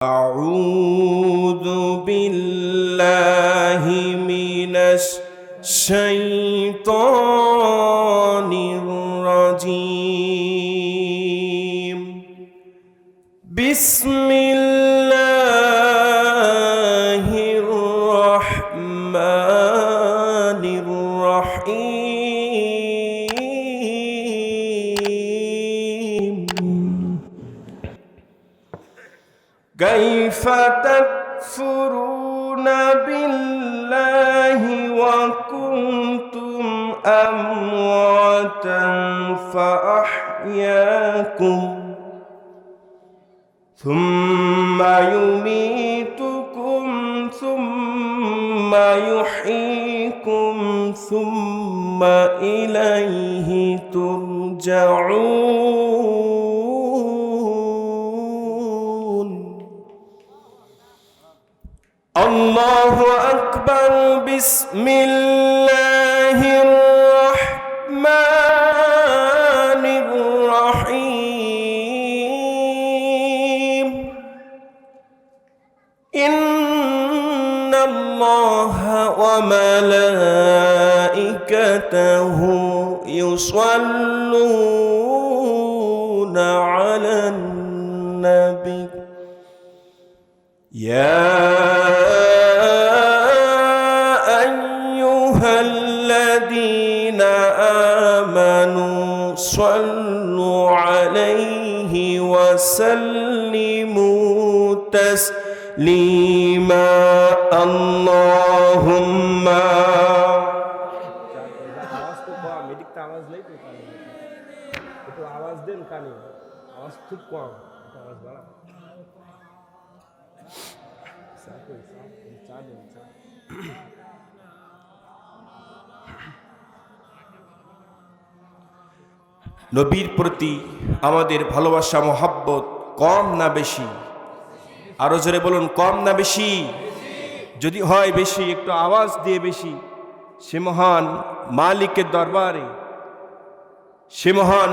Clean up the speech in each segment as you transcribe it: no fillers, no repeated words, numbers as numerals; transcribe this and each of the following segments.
أعوذ بالله من الشيطان الرجيم بسم الله الرحمن الرحيم كيف تكفرون بالله وكنتم أمواتا فأحياكم ثم يميتكم ثم يحييكم ثم إليه ترجعون الله أكبر بسم الله الرحمن الرحيم إن الله وملائكته يصلون على النبي يا أيها الذين آمنوا صلوا عليه وسلموا تسليما اللهم নবীর প্রতি আমাদের ভালোবাসা মোহাব্বত কম না বেশি? আরো জোরে বলুন, কম না বেশি? যদি হয় বেশি, একটু আওয়াজ দিয়ে বেশি। সে মহান মালিকের দরবারে, সে মহান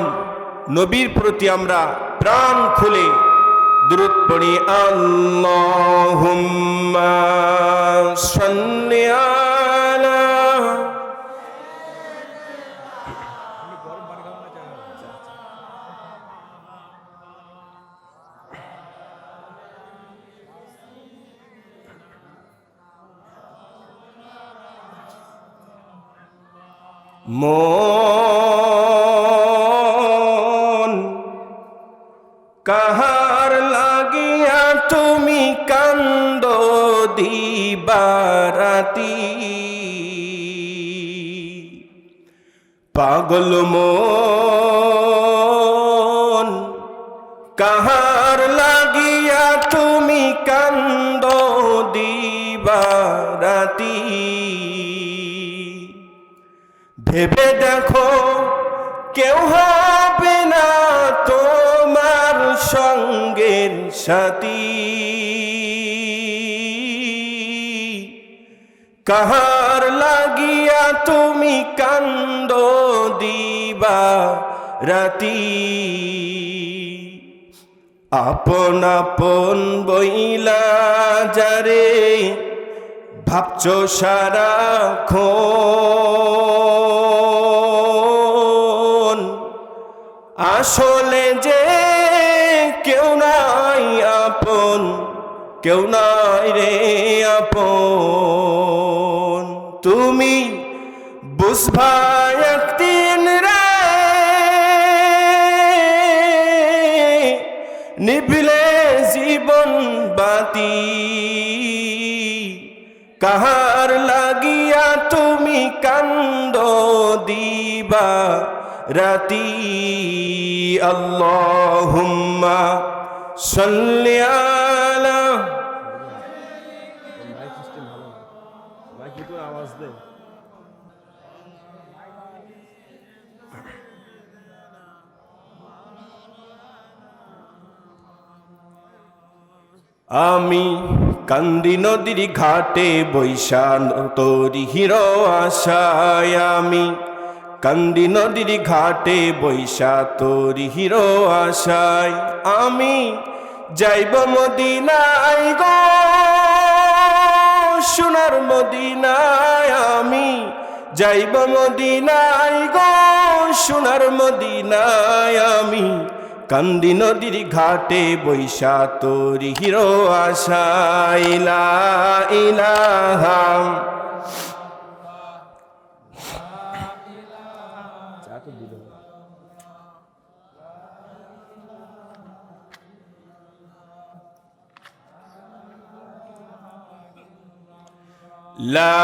নবীর প্রতি আমরা প্রাণ খুলে দুরূদ পড়ি। আল্লাহুম্মা সাল্লি আলা মন কাহার লাগিয়া তুমি কান্দ দিবারাতি, পাগল মন কাহার লাগিয়া তুমি কান্দ দিবারাতি, ভেবে দেখো কেউ হবে না তোমার সঙ্গের সাথী। কাহার লাগিয়া তুমি কান্দ দিবা রাতি, আপন আপন বইলা যারে ভাবছো সারাক্ষণ, আসলে যে কেউ নাই আপন, কেউ নাই রে আপন। তুমি বুঝবা একদিন রে নিভিলে জীবন বাতি, কাহার লাগিয়া তুমি কান্দ দিবা রাতি। আল্লাহুম্মা সাল্লি আলা আমি কান্দি নদীর ঘাটে বৈশা তোরি হিরো আশায়, আমি কান্দি নদীর ঘাটে বৈশা তোরি হিরো আশায়, আমি যাইব মদিনায় গো সোনার মদিনায় আমি যাইব মদিনায় গো সোনার মদিনায় আমি কান্দি নদীর ঘাটে বৈশা তোরি হিরো আশা লা ইলাহা লা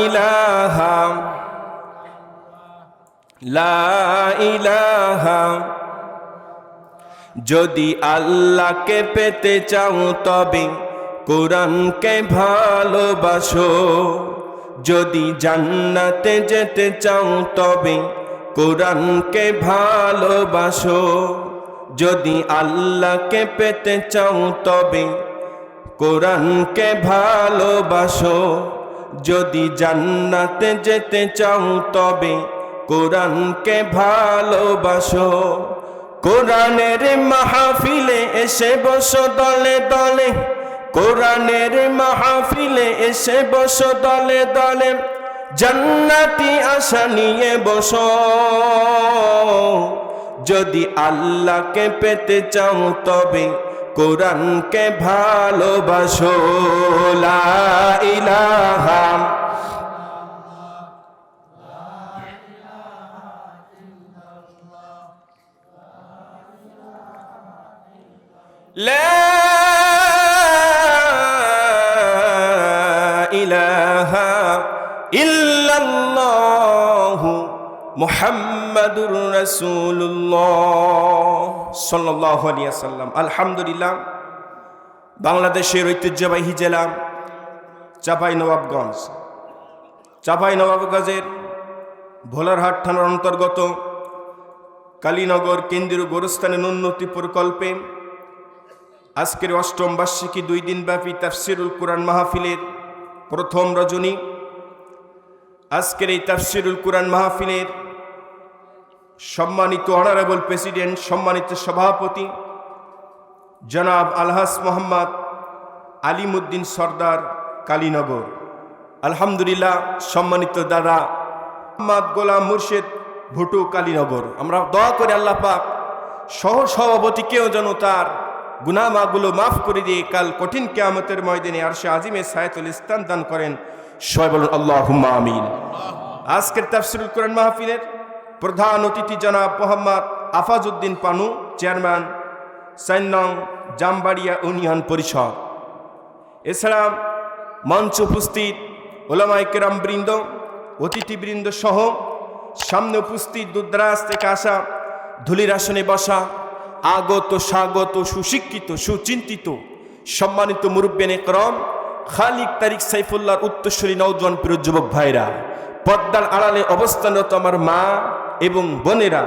ইলাহা লা ইলাহা যদি আল্লাহকে পেতে চাও তবে কোরআনকে ভালোবাসো যদি জান্নাতে যেতে চাও তবে কোরআনকে ভালোবাসো যদি আল্লাহকে পেতে চাও তবে কোরআনকে ভালোবাসো যদি জান্নাতে যেতে চাও তবে কোরআনকে ভালোবাসো কোরআনের মাহফিলে এসে বসো দলে দলে কোরআনের মাহফিলে এসে বসো দলে দলে জান্নাতি আশা নিয়ে বসো যদি আল্লাহকে পেতে চাও তবে কোরআনকে ভালোবাসো লা ইলাহা লা ইলাহা ইল্লাল্লাহু মুহাম্মাদুর রাসূলুল্লাহ সাল্লাল্লাহু আলাইহি ওয়াসাল্লাম। আলহামদুলিল্লাহ, বাংলাদেশের ঐতিহ্যবাহী জেলা চাঁপাইনবাবগঞ্জ, চাঁপাইনবাবগঞ্জের ভোলারহাট থানার অন্তর্গত কালীনগর কেন্দ্রীয় গোরস্থানের উন্নতি প্রকল্পে আজকের অষ্টম বার্ষিকী 2 দিনব্যাপী তাফসিরুল কুরআন মাহফিলের প্রথম রজনী। আজকের এই তাফসিরুল কুরআন মাহফিলের সম্মানিত অনারেবল প্রেসিডেন্ট, সম্মানিত সভাপতি জনাব আলহাজ মোহাম্মদ আলিমউদ্দিন সরদার কালীনগর, আলহামদুলিল্লাহ সম্মানিত দাদা মোহাম্মদ গোলাম মুর্শেদ ভুটু কালীনগর। আমরা দোয়া করে আল্লাহ পাক সহ সভাপতিকেও যেন তার গুনাহগুলো মাফ করে দিয়ে কাল কঠিন কিয়ামতের ময়দানে আরশে আজিমে সায়াতুল স্থান দান করেন। সবাই বলুন আল্লাহুম্মা আমিন। আজকের তাফসিরুল কুরআন মাহফিলের প্রধান অতিথি জনাব মোহাম্মদ আফাজউদ্দিন পানু, চেয়ারম্যান 4 নং জামবাড়িয়া ইউনিয়ন পরিষদ। এছাড়া মঞ্চ উপস্থিত ওলামায়ে কেরাম বৃন্দ, অতিথিবৃন্দ সহ সামনে উপস্থিত দূরদরাজ থেকে আসা, ধুলির আসনে বসা আগত স্বাগত সুশিক্ষিত সুচিন্তিত সম্মানিত মুরব্বিয়ানে কেরাম, খালিক তারিক সাইফুল্লাহর উত্তরসূরি নওজোয়ান প্রিয় যুবক ভাইরা, পর্দার আড়ালে অবস্থানরত আমার মা এবং বোনেরা,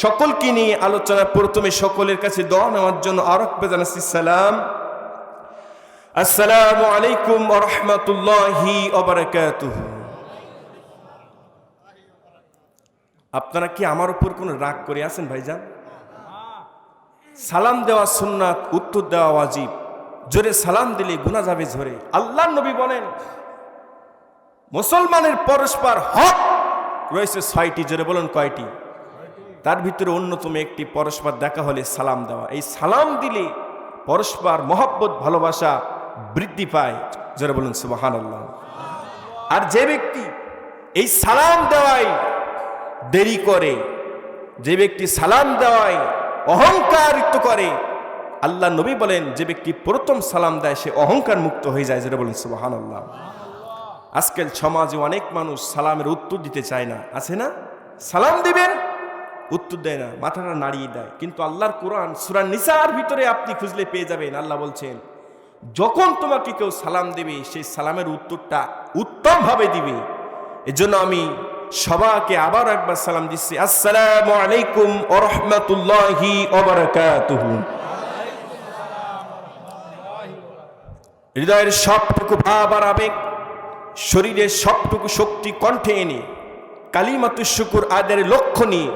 সকলকে নিয়ে আলোচনা প্রথমে সকলের কাছে দোয়া নেওয়ার জন্য আরেকবার জানাচ্ছি সালাম। আসসালামু আলাইকুম ওয়া রাহমাতুল্লাহি ওয়া বারাকাতুহু। আপনারা কি আমার উপর কোনো রাগ করে আছেন ভাইজান? সালাম দেওয়া সুন্নাত, উত্তর দেওয়া ওয়াজিব। জোরে সালাম দিলে গুনাহ যাবে ঝরে। আল্লাহর নবী বলেন মুসলমানের পরস্পর হক রয়েছে 6টি। জোরে বলেন কয়টি? তার ভিতরে অন্যতম একটি পরস্পর দেখা হলে সালাম দেওয়া। এই সালাম দিলে পরস্পর মহব্বত ভালোবাসা বৃদ্ধি পায়। জোরে বলুন সুবহানাল্লাহ। আর যে ব্যক্তি এই সালাম দেওয়ায় দেরি করে, যে ব্যক্তি সালাম দেওয়ায় অহংকারিত করে, আল্লাহ নবী বলেন যে ব্যক্তি প্রথম সালাম দেয় সে অহংকার মুক্ত হয়ে যায়। জোরে বলুন সুবহানাল্লাহ। আজকাল সমাজে অনেক মানুষ সালামের উত্তর দিতে চায় না, আছে না? সালাম দিবেন উত্তর দেয় না, মাথাটা নাড়িয়ে দেয়। কিন্তু আল্লাহর কোরআন সূরা নিসার ভিতরে আপনি খুঁজলে পেয়ে যাবেন, আল্লাহ বলছেন যখন তোমাকে কেউ সালাম দেবে সেই সালামের উত্তরটা উত্তম ভাবে দিবে। এজন্য আমি সবাইকে আবার একবার সালাম দিচ্ছি, আসসালামু আলাইকুম ওয়া রাহমাতুল্লাহি ওয়া বারাকাতুহু। হৃদয়ের সবটুকু ভাব আর আবেগ, শরীরের সবটুকু শক্তি কণ্ঠে এনে কালিমাতুশ শুকর আদায়ের লক্ষ্য নিয়ে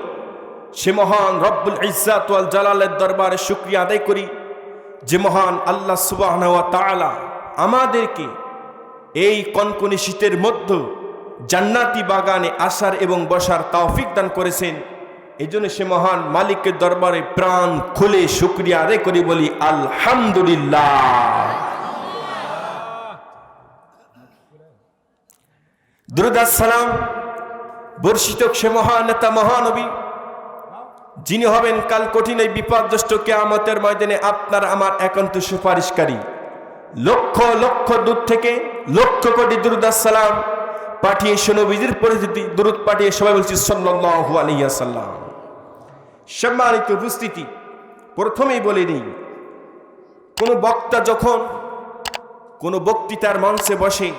সে মহান রব্বুল ইজ্জাত ওয়াল জালালের দরবারে শুকরিয়া আদায় করি। যে মহান আল্লাহ সুবহানাহু ওয়া তাআলা আমাদেরকে এই কনকনে শীতের মধ্যে জান্নাতি বাগানে আসার এবং বসার তৌফিক দান করেছেন, এই জন্য সে মহান মালিকের দরবারে প্রাণ খুলে শুকরিয়া আদায় করি, বলি আলহামদুলিল্লাহ। দুরূদ সালাম বর্ষিত সে মহান নেতা মহানবী, যিনি হবেন কাল কঠিন এই বিপর্যস্ত কিয়ামতের ময়দানে আপনার আমার একান্ত সুপারিশকারী। লক্ষ লক্ষ দূর থেকে লক্ষ কোটি দুরূদ সালাম পাঠিয়ে নবীজির পরিচিতি দুরূদ পাঠিয়ে সবাই বলছি সাল্লাল্লাহু আলাইহি ওয়াসাল্লাম। সম্মানিত উপস্থিতি, প্রথমেই বলে নিই, কোনো বক্তা যখন কোনো বক্তৃতার মঞ্চে বসে,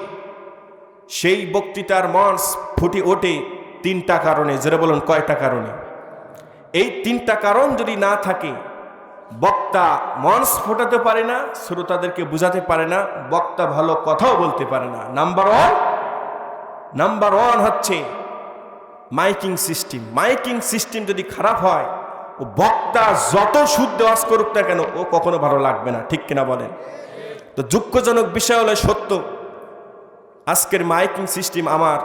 সেই বক্তৃতার মঞ্চ ফুটে ওঠে তিনটা কারণে। যারা বলুন কয়টা কারণে? এই তিনটা কারণ যদি না থাকে, বক্তা মঞ্চ ফোটাতে পারে না, শ্রোতাদেরকে বুঝাতে পারে না, বক্তা ভালো কথাও বলতে পারে না। নাম্বার ওয়ান হচ্ছে মাইকিং সিস্টেম। মাইকিং সিস্টেম যদি খারাপ হয়, ও বক্তা যত শুদ্ধ ওয়াজ করুক না কেন, ও কখনো ভালো লাগবে না, ঠিক কিনা বলেন? তো দুঃখজনক বিষয় হলো সত্য, আজকের মাইকিং সিস্টেম আমার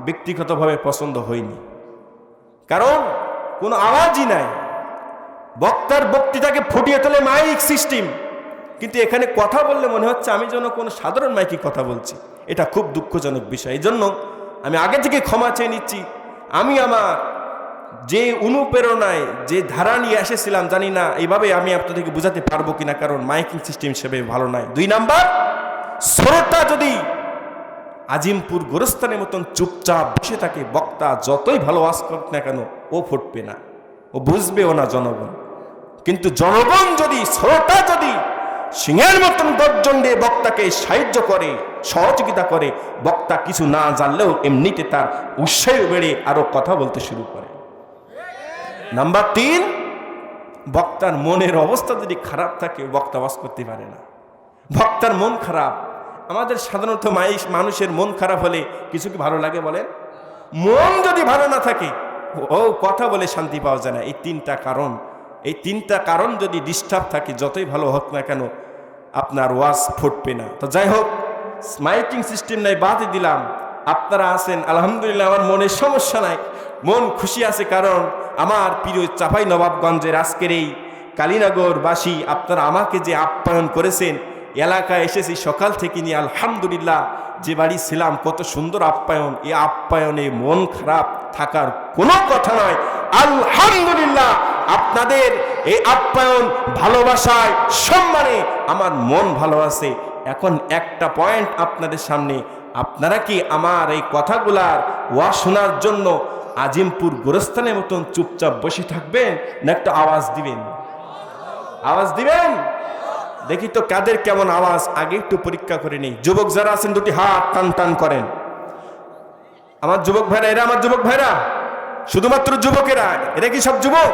ব্যক্তিগতভাবে পছন্দ হয়নি। কারণ কোনো আওয়াজই নাই, বক্তার বক্তৃতাকে ফুটিয়ে তোলে মাইক সিস্টেম, কিন্তু এখানে কথা বললে মনে হচ্ছে আমি যেন কোনো সাধারণ মাইকে কথা বলছি। এটা খুব দুঃখজনক বিষয়। এই জন্য আমি আগে থেকে ক্ষমা চেয়ে নিচ্ছি। আমি আমার যে অনুপ্রেরণায় যে ধারা নিয়ে এসেছিলাম, জানি না এইভাবে আমি আপনাদেরকে বোঝাতে পারবো কিনা, কারণ মাইকিং সিস্টেম হিসেবে ভালো নয়। 2 নাম্বার, শ্রোতা যদি আজিমপুর গোরস্থানের মতন চুপচাপ বসে থাকে, বক্তা যতই ভালো ওয়াজ করুক না কেন, ও ফুটবে না, ও বুঝবেও না জনগণ। কিন্তু জনগণ যদি, শ্রোতা যদি সিংহের মতন গর্জন দিয়ে বক্তাকে সাহায্য করে, সহযোগিতা করে, বক্তা কিছু না জানলেও এমনিতে তার উৎসাহ বেড়ে আরো কথা বলতে শুরু করে। নাম্বার 3, বক্তার মনের অবস্থা যদি খারাপ থাকে, বক্তা ওয়াজ করতে পারে না। বক্তার মন খারাপ। আমাদের সাধারণত মানুষের মন খারাপ হলে কিছু কি ভালো লাগে বলেন? মন যদি ভালো না থাকে, ও কথা বলে শান্তি পাওয়া যায় না। এই তিনটা কারণ যদি ডিস্টার্ব থাকে, যতই ভালো হোক না কেন, আপনার ওয়াজ ফুটবে না। তো যাই হোক, মাইকিং সিস্টেম নাই, বাদই দিলাম। আপনারা আছেন, আলহামদুলিল্লাহ, আমার মনের সমস্যা নাই, মন খুশি আছে। কারণ আমার প্রিয় চাঁপাই নবাবগঞ্জের আজকের এই কালীনগরবাসী, আপনারা আমাকে যে আপ্যায়ন করেছেন, এলাকায় এসেছি সকাল থেকে নিয়ে, আলহামদুলিল্লাহ। যে বাড়ি ছিলাম, কত সুন্দর আপ্যায়ন। এই আপ্যায়নে মন খারাপ থাকার কোনো কথা নয়। আলহামদুলিল্লাহ, আপনাদের এই আপ্যায়ন, ভালোবাসায়, সম্মানে আমার মন ভালো আছে। এখন একটা পয়েন্ট আপনাদের সামনে, আপনারা কি আমার এই কথাগুলার ওয়াজ শোনার জন্য আজিমপুর গোরস্থানের মতন চুপচাপ বসে থাকবেন, না একটা আওয়াজ দিবেন? আওয়াজ দিবেন? দেখি তো কাদের কেমন আওয়াজ, আগে একটু পরীক্ষা করে নেই। যুবক যারা আছেন, দুটি হাত টান টান করেন। আমার যুবক ভাইরা, এরা আমার যুবক ভাইরা, শুধুমাত্র যুবকেরা, এরা কি সব যুবক?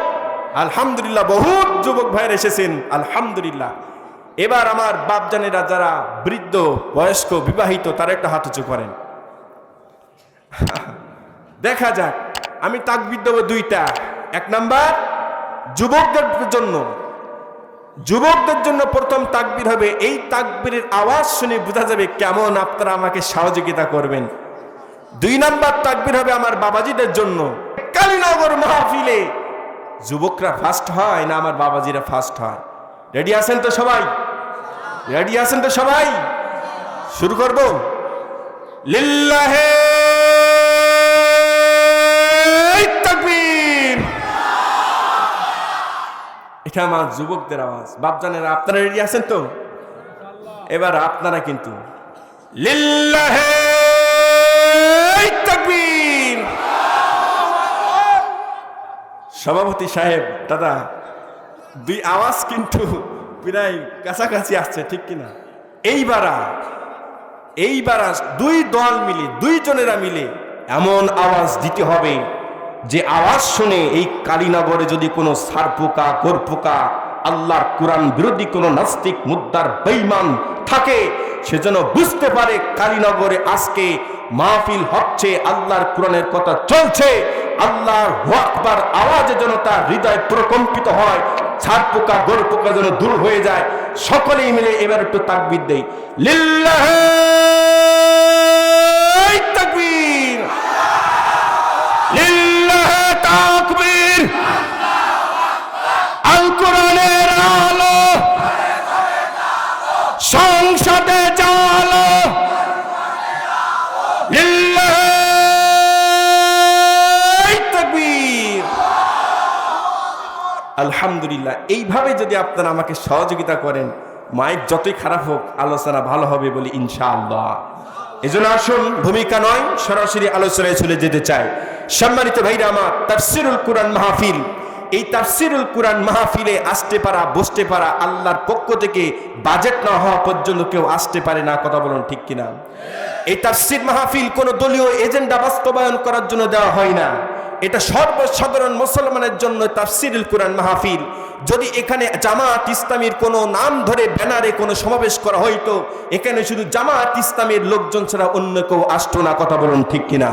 আলহামদুলিল্লাহ, বহুত যুবক ভাইরা এসেছেন, আলহামদুলিল্লাহ। এবার আমার বাপজানেরা যারা বৃদ্ধ, বয়স্ক, বিবাহিত, তারা একটা হাত উঁচু করেন। দেখা যাক, আমি তাকবীর দেব 2টা। 1 নাম্বার যুবকদের জন্য প্রথম তাকবীর হবে। এই তাকবীরের আওয়াজ শুনে বোঝা যাবে কেমন আপনারা আমাকে সহযোগিতা করবেন। 2 নাম্বার তাকবীর হবে আমার বাবাজিদের জন্য। কালীনগর মাহফিলে যুবকরা ফার্স্ট হয় না আমার বাবাজিরা ফার্স্ট হয়? রেডি আছেন তো সবাই? রেডি আছেন তো সবাই? শুরু করব। লিল্লাহে তাকবীর। এটা আমার যুবকদের আওয়াজ। বাপজানেরা, আপনারা রেডি আছেন তো? এবার আপনারা কিন্তু লিল্লাহে তাকবীর। সভাপতি সাহেব, দাদা, 2 আওয়াজ কিন্তু প্রায় কাছাকাছি আসছে, ঠিক কিনা? এইবার 2 দল মিলে, 2 জনেরা মিলে এমন আওয়াজ দিতে হবে যে আওয়াজ শুনে এই কালীনগরে যদি কোনো সারপোকা, গোরপোকা, আল্লাহর কোরআন বিরোধী কোনো নাস্তিক, মুদ্দার, বেঈমান থাকে, সেজন্য বুঝতে পারে কালীনগরে আজকে মাহফিল হচ্ছে, আল্লাহর কোরআনের কথা চলছে, আল্লাহু আকবার আওয়াজে যেন তার হৃদয় প্রকম্পিত হয়, ছাড় পোকা গোড় পোকা যেন দূর হয়ে যায়। সকলেই মিলে এবার একটু তাকবীর দেই, লিল্লাহি তাকবীর, লিল্লাহি তাকবীর। আল কোরআনের আলো সংসদে জালো, লিল্লাহি তাকবীর। আলহামদুলিল্লাহ। এইভাবে যদি আপনারা আমাকে সহযোগিতা করেন, মাইক যতই খারাপ হোক আলোচনা ভালো হবে বলি ইনশাআল্লাহ। এজন্য আসুন, ভূমিকা নয়, সরাসরি আলোচনায় চলে যেতে চাই। সম্মানিত ভাইরা আমার, তাফসীরুল কুরআন মাহফিল, এই তাফসীরুল কুরআন মাহফিলে আসতে পারা, বসতে পারা, আল্লাহর পক্ষ থেকে বাজেট না হওয়া পর্যন্ত কেউ আসতে পারে না। কথা বলুন ঠিক কিনা? এই তাফসীর মাহফিল কোনো দলীয় এজেন্ডা বাস্তবায়ন করার জন্য দেওয়া হয় না, এটা সর্বসাধারণ মুসলমানের জন্য তাফসীরুল কুরআন মাহফিল। যদি এখানে জামাত ইসলামীর কোনো নাম ধরে ব্যানারে কোনো সমাবেশ করা হইতো, এখানে শুধু জামাত ইসলামীর লোকজন ছাড়া অন্য কেউ আসতো না। কথা বলুন ঠিক কিনা?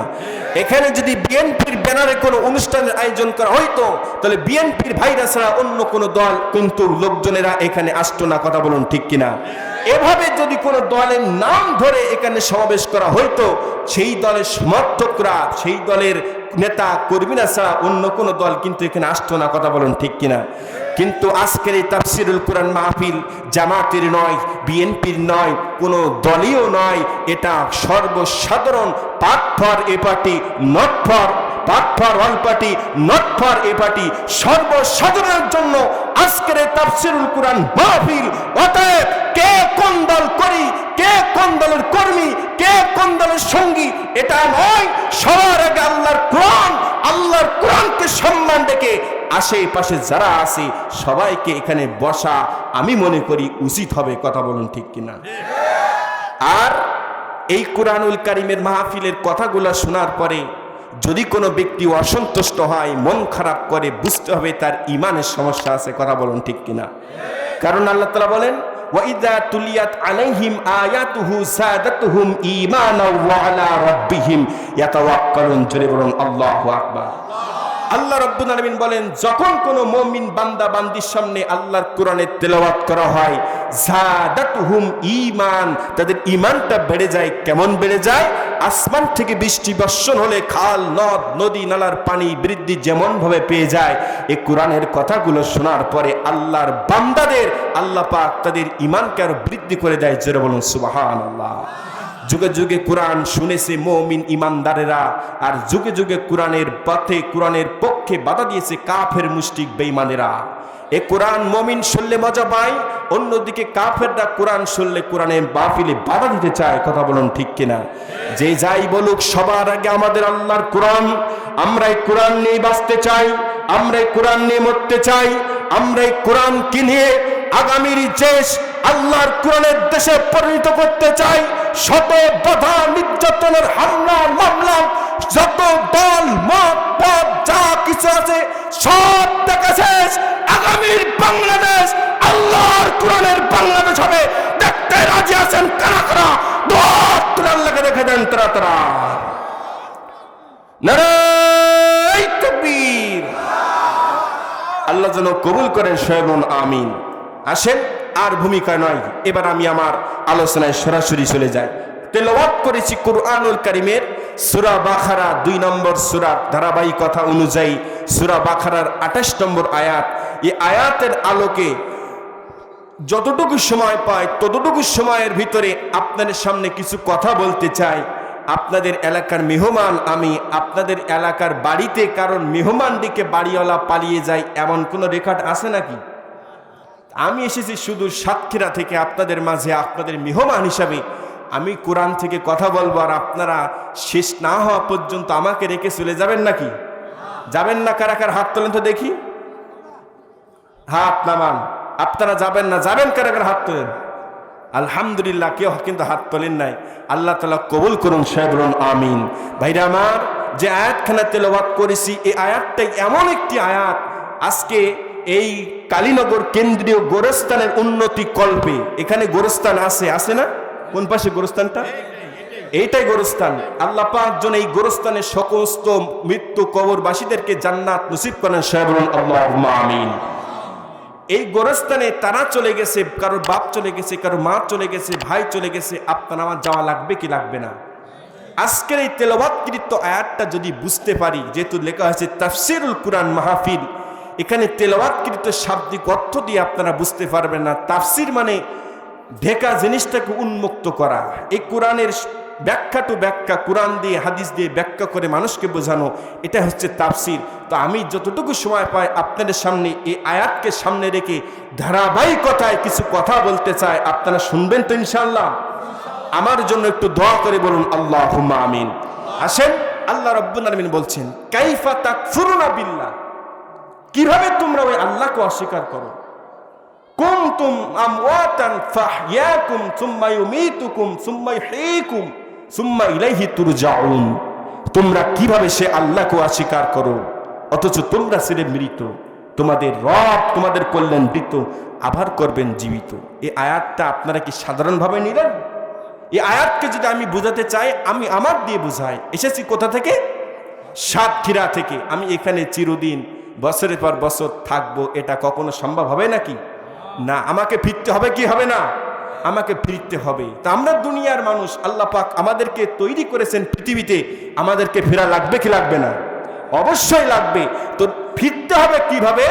এখানে যদি বিএনপির ব্যানারে কোনো অনুষ্ঠানের আয়োজন করা হইতো, তাহলে বিএনপির ভাইরা ছাড়া অন্য কোনো দল কিন্তু লোকজনেরা এখানে আসতো না। কথা বলুন ঠিক কিনা? এভাবে যদি কোনো দলের নাম ধরে এখানে সমাবেশ করা হইতো, সেই দলের সমর্থকরা, সেই দলের নেতা কর্মীরা ছাড়া অন্য কোনো দল কিন্তু এখানে আসতো না। কথা বলুন ঠিক কিনা? কিন্তু আজকের এই তাফসীরুল কুরআন মাহফিল জামাতের নয়, বিএনপির নয়, কোনো দলীয় নয়, এটা সর্বসাধারণ, part for a party, not for part for all party, not for a party, সর্বসাধারণের জন্য আজকের এই তাফসীরুল কুরআন মাহফিল। অতএব কে কোন দল করি, কে কোন দলের কর্মী, কে কোন দলের সঙ্গী, এটা নয়। সবার আগে আল্লাহর কোরআন, আল্লাহর কোরআনকে সম্মান রেখে আশেপাশে যারা আছে সবাইকে এখানে বসা আমি মনে করি উচিত হবে। কথা বলুন ঠিক কিনা? আর এই কুরআনুল কারীমের মাহফিলের কথাগুলো শোনার পরে যদি কোনো ব্যক্তি অসন্তুষ্ট হয়, মন খারাপ করে, বুঝতে হবে তার ঈমানের সমস্যা আছে। কথা বলুন ঠিক কিনা? কারণ আল্লাহ তাআলা বলেন, ওয়াইদা তুলিয়াত আলাইহিম আয়াতুহু সাদাতুহুম ঈমানা ওয়া আলা রাব্বিহিম ইয়াতাওয়াক্কালুন। জোরে বলুন আল্লাহু আকবার। আল্লাহ রাব্বুল আলামিন বলেন, যখন কোনো মুমিন বান্দা বান্দির সামনে আল্লাহর কোরআনের তেলাওয়াত করা হয়, যাদাতুহুম ঈমান, তাদের ঈমানটা বেড়ে যায়। কেমন বেড়ে যায়? আসমান থেকে বৃষ্টি বর্ষণ হলে খাল, নদ, নদী, নালার পানি বৃদ্ধি যেমন ভাবে পেয়ে যায়, এই কোরআনের কথাগুলো শোনার পরে আল্লাহর বান্দাদের আল্লাহ পাক তাদের ঈমানকে আরো বৃদ্ধি করে দেয়। জোরে বলুন সুবহানাল্লাহ। যুগে যুগে কোরআন শুনেছে মুমিন ইমানদারেরা, আর যুগে যুগে কোরআনের পথে, কোরআনের পক্ষে বাধা দিয়েছে কাফের মুশরিক বেঈমানেরা। এ কোরআন মুমিন শুনলে মজা পায়, অন্যদিকে কাফেররা কোরআন শুনলে কোরআনের মাহফিলে বাধা দিতে চায়। কথা বলুন ঠিক কিনা? যে যাই বলুক, সবার আগে আমাদের আল্লাহর কোরআন। আমরা এই কোরআন নিয়ে বাঁচতে চাই, আমরা এই কোরআন নিয়ে মরতে চাই, আমরা এই কোরআনকে নিয়ে আগামীর দেশ আল্লাহর কোরআনের দেশে পরিণত করতে চাই। শত বাধা, নির্যাতনের হামলা, মামলা, যত দল, মত, পথ, যা কিছু আছে সব দেখা শেষ। আগামীর বাংলাদেশ আল্লাহর কোরআনের বাংলাদেশ হবে। দেখতে রাজি আছেন কারা কারা? দোয়া আল্লাহকে দেখে দেন তারা তারা। নারায়ে তাকবীর। আল্লাহ যেন কবুল করেন, সবাই আমিন। আসেন, আর ভূমিকা নয়, এবার আমি আমার আলোচনায় সরাসরি চলে যাই। তেলাওয়াত করেছি কুরআনুল কারীমের সূরা বাকারা 2 নম্বর সূরা, ধারাবাহিকতা অনুযায়ী সূরা বাকারার 28 নম্বর আয়াত। এই আয়াতের আলোকে যতটুকু সময় পাই ততটুকু সময়ের ভিতরে আপনাদের সামনে কিছু কথা বলতে চাই। আপনাদের এলাকার মেহমান আমি, আপনাদের এলাকার বাড়িতে কারণ মেহমান দিকে বাড়িওয়ালা পালিয়ে যায়, এমন কোনো রেকর্ড আছে নাকি? আমি এসেছি শুধু সাতক্ষীরা থেকে আপনাদের মাঝে আপনাদের মেহমান হিসাবে। আমি কোরআন থেকে কথা বলবো, আর আপনারা শেষ না হওয়া পর্যন্ত আমাকে রেখে চলে যাবেন নাকি? যাবেন না? কারা কার হাত তোলেন তো দেখি, হাত নামান। আপনারা যাবেন না? যাবেন কারা কার হাত তোলেন? আলহামদুলিল্লাহ, কেউ কিন্তু হাত তোলেন নাই। আল্লাহ তাআলা কবুল করুন, সবাই বলুন আমিন। ভাইরা আমার, যে আয়াতখানা তেলাওয়াত করেছি, এই আয়াতটাই এমন একটি আয়াত, আজকে এই কালীনগর কেন্দ্রীয় গোরস্থানের উন্নতি কল্পে, এখানে গোরস্থান আছে না? কোন পাশে গোরস্থানটা? এইটাই গোরস্থান। আল্লাহ পাক যেন এই গোরস্থানের সমস্ত মৃত্যু কবরবাসীদেরকে জান্নাত নসিব করেন, সবাই বলুন আল্লাহুম্মা আমিন। এই গোরস্থানে তারা চলে গেছে, কারোর বাপ চলে গেছে, কারোর মা চলে গেছে, ভাই চলে গেছে, আপনার আমার যাওয়া লাগবে কি লাগবে না? আজকের এই তেলাওয়াতকৃত আয়াতটা যদি বুঝতে পারি, যেহেতু লেখা হয়েছে তাফসিরুল কুরআন মাহফিল, এখানে তেলাওয়াতকৃত শাব্দিক অর্থ দিয়ে আপনারা বুঝতে পারবেন না। তাফসির মানে ঢেকা জিনিসটাকে উন্মুক্ত করা। এই কোরআনের ব্যাখ্যা টু ব্যাখ্যা, কোরআন দিয়ে হাদিস দিয়ে ব্যাখ্যা করে মানুষকে বোঝানো, এটা হচ্ছে তাফসির। তো আমি যতটুকু সময় পাই আপনাদের সামনে এই আয়াতকে সামনে রেখে ধারাবাহিকতায় কিছু কথা বলতে চাই, আপনারা শুনবেন তো ইনশাআল্লাহ? আমার জন্য একটু দোয়া করে বলুন আল্লাহুম্মা আমিন। আসেন, আল্লাহ রাব্বুল আলামিন বলছেন কাইফা তাকফুরুনা বিল্লাহ, কিভাবে তোমরা ওই আল্লাহকে অস্বীকার করো। কুনতুম আমওয়াতান ফাহইয়াকুম সুম্মা ইউমীতুকুম সুম্মা ইহয়ীকুম সুম্মা ইলাইহি তুরজাউন, তোমরা কিভাবে সে আল্লাহকে অস্বীকার করো অথচ তোমরা ছিলে মৃত, তোমাদের রব তোমাদের করলেন মৃত, আবার করবেন জীবিত। এই আয়াতটা আপনারা কি সাধারণভাবে নিলেন? এই আয়াতকে যদি আমি বোঝাতে চাই, আমি আমার দিয়ে বোঝাই। এসেছি কোথা থেকে? সাতক্ষীরা থেকে। আমি এখানে চিরদিন বছরের পর বছর থাকবো, এটা কখনো সম্ভব হবে নাকি? না, আমাকে ফিরতে হবে কি হবে না? আমাকে ফিরতে হবে। তা আমরা দুনিয়ার মানুষ, আল্লাহ পাক আমাদেরকে তৈরি করেছেন পৃথিবীতে, আমাদেরকে ফেরা লাগবে কি লাগবে না? অবশ্যই লাগবে। তো ফিরতে হবে কিভাবে?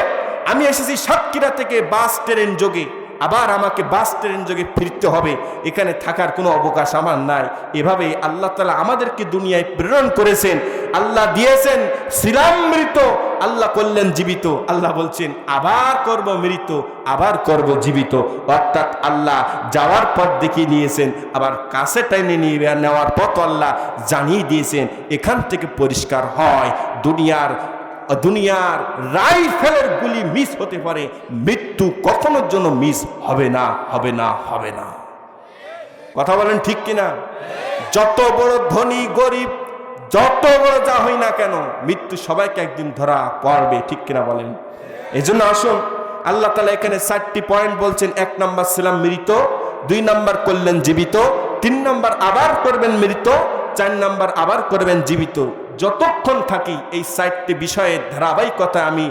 আমি এসেছি সাতক্ষীরা থেকে বাস ট্রেন যোগে, আবার আমাকে বাস ট্রেন যোগে ফিরতে হবে। এখানে থাকার কোনো অবকাশ আমার নাই। এভাবে আল্লাহ তাআলা আমাদেরকে দুনিয়ায় প্রেরণ করেছেন। আল্লাহ দিয়েছেন ছিলাম মৃত, আল্লাহ করলেন জীবিত। আল্লাহ বলছেন আবার করব মৃত, আবার করব জীবিত। অর্থাৎ আল্লাহ যাওয়ার পথ দেখিয়ে নিয়েছেন, আবার কাছে টেনে নিয়ে নেওয়ার পথ আল্লাহ জানিয়ে দিয়েছেন। এখান থেকে পরিষ্কার হয় দুনিয়ার রাইফেলের গুলি মিস হতে পারে, মৃত্যু কখনোর জন্য মিস হবে না, হবে না, হবে না। কথা বলেন ঠিক কিনা? যত বড় ধনী গরিব, যত বড় যা হই না কেন, মৃত্যু সবাইকে একদিন ধরা পড়বে, ঠিক কিনা বলেন? এই জন্য আসুন, আল্লাহ তাআলা এখানে 4টি পয়েন্ট বলছেন। 1 নাম্বার ছিলাম মৃত, 2 নাম্বার করলেন জীবিত, 3 নাম্বার আবার করবেন মৃত, 4 নাম্বার আবার করবেন জীবিত। যতক্ষণ থাকি এই 4টি বিষয়ের ধারাবাহিকতা আমি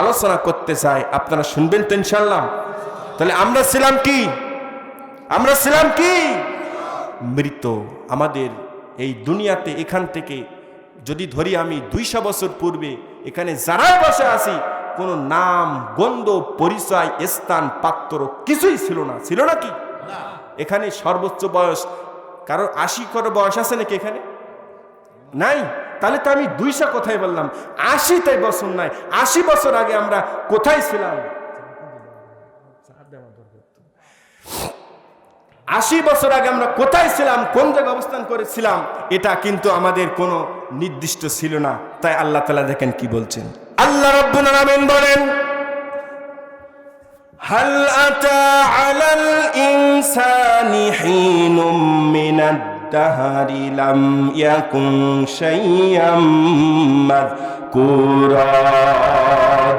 আলোচনা করতে চাই, আপনারা শুনবেন তো ইনশাআল্লাহ? তাহলে আমরা ছিলাম কি? আমরা ছিলাম কি? মৃত। আমাদের এই দুনিয়াতে এখান থেকে যদি ধরি, আমি 200 বছর পূর্বে এখানে যারা বসে আছি, কোনো নাম গন্ধ পরিচয় স্থান পাত্র কিছুই ছিল না। ছিল নাকি? এখানে সর্বোচ্চ বয়স কারোর 80 করে বয়স আছে নাকি এখানে? নাই। তাহলে তো আমি 200 কোথায় বললাম, 80 বছর নাই। 80 বছর আগে আমরা কোথায় ছিলাম? 80 বছর আগে আমরা কোথায় ছিলাম, কোন জায়গায় অবস্থান করেছিলাম, এটা কিন্তু আমাদের কোনো নির্দিষ্ট ছিল না। তাই আল্লাহ তাআলা দেখেন কি বলছেন। আল্লাহ রাব্বুল আলামিন বলেন হাল আতা আলাল ইনসানি হিনুম মিনাদ দাহরি লাম ইয়াকুন শাইয়াম মাযকুরা।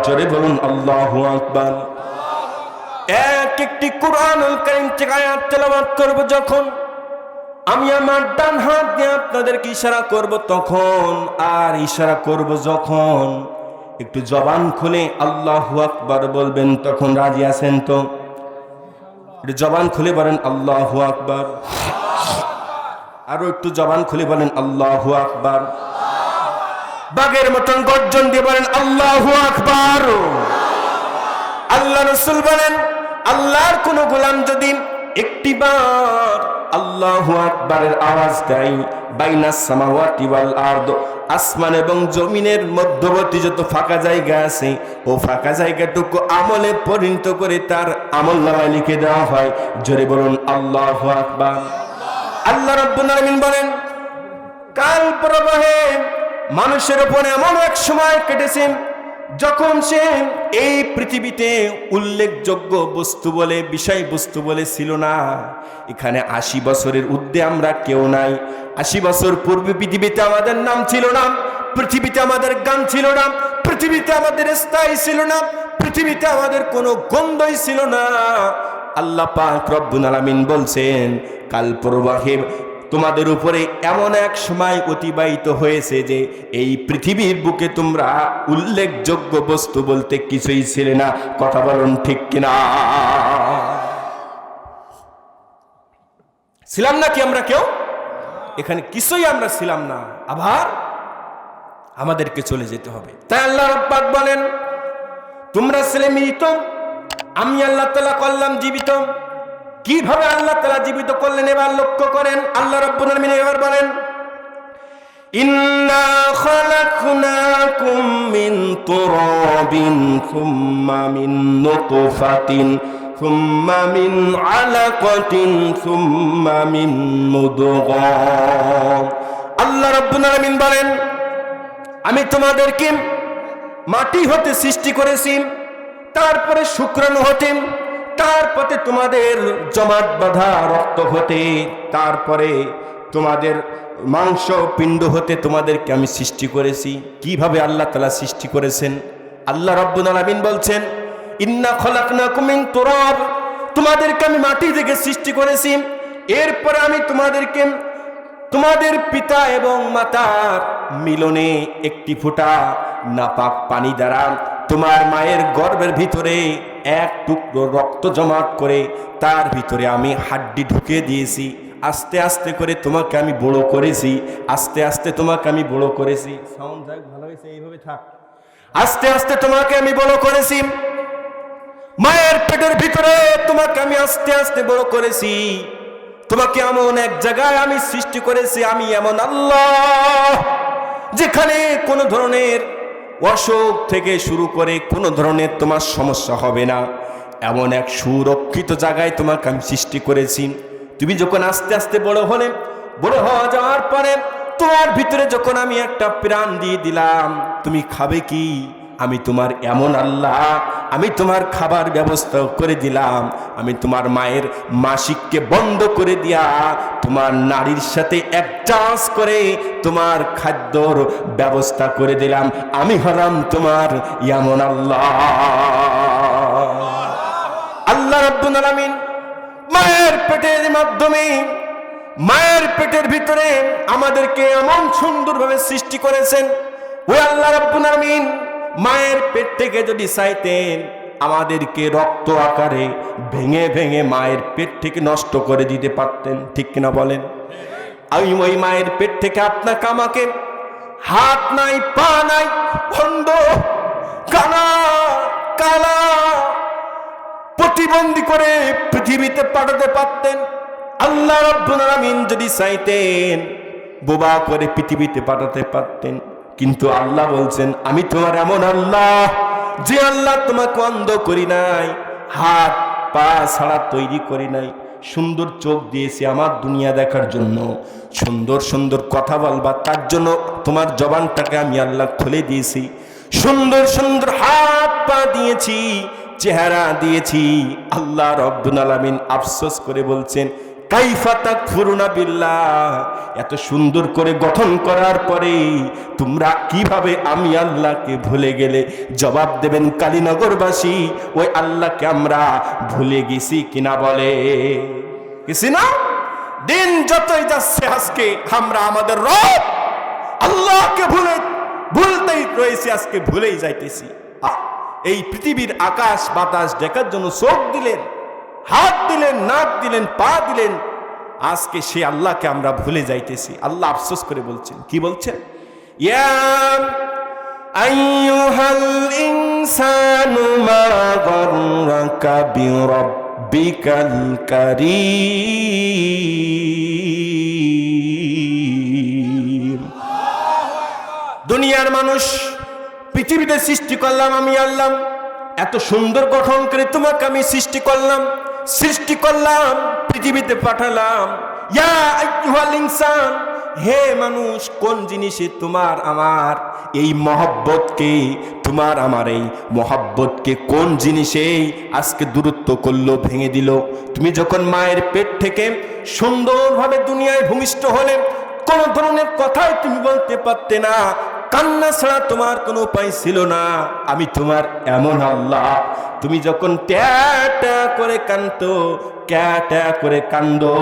জোরে বলুন আল্লাহু আকবার। একটি কুরআনুল কারীম থেকে আয়াত তেলাওয়াত করব, যখন আমি আমার ডান হাত দিয়ে আপনাদেরকে ইশারা করব তখন, আর ইশারা করব যখন, একটু জবান খুলে আল্লাহু আকবার বলবেন, তখন রাজি আছেন তো? একটু জবান খুলে বলেন আল্লাহু আকবার। আরো একটু জবান খুলে বলেন আল্লাহু আকবার। বাঘের মতন গর্জন দিয়ে বলেন আল্লাহু আকবার। আল্লাহ রাসূল বলেন, আল্লাহর কোন গোলাম যদি একটিবার আল্লাহু আকবারের আওয়াজ দেয়, বাইনাস সামাওয়াতি ওয়াল আরদ, আসমান এবং জমিনের মধ্যবর্তী যত ফাঁকা জায়গা আছে, ও ফাঁকা জায়গাটুকু আমলে পরিণত করে তার আমলনামায় লিখে দেওয়া হয়। জোরে বলুন আল্লাহু আকবার। আল্লাহ রাব্বুল আলামিন বলেন, কাল প্রবাহে মানুষের উপর এমন এক সময় কেটেছে যখন সে এই পৃথিবীতে উল্লেখযোগ্য বস্তু বলে, বিষয় বস্তু বলে ছিল না। এখানে 80 বছরের ঊর্ধ্বে আমরা কেউ নাই। 80 বছর পূর্বে পৃথিবীতে আমাদের নাম ছিল না, পৃথিবীতে আমাদের গান ছিল না, পৃথিবীতে আমাদের স্থায়ী ছিল না, পৃথিবীতে আমাদের কোনো গন্ধই ছিল না। আল্লাহ পাক রব্বুল আলামিন বলছেন, কাল প্রবাহে তোমাদের উপরে এমন এক সময় অতিবাহিত হয়েছে যে এই পৃথিবীর বুকে তোমরা উল্লেখযোগ্য বস্তু বলতে কিছুই ছিলে না। কথা বলুন ঠিক কিনা? ছিলাম না কি আমরা কেউ? এখানে কিছুই আমরা ছিলাম না, আবার আমাদেরকে চলে যেতে হবে। তাই আল্লাহ রাব্বাক বলেন, তোমরা ছিলে মৃত, আমি আল্লাহ তাআলা করলাম জীবিত। কিভাবে আল্লাহ তাআলা জীবিত করলেন এবার লক্ষ্য করেন। আল্লাহ রাব্বুল আলামিন এবার বলেন, ইন্না খালাকনাকুম মিন তুরাবিন সুম্মা মিন নুতফাতিন সুম্মা মিন আলাকাতিন সুম্মা মিন মুদগাহ। আল্লাহ রাব্বুল আলামিন বলেন, আমি তোমাদেরকে মাটি হতে সৃষ্টি করেছি, তারপরে শুক্রাণু হতে, তারপরে তোমাদের জমাট বাঁধা রক্ত হতে, তারপরে তোমাদের মাংস পিণ্ড হতে তোমাদেরকে আমি সৃষ্টি করেছি। কিভাবে আল্লাহ তাআলা সৃষ্টি করেছেন? আল্লাহ রাব্বুল আলামিন বলছেন, ইন্না খলাকনাকুম মিন তুরাব, তোমাদেরকে আমি মাটি থেকে সৃষ্টি করেছি। এরপরে আমি তোমাদেরকে তোমাদের পিতা এবং মাতার মিলনে একটি ফোঁটা নাপাক পানি দ্বারা তোমার মায়ের গর্ভের ভিতরে এক টুকরো রক্ত জমাট করে তার ভিতরে আমি হাড্ডি ঢুকিয়ে দিয়েছি। আস্তে আস্তে করে তোমাকে আমি বড় করেছি, আস্তে আস্তে তোমাকে আমি বড় করেছি। সাউন্ড যাক, ভালো হয়েছে, এইভাবে থাক। আস্তে আস্তে তোমাকে আমি বড় করেছি, মায়ের পেটের ভিতরে তোমাকে আমি আস্তে আস্তে বড় করেছি। তোমাকে এমন এক জায়গায় আমি সৃষ্টি করেছি, আমি এমন আল্লাহ যেখানে কোনো ধরনের অসুখ থেকে শুরু করে কোনো ধরনের তোমার সমস্যা হবে না। এমন এক সুরক্ষিত জায়গায় তোমাকে আমি সৃষ্টি করেছি। তুমি যখন আস্তে আস্তে বড় হলে, বড় হওয়া যাওয়ার পরে তোমার ভিতরে যখন আমি একটা প্রাণ দিয়ে দিলাম, তুমি খাবে কি? আমি তোমার এমন আল্লাহ, আমি তোমার খাবার ব্যবস্থা করে দিলাম। আমি তোমার মায়ের মাসিককে বন্ধ করে দিয়া তোমার নারীর সাথে অ্যাডজাস্ট করে তোমার খাদ্যর ব্যবস্থা করে দিলাম। আমি হলাম তোমার এমন আল্লাহ। আল্লাহ রাব্বুল আলামিন মায়ের পেটের মাধ্যমে, মায়ের পেটের ভিতরে আমাদেরকে এমন সুন্দরভাবে সৃষ্টি করেছেন। ওই আল্লাহ রাব্বুল আলামিন মায়ের পেট থেকে যদি চাইতেন আমাদেরকে রক্ত আকারে ভেঙে ভেঙে মায়ের পেট থেকে নষ্ট করে দিতে পারতেন। ঠিক কিনা বলেন? আমি ওই মায়ের পেট থেকে আপনাকে আমাকে হাত নাই, পা নাই, খন্ড, কানা কালা প্রতিবন্ধী করে পৃথিবীতে পাঠাতে পারতেন। আল্লাহ রাব্বুল আলামিন যদি চাইতেন বোবা করে পৃথিবীতে পাঠাতে পারতেন। কিন্তু আল্লাহ বলছেন, আমি তোমার এমন আল্লাহ যে আল্লাহ তোমাকে অন্ধ করি নাই, হাত পা ছাড়া তৈরি করি নাই। সুন্দর চোখ দিয়েছি আমার দুনিয়া দেখার জন্য, সুন্দর সুন্দর কথা বলবা তার জন্য তোমার জবানটাকে আমি আল্লাহ খুলে দিয়েছি। সুন্দর সুন্দর হাত পা দিয়েছি, চেহারা দিয়েছি। আল্লাহ রাব্বুল আলামিন আফসোস করে বলছেন, কাইফা তাকফুরুনা বিল্লাহ, এত সুন্দর করে গঠন করার পরে তোমরা কিভাবে আমি আল্লাহকে ভুলে গেলে? জবাব দেবেন কালীনগরবাসী, ওই আল্লাহকে আমরা ভুলে গেছি কিনা বলে? গেছি না? দিন যতই যাচ্ছে আজকে আমরা আমাদের রব আল্লাহকে ভুলতেই রয়েছি, আজকে ভুলেই যাইতেছি। এই পৃথিবীর আকাশ বাতাস দেখার জন্য চোখ দিলেন, হাত দিলেন, নাক দিলেন, পা দিলেন, আজকে সে আল্লাহকে আমরা ভুলে যাইতেছি। আল্লাহ আফসোস করে বলছেন, কি বলছেন? ইয়া আইয়ুহাল ইনসানু মা গাররাকা বিরাব্বিকাল কারীম। দুনিয়ার মানুষ, পৃথিবীতে সৃষ্টি করলাম আমি আল্লাহ, এত সুন্দর গঠন করে তোমাকে আমি সৃষ্টি করলাম, পৃথিবীতে পাঠালাম। ইয়া আইয়ুহাল ইনসান, হে মানুষ, কোন জিনিসে তোমার আমার এই মহব্বতকে, তোমার আমার এই মহব্বতকে কোন জিনিসে আজকে দূরত্ব করলো, ভেঙে দিল? তুমি যখন মায়ের পেট থেকে সুন্দরভাবে দুনিয়ায় ভূমিষ্ঠ হলে কোন ধরনের কথাই তুমি বলতে পারতে না, কান্না ছাড়া তোমার কোনো উপায় ছিল না। আমি তোমার এমন আল্লাহ, তুমি যখন ট্যা ট্যা করে কাঁদতো ক্যাটা করে কান্দো,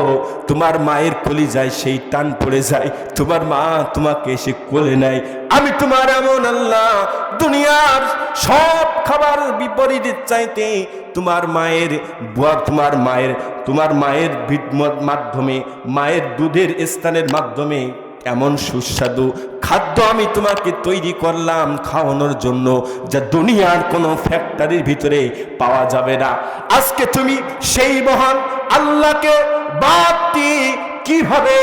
তোমার মায়ের কলিজায় সেই টান পড়ে যায়, তোমার মা তোমাকে এসে কোলে নেয়। আমি তোমার এমন আল্লাহ, দুনিয়ার সব খাবার বিপরীতের চাইতে তোমার মায়ের মাধ্যমে, মায়ের দুধের স্থানের মাধ্যমে এমন সুস্বাদু খাদ্য আমি তোমাকে তৈরি করলাম খাওয়ানোর জন্য, যা দুনিয়ার কোনো ফ্যাক্টরির ভিতরে পাওয়া যাবে না। আজকে তুমি সেই মহান আল্লাহকে বাদ দিয়ে কিভাবে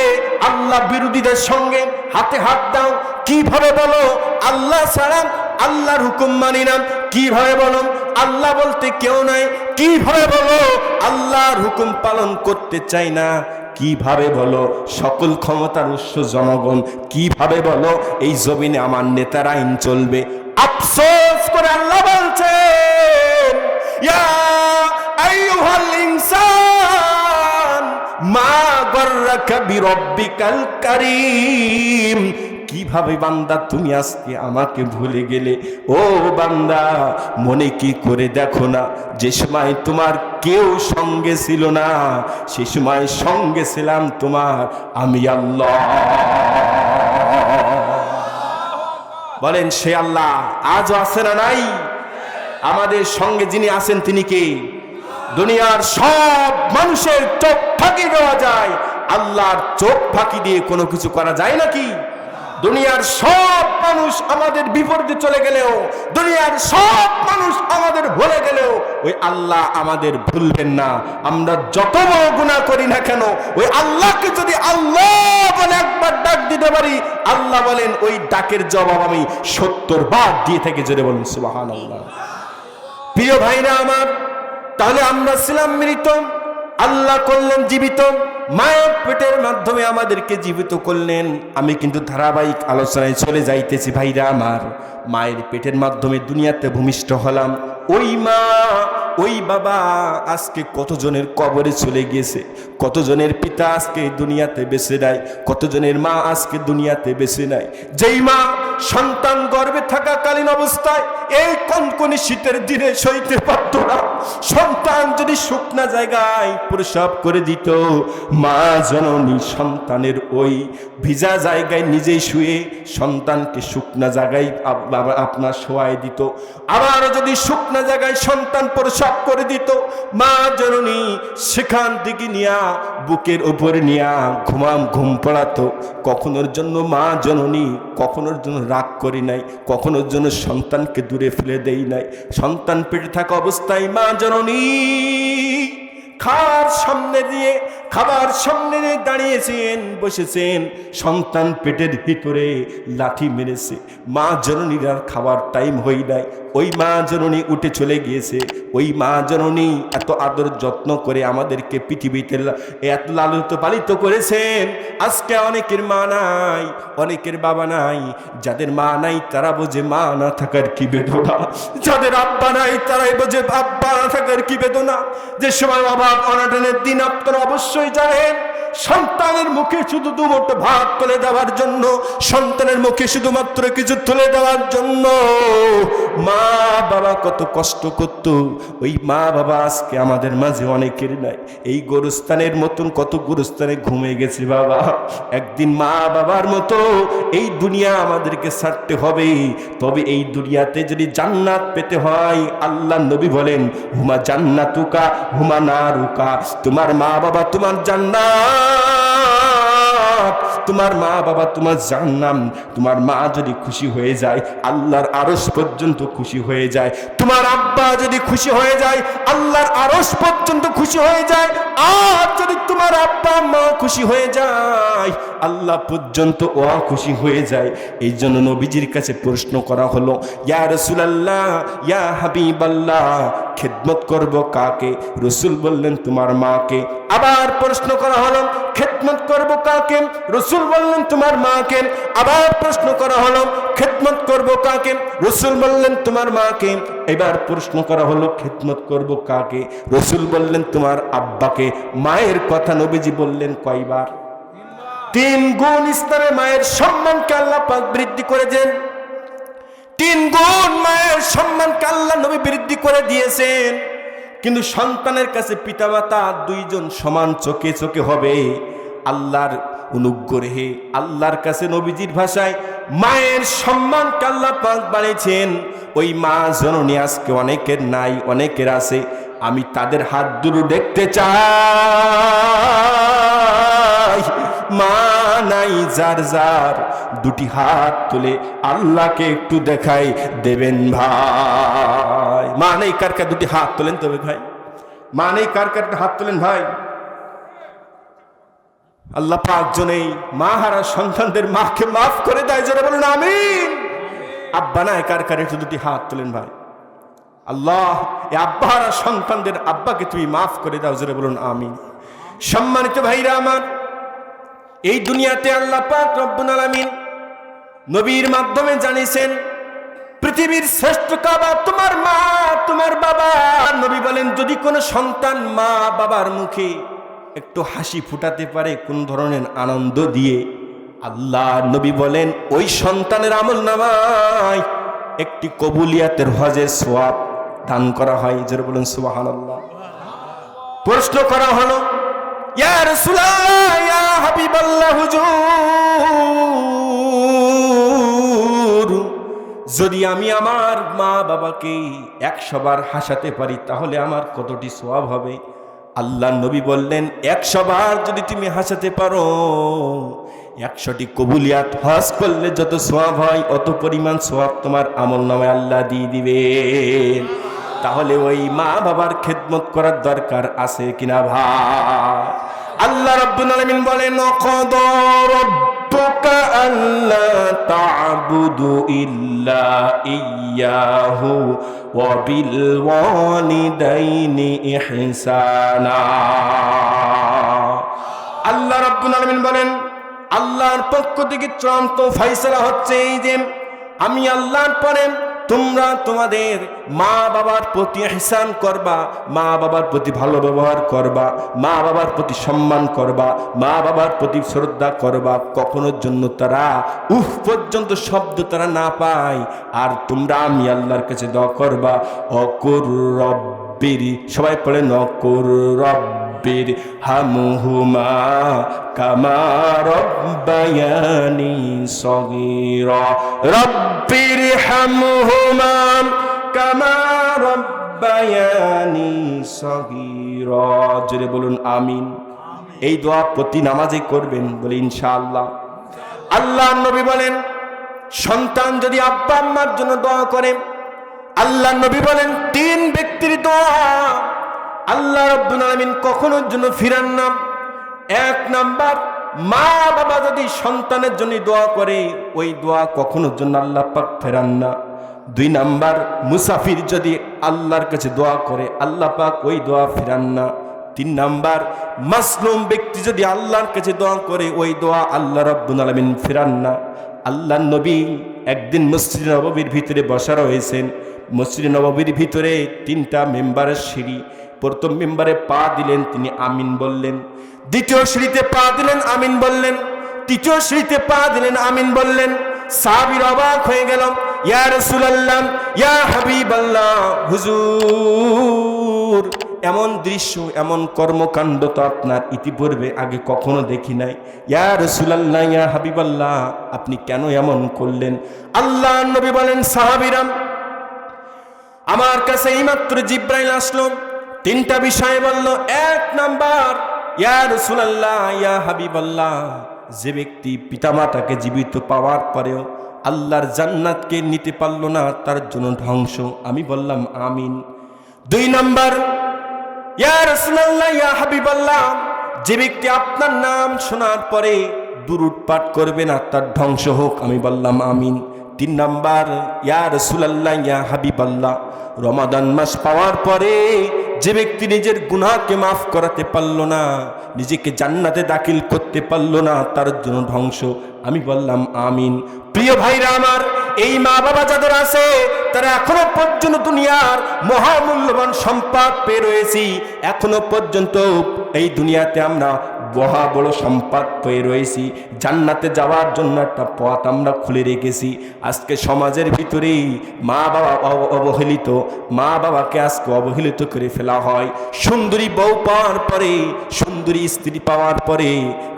আল্লাহ বিরোধীদের সঙ্গে হাতে হাত দাও? কিভাবে বলো আল্লাহ ছাড়া, আল্লাহর হুকুম মানি না? কিভাবে বলো আল্লাহ বলতে কেউ নাই? কিভাবে বলো আল্লাহর হুকুম পালন করতে চাই না? কিভাবে বলো সকল ক্ষমতার উৎস জনগণ? কিভাবে বলো এই জমিনে আমার নেতার আইন চলবে? আফসোস করে আল্লাহ বলছেন, ইয়া আইয়ুহাল ইনসান মা গররাকা বিরব্বিকাল কারীম। কিভাবে বান্দা তুমি আজকে আমাকে ভুলে গেলে? ও বান্দা, মনে কি করে দেখো না, যে সময় তোমার কেউ সঙ্গে ছিল না, সে সময় সঙ্গে ছিলাম তোমার আমি আল্লাহ। বলেন সে আল্লাহ আজও আছে না নাই? আমাদের সঙ্গে যিনি আছেন তিনি কে? দুনিয়ার সব মানুষের চোখ ফাঁকি দেওয়া যায়, আল্লাহর চোখ ফাঁকি দিয়ে কোনো কিছু করা যায় নাকি? দুনিয়ার সব মানুষ আমাদের বিপরীতে চলে গেলেও, দুনিয়ার সব মানুষ আমাদের ভুলে গেলেও, ওই আল্লাহ আমাদের ভুলবেন না। আমরা যত বড় গুনাহ করি না কেন, ওই আল্লাহকে যদি আল্লাহ বলে একবার ডাক দিতে পারি, আল্লাহ বলেন ওই ডাকের জবাব আমি 70 বার দিয়ে থেকে জোরে বলুন সুবহানাল্লাহ। প্রিয় ভাইরা আমার, তাহলে আমরা ছিলাম মৃত, আল্লাহ করলেন জীবিত, মায়ের পেটের মাধ্যমে আমাদেরকে জীবিত করলেন। আমি কিন্তু ধারাবাহিক আলোচনায় চলে যাইতেছি ভাইরা আমার। মায়ের পেটের মাধ্যমে দুনিয়াতে ভূমিষ্ঠ হলাম। ওই মা, ওই বাবা আজকে কতজনের কবরে চলে গিয়েছে, কতজনের পিতা আজকে দুনিয়াতে বেঁচে নাই, কতজনের মা আজকে দুনিয়াতে বেঁচে নাই। যেই মা সন্তান গর্ভে থাকাকালীন অবস্থায় এই কনকনে শীতের দিনে সইতে পারত না, সন্তান যদি শুকনা জায়গায় প্রসব করে দিত, মা জননী সন্তানের ওই ভিজা জায়গায় নিজেই শুয়ে সন্তানকে শুকনা জায়গায় আপনার শোয়াই দিত। আবার যদি শুকনা জায়গায় সন্তান প্রসব করে দিত, মা জননী সেখান থেকে নিয়া বুকের উপরে নিয়া ঘুম পড়াতো। কখনোর জন্য মা জননী কখনোর জন্য রাগ করি নাই, কখনোর জন্য সন্তানকে দূরে ফেলে দেই নাই। সন্তান পেটে থাকা অবস্থায় মা জননী খাবার সামনে দিয়ে দাঁড়িয়েছেন, বসেছেন, সন্তান পেটের ভিতরে লাঠি মেরেছে। মা জননীর আর খাবার টাইম হই নাই, ওই মা জননী উঠে চলে গিয়েছে। ওই মা জননী এত আদর যত্ন করে আমাদেরকে পৃথিবীতে এত লালিত পালিত করেছেন। আজকে অনেকের মা নাই, অনেকের বাবা নাই। যাদের মা নাই তারা বোঝে মা না থাকার কি বেদনা, যাদের আব্বা নাই তারাই বোঝে আব্বা না থাকার কি বেদনা। যে সময় অভাব অনটনের দিন আপনারা অবশ্যই জানেন, সন্তানের মুখে শুধু দুমুঠো ভাত তুলে দেওয়ার জন্য, সন্তানের মুখে শুধুমাত্র কিছু তুলে দেওয়ার জন্য মা বাবা কত কষ্ট করত। ওই মা বাবা আজকে আমাদের মাঝে অনেকের নাই। এই গোরস্থানের মতন কত গোরস্থানে ঘুমিয়ে গেছে বাবা। একদিন মা বাবার মতো এই দুনিয়া আমাদেরকে ছাড়তে হবে। তবে এই দুনিয়াতে যদি জান্নাত পেতে হয়, আল্লাহ নবী বলেন হুমা জান্নাতুকা হুমা নারুকা। তোমার মা বাবা তোমার জান্নাত, তোমার মা বাবা তোমার জান্নাত। তোমার মা যদি খুশি হয়ে যায়, আল্লাহর আরশ পর্যন্ত খুশি হয়ে যায়। তোমার আব্বা যদি খুশি হয়ে যায়, আল্লাহর আরশ পর্যন্ত খুশি হয়ে যায়। আর যদি তোমার আব্বা মা খুশি হয়ে যায়, আল্লাহ পর্যন্ত ও খুশি হয়ে যায়। এই জন্য নবীজির কাছে প্রশ্ন করা হলো, ইয়া রাসূলুল্লাহ, ইয়া হাবিবাল্লাহ, খেদমত করব কাকে? রাসূল বললেন তোমার মাকে। আবার প্রশ্ন করা হলো, খেদমত করব কাকে? রাসূল বললেন তোমার মাকে। আবার প্রশ্ন করা হলো, খেদমত করব কাকে? রাসূল বললেন তোমার মাকে। এবার প্রশ্ন করা হলো, খেদমত করব কাকে? রাসূল বললেন তোমার আব্বাকে। মায়ের কথা নবীজি বললেন কয়বার? 3 গুণ স্তরে মায়ের সম্মানকে আল্লাহ পাক বৃদ্ধি করেছেন। 3 গুণ মায়ের সম্মানকে আল্লাহ নবী বৃদ্ধি করে দিয়েছেন। কিন্তু সন্তানের কাছে পিতামাতা দুইজন সমান চোখে চোখে হবে। আল্লাহর অনুগ্রহে আল্লাহর কাছে নবীজির ভাষায় মায়ের সম্মানকে আল্লাহ পাক বাড়িয়েছেন। ওই মা জননী আজকে অনেকের নাই, অনেকের আছে। আমি তাদের হাত দুটো দেখতে চাই। মা নাই যার যার দুটি হাত তুলে আল্লাহকে একটু দেখাই দেবেন ভাই। মা নেই কার কার দুটি হাত তোলেন তবে ভাই, মা নেই কার কার হাত তোলেন ভাই। আল্লাহ পাক জনেই মা হারা সন্তানদের মাকে মাফ করে দেয়, যারা বলুন আমিন। আব্বা নাই কার কার একটু দুটি হাত তোলেন ভাই। আল্লাহ এই আব্বা হারা সন্তানদের আব্বাকে তুমি মাফ করে দাও, যারা বলুন আমিন। সম্মানিত ভাইরা আমার, এই দুনিয়াতে আল্লাহ পাক রব্বুল আলামিন নবীর মাধ্যমে জানিয়েছেন পৃথিবীর শ্রেষ্ঠ কাবা তোমার মা তোমার বাবা। নবী বলেন যদি কোনো সন্তান মা বাবার মুখে একটু হাসি ফুটাতে পারে কোন ধরনের আনন্দ দিয়ে, আল্লাহ নবী বলেন ওই সন্তানের আমলনামায় একটি কবুলিয়াতের হজের সওয়াব দান করা হয়। যারা বলেন সুবহানাল্লাহ। প্রশ্ন করা হলো ইয়া রাসূলুল্লাহ ইয়া হাবিবাল্লাহ হুজুর, যদি আমি আমার মা বাবাকে 100 বার হাসাতে পারি তাহলে আমার কতটি সওয়াব হবে? আল্লাহ নবী বললেন 100 বার যদি তুমি হাসাতে পারো 100টি কবুলিয়াত হজ করলে যত সওয়াব হয় অত পরিমাণ সওয়াব তোমার আমলনামায় আল্লাহ দিয়ে দিবেন। তাহলে ওই মা বাবার খেদমত করার দরকার আছে কিনা ভাই? আল্লাহ রাব্বুল আলামিন বলেন ওয়াকাদা রাব্বুকা আল্লা তা'বুদু ইল্লা ইয়্যাহু ওয়া বিল ওয়ালিদাইনি ইহসানা। আল্লাহ রাব্বুল আলামিন বলেন আল্লাহর পক্ষ থেকে চূড়ান্ত ফয়সালা হচ্ছে এই যে আমি আল্লাহর পরে তোমরা তোমাদের মা বাবার প্রতি ইহসান করবা, মা বাবার প্রতি ভালো ব্যবহার করবা, মা বাবার প্রতি সম্মান করবা, মা বাবার প্রতি শ্রদ্ধা করবা। কখনোর জন্য তারা উফ পর্যন্ত শব্দ তারা না পায়। আর তোমরা আমি আল্লাহর কাছে দোয়া করবা অকুর রব্বির, সবাই পড়ে নকুর রব্বির হামহুমা কামা রব্বায়ানি সগীরা। রব্বির হামহুমা কামা রব্বায়ানি সগীরা। জোরে বলুন আমিন। এই দোয়া প্রতি নামাজে করবেন বলে ইনশাআল্লাহ। আল্লাহ নবী বলেন সন্তান যদি আব্বা আম্মার জন্য দোয়া করে, আল্লাহ নবী বলেন 3 ব্যক্তির দোয়া আল্লাহ রাব্বুল আলামিন কখনোর জন্য ফিরান না। 1 নাম্বার, মা বাবা যদি সন্তানের জন্য দোয়া করে ওই দোয়া কখনোর জন্য আল্লাহ পাক ফেরান না। 2 নাম্বার, মুসাফির যদি আল্লাহর কাছে দোয়া করে আল্লাহ পাক ওই দোয়া ফেরান না। 3 নাম্বার, মাসলুম ব্যক্তি যদি আল্লাহর কাছে দোয়া করে ওই দোয়া আল্লাহ রাব্বুল আলামিন ফেরান না। আল্লাহ নবী একদিন মসজিদ নববীর ভিতরে বসা রয়েছেন। মসজিদ নববীর ভিতরে 3টা মেম্বারের সিঁড়ি। প্রথম মেম্বারে পা দিলেন তিনি আমিন বললেন, দ্বিতীয় সিঁড়িতে পা দিলেন আমিন বললেন, তৃতীয় সিঁড়িতে পা দিলেন আমিন বললেন। সাহাবীরা অবাক হয়ে গেল, ইয়া রাসূলুল্লাহ ইয়া হাবিবাল্লাহ হুজুর, এমন দৃশ্য এমন কর্মকাণ্ড তো আপনার ইতিপূর্বে আগে কখনো দেখি নাই। ইয়া রাসূলুল্লাহ ইয়া হাবিবাল্লাহ আপনি কেন এমন করলেন? আল্লাহ নবী বলেন সাহাবীরা আমার কাছে এইমাত্র জিবরাইল আসলো, 3টা বিষয় বলল। 1 নাম্বার, ইয়া রাসূলুল্লাহ ইয়া হাবিবাল্লাহ, যে ব্যক্তি পিতামাতাকে জীবিত পাওয়ার পরেও আল্লাহর জান্নাতকে নিতে পারল না তার জন্য ধ্বংস। আমি বললাম আমিন। 2 নাম্বার, ইয়া রাসূলুল্লাহ ইয়া হাবিবাল্লাহ, যে ব্যক্তি আপনার নাম শোনার পরে দুরূদ পাঠ করবে না তার ধ্বংস হোক। আমি বললাম আমিন। 3 নাম্বার, ইয়া রাসূলুল্লাহ ইয়া হাবিবাল্লাহ, রমাদান মাস পাওয়ার পরে যে ব্যক্তি নিজের গুনাহকে মাফ করাতে পারল না, নিজেকে জান্নাতে দাখিল করতে পারল না তার জন্য ধ্বংস। আমি বললাম আমিন। প্রিয় ভাইরা আমার, এই মা বাবা যাদের আছে তারা এখনো পর্যন্ত দুনিয়ার মহামূল্যবান সম্পদ পেয়ে রয়েছি। এখনো পর্যন্ত এই দুনিয়াতে আমরা মহা বড় সম্পদ পেয়ে রয়েছি, জান্নাতে যাওয়ার জন্য একটা পথ আমরা খুলে রেখেছি। আজকে সমাজের ভিতরেই মা বাবা অবহেলিত, মা বাবাকে আজকে অবহেলিত করে ফেলা হয়। সুন্দরী বউ পাওয়ার পরে, সুন্দরী স্ত্রী পাওয়ার পরে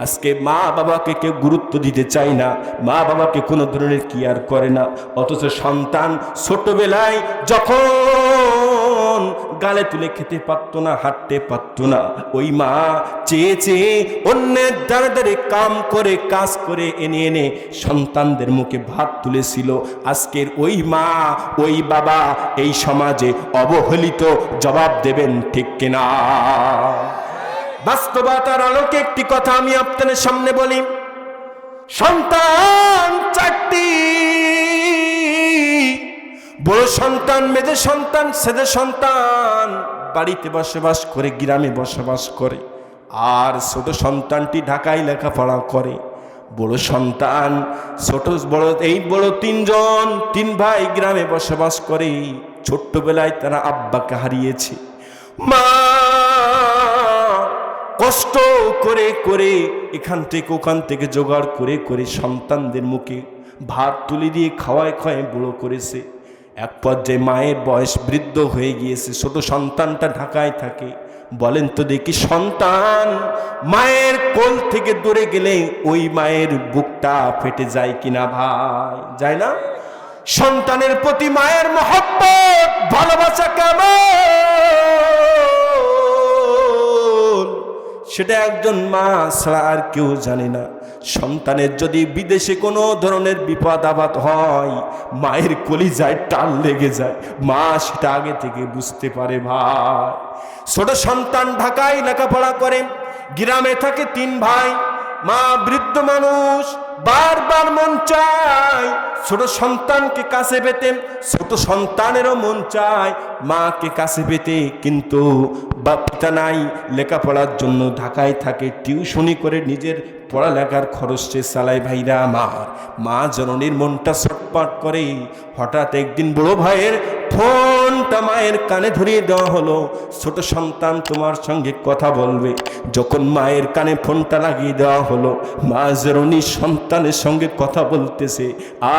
আজকে মা বাবাকে কেউ গুরুত্ব দিতে চায় না, মা বাবাকে কোনো ধরনের কেয়ার করে না। অথচ সন্তান ছোটবেলায় যখন গালে তুলে খেতে পারত না, হাঁটতে পারত না, ওই মা চেয়ে চেয়ে অন্যের দ্বারা দ্বারে কাম করে কাজ করে এনে এনে সন্তানদের মুখে ভাত তুলেছিল। আজকের ওই মা ওই বাবা এই সমাজে অবহেলিত, জবাব দেবেন ঠিক কিনা? বাস্তবতার আলোকে একটি কথা আমি আপনাদের সামনে বলি। সন্তান চারটি, বড় সন্তান, মেজে সন্তান, ছেলে সন্তান বাড়িতে বসবাস করে, গ্রামে বসবাস করে, আর ছোট সন্তানটি ঢাকায় লেখাপড়া করে। বড় সন্তান ছোট বড় এই বড় তিনজন, তিন ভাই গ্রামে বসবাস করে। ছোট্টবেলায় তারা আব্বাকে হারিয়েছে। মা কষ্ট করে করে এখান থেকে ওখান থেকে জোগাড় করে করে সন্তানদের মুখে ভাত তুলে দিয়ে খাওয়ায় খাওয়ায় বড় করেছে। এক পর্যায়ে মায়ের বয়স বৃদ্ধ হয়ে গিয়েছে, ছোট সন্তানটা ঢাকায় থাকে। বলেন তো দেখি, সন্তান মায়ের কোল থেকে দূরে গেলে ওই মায়ের বুকটা ফেটে যায় কিনা ভাই? যায় না? সন্তানের প্রতি মায়ের মহব্বত, ভালোবাসা কেমন সেটা একজন মা ছাড়া আর কেউ জানে না। সন্তানের যদি বিদেশে কোনো ধরনের বিপদ আপদ হয়, মায়ের কলিজায় টান লেগে যায়, মা সেটা আগে থেকে বুঝতে পারে ভাই। ছোট সন্তান ঢাকায় লেখাপড়া করে, গ্রামে থাকে তিন ভাই। মা বৃদ্ধ মানুষ, বারবার মন চায় ছোট সন্তানকে কাছে পেতে, ছোট সন্তানেরও মন চায় মাকে কাছে পেতে, কিন্তু বাপটা নাই, লেখাপড়ার জন্য ঢাকায় থাকে, টিউশনি করে নিজের পড়ালেখার খরচ সে চালায়। ভাইরা আমার, মা জননীর মনটা ছটফট করে। হঠাৎ একদিন বড় ভাইয়ের ফোনটা মায়ের কানে ধরিয়ে দেওয়া হলো, ছোট সন্তান তোমার সঙ্গে কথা বলবে। যখন মায়ের কানে ফোনটা লাগিয়ে দেওয়া হলো, মা জননী সন্তানের সঙ্গে কথা বলতেছে,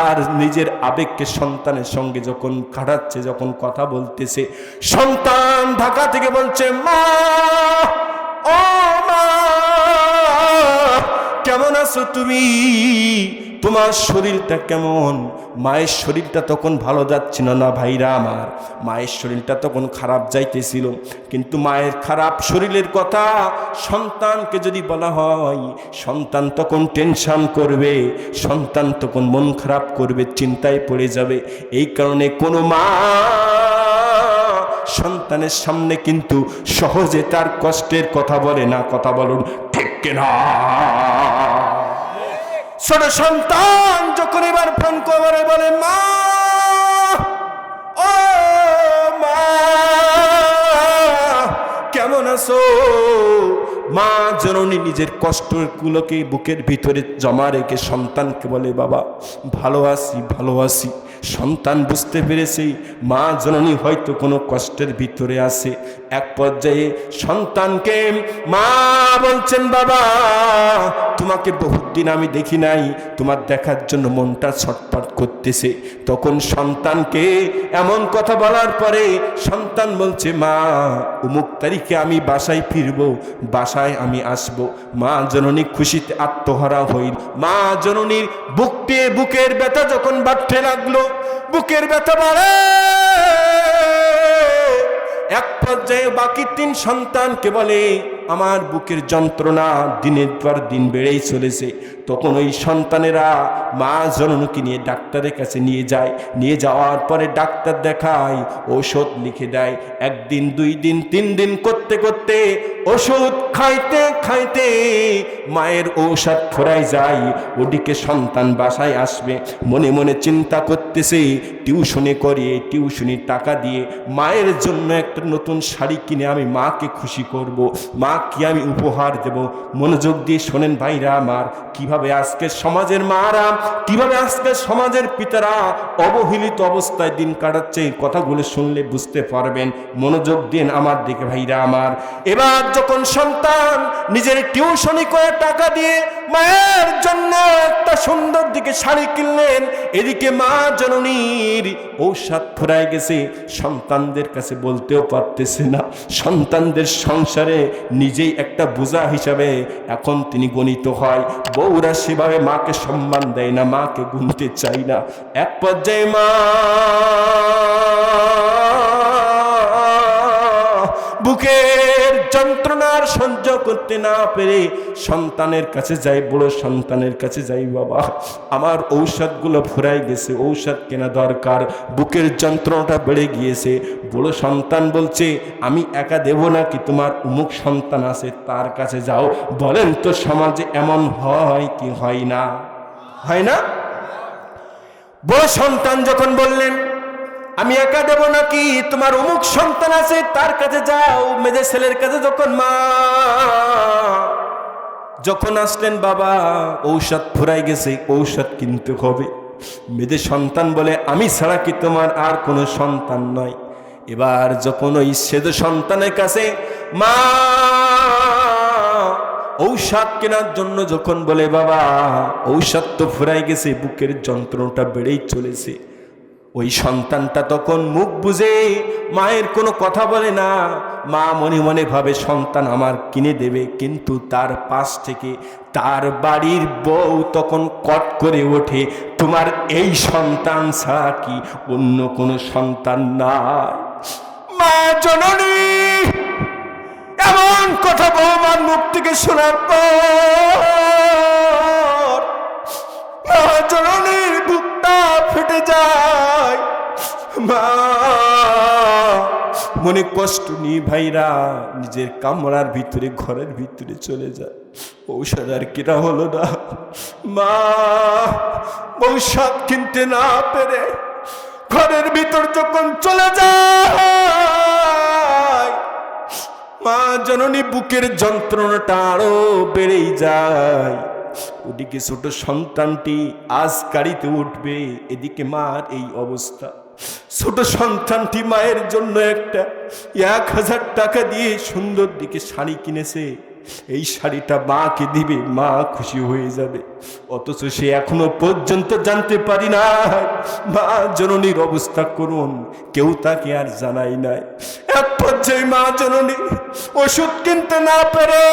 আর নিজের আবেগকে সন্তানের সঙ্গে যখন কাটাচ্ছে, যখন কথা বলতেছে, সন্তান ঢাকা থেকে বলছে, মা, ও মা, কেমন আছো তুমি? তোমার শরীরটা কেমন? মায়ের শরীরটা তখন ভালো যাচ্ছিল না ভাইরা আমার, মায়ের শরীরটা তখন খারাপ যাইতেছিল। কিন্তু মায়ের খারাপ শরীরের কথা সন্তানকে যদি বলা হয়, সন্তান তখন টেনশন করবে, সন্তান তখন মন খারাপ করবে, চিন্তায় পড়ে যাবে। এই কারণে কোনো মা সন্তানের সামনে কিন্তু সহজে তার কষ্টের কথা বলে না। কথা বলুন ঠিক কিনা? ছোট সন্তান যখন এবার ফোন করে বলে, মা, ও মা, কেমন আছো? মা জননী নিজের কষ্টগুলোকে বুকের ভিতরে জমা রেখে সন্তানকে বলে, বাবা ভালো আছি, ভালো আছি। সন্তান বুঝতে পেরেছে মা জননী হয়তো কোনো কষ্টের ভিতরে আছে। এক পর্যায়ে সন্তানকে মা বলছেন, বাবা তোমাকে বহুত দিন আমি দেখি নাই, তোমার দেখার জন্য মনটা ছটফট করতেছে। তখন সন্তানকে এমন কথা বলার পরে সন্তান বলছে, মা অমুক তারিখে আমি বাসায় ফিরবো, বাসায় আমি আসব। মা জননী খুশিতে আত্মহারা হইল। মা জননীর বুকের ব্যথা যখন বাড়তে লাগলো, বুকের ব্যথা বাড়ে, এক পর্যায়ে বাকি তিন সন্তানকে বলে, আমার বুকের যন্ত্রণা দিনের পর দিন বেড়েই চলেছে। তখন ওই সন্তানেরা মা জননীকে নিয়ে ডাক্তারের কাছে নিয়ে যায়। নিয়ে যাওয়ার পরে ডাক্তার দেখায়, ঔষধ লিখে দেয়। একদিন, দুই দিন, তিন দিন করতে করতে ওষুধ খাইতে খাইতে মায়ের ঔষধ ফুরাই যায়। ওদিকে সন্তান বাসায় আসবে, মনে মনে চিন্তা করতেছে, টিউশনি করিয়ে টিউশনির টাকা দিয়ে মায়ের জন্য একটা নতুন শাড়ি কিনে আমি মাকে খুশি করব, মা কি আমি উপহার দেব? মনোযোগ দিয়ে শোনেন ভাইরা আমার, কিভাবে আজকে সমাজের মারা, কিভাবে আজকে সমাজের পিতারা অবহেলিত অবস্থায় দিন কাটাচ্ছে, কথাগুলো শুনলে বুঝতে পারবেন। মনোযোগ দিন আমার দিকে ভাইরা আমার। এবার যখন সন্তান নিজের টিউশনি করে টাকা দিয়ে মায়ের জন্য একটা সুন্দর দিকে শাড়ি কিনলেন, এদিকে মা জননীর ঔষধ ফুরায় গেছে, সন্তানদের কাছে বলতেও পারতেছে না। সন্তানদের সংসারে নিজেই একটা বোঝা হিসাবে এখন তিনি গণিত হয়। বউরা সেভাবে মাকে সম্মান দেয় না, মাকে গুনতে চাই না। এক পর্যায়ে মা বুকের যন্ত্রণার সহ্য করতে না পেরে সন্তানের কাছে যাই, বড় সন্তানের কাছে যাই, বাবা আমার ঔষধগুলো ফুরাই গেছে, ঔষধ কেনা দরকার, বুকের যন্ত্রণাটা বেড়ে গিয়েছে। বড় সন্তান বলছে, আমি একা দেব নাকি, তোমার অমুক সন্তান আছে তার কাছে যাও। বলেন তো সমাজে এমন হয় কি হয় না? হয় না? বড় সন্তান যখন বললেন, আমি একা দেব নাকি, তোমার অমুক সন্তান আছে তার কাছে যাও, মেজে ছেলের কাছে যখন আসলেন, বাবা ঔষধ ফুরাই গেছে, ঔষধ কিনতে হবে। মেজে সন্তান বলে, আমি ছাড়া কি তোমার আর কোনো সন্তান নয়? এবার যখন ওই সেজ সন্তানের কাছে মা ঔষধ কেনার জন্য যখন বলে, বাবা ঔষধ তো ফুরাই গেছে, বুকের যন্ত্রণাটা বেড়েই চলেছে, ওই সন্তানটা তখন মুখ বুঝে মায়ের কোনো কথা বলে না। মা মনে মনে ভাবে সন্তান আমার কিনে দেবে, কিন্তু তার পাশ থেকে তার বাড়ির বউ তখন কট করে ওঠে, তোমার এই সন্তান ছাড়া কি অন্য কোনো সন্তান নাই? মা জননী এমন কথা বৌমার মুখ থেকে শোনার পর মা জননীর বুকটা ফেটে যায়। মা মনে কষ্ট নিয়ে ভাইরা নিজের কামরার ভিতরে, ঘরের ভিতরে চলে যায়। ঔষধ আর কেনা হলো না। মা ঔষধ কিনতে না পেরে ঘরের ভিতর যখন চলে যায়, মা জননী বুকের যন্ত্রণাটা আরো বেড়েই যায়। ওদিকে ছোট সন্তানটি আজ গাড়িতে উঠবে, এদিকে মার এই অবস্থা। ছোট সন্তানটি মায়ের জন্য একটা 1000 টাকা দিয়ে সুন্দর দিকে শাড়ি কিনেছে, এই শাড়িটা মাকে দিবে, মা খুশি হয়ে যাবে। অথচ সে এখনো পর্যন্ত জানতে পারি না মা জননীর অবস্থা করুন, কেউ তাকে আর জানাই নাই। এক পর্যায়ে মা জননী ওষুধ কিনতে না পেরে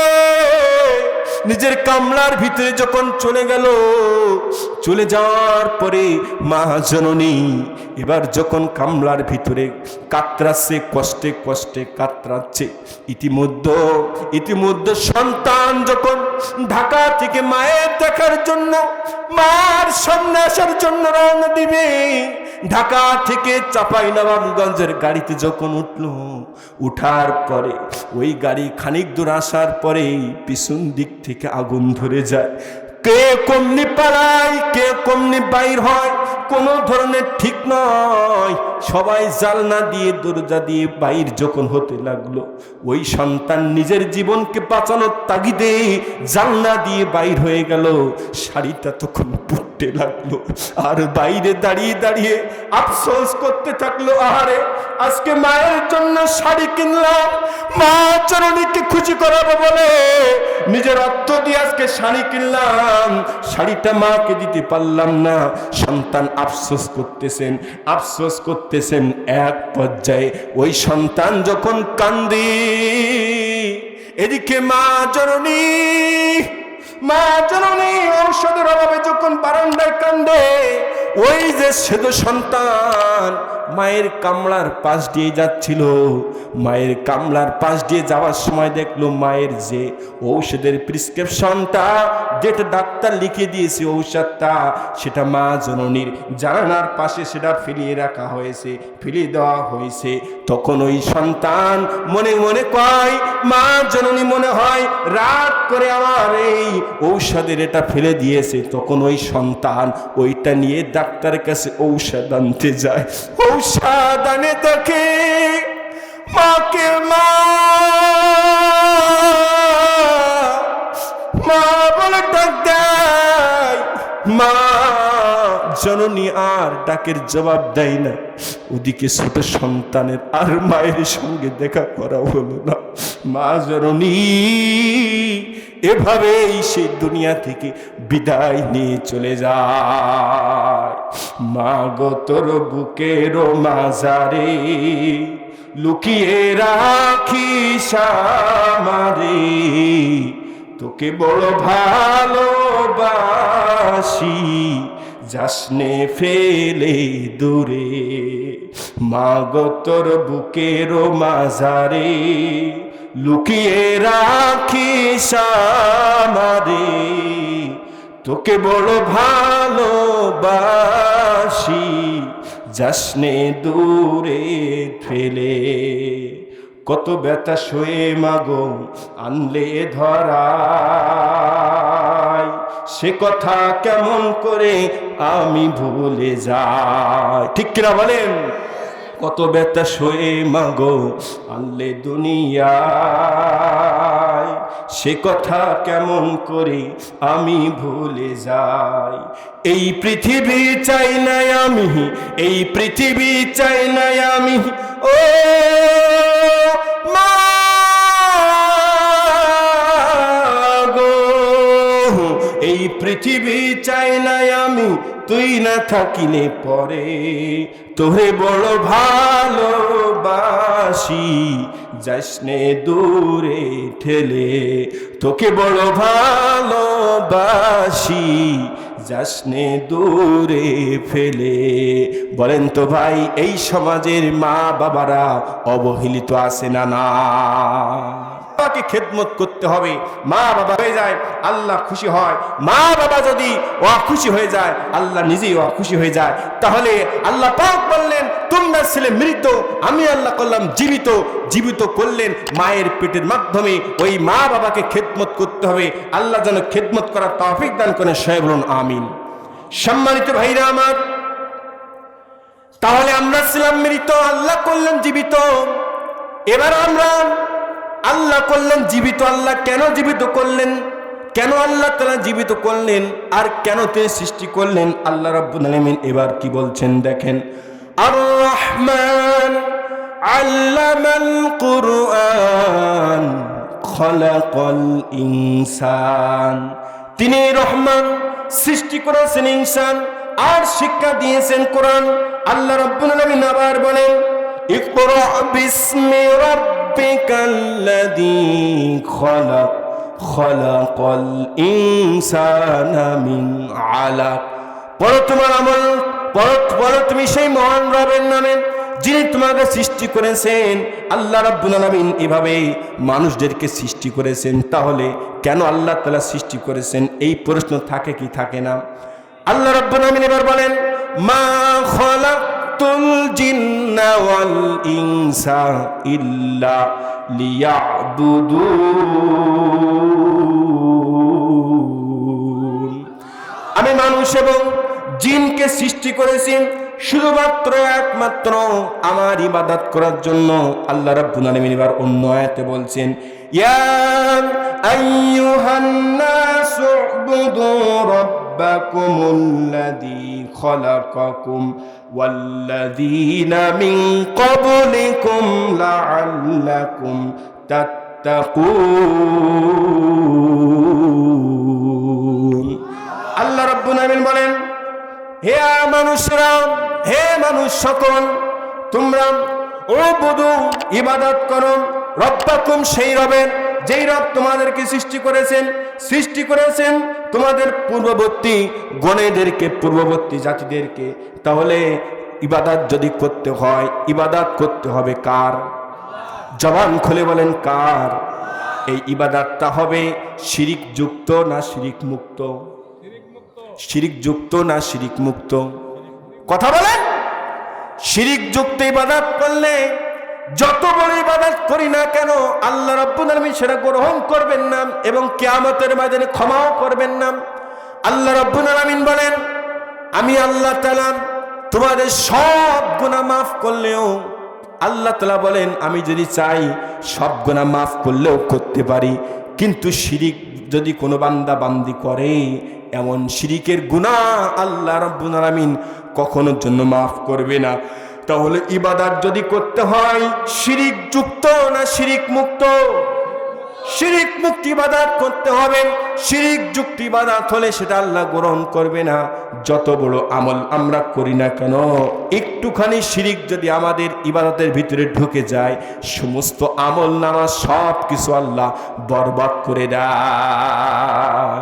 নিজের কামলার ভিতরে যখন চলে গেল, চলে যাওয়ার পরে মা জননী এবার যখন কামলার ভিতরে কাতরাচ্ছে, কষ্টে কষ্টে কাতরাচ্ছে, ইতিমধ্যে সন্তান যখন ঢাকা থেকে মায়ের দেখার জন্য, মার সামনে আসার জন্য রওনা দিবে, ঢাকা থেকে চাঁপাইনবাবগঞ্জের গাড়িতে যখন উঠার পরে ওই গাড়ি খানিক দূর আসার পরেই পিছন দিক থেকে আগুন ধরে যায়। কে কমনি পালায়, কে কমনি বাইর হয়, কোনো ধরনের ঠিক নয়। সবাই জানলা দিয়ে, দরজা দিয়ে বাইর যখন হতে লাগলো, ওই সন্তান নিজের জীবনকে বাঁচানোর তাগিদে জানলা দিয়ে বাইর হয়ে গেল। শাড়িটা তখন পড়তে লাগলো, আর বাইরে দাঁড়িয়ে দাঁড়িয়ে আফসোস করতে থাকলো, আহারে আজকে মায়ের জন্য শাড়ি কিনলাম, মা চরণীকে খুশি করাবো বলে নিজের অর্থ দিয়ে আজকে শাড়ি কিনলাম, শাড়িটা মাকে দিতে পারলাম না। সন্তান আফসোস করতেছেন। এক পর্যায়ে ওই সন্তান যখন কান্দে, এদিকে মা জননী ঔষধের অভাবে যখন বারান্দায় কান্দে, ওই যে সেদ সন্তান মায়ের কামলার পাশ দিয়ে যাচ্ছিল, মায়ের কামলার পাশ দিয়ে যাওয়ার সময় দেখলো মায়ের যে ঔষধের প্রেসক্রিপশনটা, যেটা ডাক্তার লিখে দিয়েছে ঔষধটা, সেটা মা জননীর জানালার পাশে সেটা ফেলিয়ে দেওয়া হয়েছে। তখন ওই সন্তান মনে মনে কয়, মা জননী মনে হয় রাগ করে আমার এই ঔষধের এটা ফেলে দিয়েছে। তখন ওই সন্তান ওইটা নিয়ে ডাক্তারের কাছে ঔষধ আনতে যায়। ঔষধ আনে দেখে মাকে মা মা বলে ডাক দেয়, মা জননী আর ডাকের জবাব দেয় না। ওদিকে ছোট সন্তানের আর মায়ের সঙ্গে দেখা করা হলো না। মা জননী এভাবেই সেই দুনিয়া থেকে বিদায় নিয়ে চলে যায়। মা গো তোর বুকের মাঝারে লুকিয়ে রাখিস আমারে, তোকে বড় ভালোবাসি, যাসনে ফেলে দূরে। মা গো তোর বুকের মাঝারে লুকিয়ে রাখিস আমারে, তোকে বড় ভালোবাসি, যাসনে দূরে ফেলে। কত ব্যথা সয়ে মাগো আনলে ধরায়, সে কথা কেমন করে আমি ভুলে যাই। ঠিক কিনা বলেন? কত ব্যথা সয়ে মাগো আনলে দুনিয়ায়, সে কথা কেমন করে আমি ভুলে যাই। এই পৃথিবী চাই না আমি, এই পৃথিবী চাই না আমি, ও মা গো, এই পৃথিবী চাই না আমি, তুই না থাকিলে পরে, তোরে বড় ভালোবাসি, যাসনে দূরে ঠেলে, তোকে বড় ভালোবাসি, যাসনে দূরে ফেলে। বলেন তো ভাই, এই সমাজের মা বাবারা অবহেলিত আছে না? না, বাবাকে খেদমত করতে হবে। মা বাবা হয়ে যায় আল্লাহ খুশি হয়, মা বাবা যদি অখুশি হয়ে যায় আল্লাহ নিজেই অখুশি হয়ে যায়। তাহলে আল্লাহ পাক বললেন, তোমরা ছেলে মৃত, আমি আল্লাহ করলাম জীবিত। জীবিত করলেন মায়ের পেটের মাধ্যমে। ওই মা বাবাকে খেদমত করতে হবে। আল্লাহ যেন খেদমত করার তৌফিক দান করেন, সবাই বলুন আমিন। সম্মানিত ভাইরা আমার, তাহলে আমরা ছিলাম মৃত, আল্লাহ করলেন জীবিত। এবার আমরা, আল্লাহ করলেন জীবিত, আল্লাহ কেন জীবিত করলেন? কেন আল্লাহ তাআলা জীবিত করলেন আর কেন তিনি সৃষ্টি করলেন? আল্লাহ রাব্বুল আলামিন এবার কি বলছেন দেখেন। আর রহমান আল্লামাল কুরআন খলাকাল ইনসান, তিনি রহমান, সৃষ্টি করেছেন ইনসান আর শিক্ষা দিয়েছেন কোরআন। আল্লাহ রাব্বুল আলামিন আবার বলেন, ইকরা বিসমি রাব্বিকাল্লাযী খলাক খলাকাল ইনসানা মিন আলাক। পড়ো তোমার আমল, পড়ো তুমি সেই মহান রবের নামে যিনি তোমাকে সৃষ্টি করেছেন। আল্লাহ রাব্বুল আলামিন এভাবে মানুষদেরকে সৃষ্টি করেছেন। তাহলে কেন আল্লাহ তাআলা সৃষ্টি করেছেন? এই প্রশ্ন থাকে কি থাকে না? আল্লাহ রাব্বুল আলামিন এবার বলেন, মা খালাকতুল জিন্না ওয়াল ইনসা ইল্লা লিয়াবুদুন। আমি মানুষ এবং জিনকে সৃষ্টি করেছি শুধুমাত্র একমাত্র আমার ইবাদত করার জন্য। আল্লাহ রাব্বুল আলামিন এবার অন্য আয়াতে বলছেন, ইয়া আইয়ুহান নাসু উবুদু রাব্বাকুমুল্লাযী খালাকাকুম ওয়াল্লাযীনা মিন ক্বাবলিকুম লাআল্লাকুম তাত্তাকুন। আল্লাহ রাব্বুল আলামিন বলেন, হে মানুষরা, হে মানুষ সকল, তোমরা উবুদু ইবাদত করো রব্বাকুম, সেই রবের যেই রব তোমাদেরকে সৃষ্টি করেছেন তোমাদের পূর্ববর্তী গণেদেরকে, পূর্ববর্তী জাতিদেরকে। তাহলে ইবাদত যদি করতে হয়, ইবাদত করতে হবে কার? জবান খুলে বলেন কার? এই ইবাদতটা হবে শিরিক যুক্ত না শিরিক মুক্ত? শিরিক যুক্ত না শিরিক মুক্ত? কথা বলেন। শিরিক যুক্ত ইবাদত করলে যত বড় ইবাদত করি না কেন আল্লাহ রাব্বুল আলামিন সেটা গ্রহণ করবেন না এবং কিয়ামতের ময়দানে ক্ষমাও করবেন না। আল্লাহ রাব্বুল আলামিন বলেন, আমি আল্লাহ তাআলা তোমাদের সব গুনাহ মাফ করলেও, আল্লাহ তাআলা বলেন আমি যদি চাই সব গুনাহ মাফ করলেও করতে পারি, কিন্তু শিরিক যদি কোনো বান্দা বান্দি করে, এমন শিরিকের গুনাহ আল্লাহ রাব্বুল আলামিন কখনোর জন্য মাফ করবে না। তাহলে ইবাদত যদি করতে হয় শিরিক যুক্ত না শিরিক মুক্ত? শিরিক মুক্ত ইবাদত করতে হবে। শিরিক যুক্ত ইবাদত হলে সেটা আল্লাহ গ্রহণ করবে না। যত বড় আমল আমরা করি না কেন, একটুখানি শিরিক যদি আমাদের ইবাদতের ভিতরে ঢুকে যায়, সমস্ত আমল নামাজ সব কিছু আল্লাহ বরবাদ করে দেয়।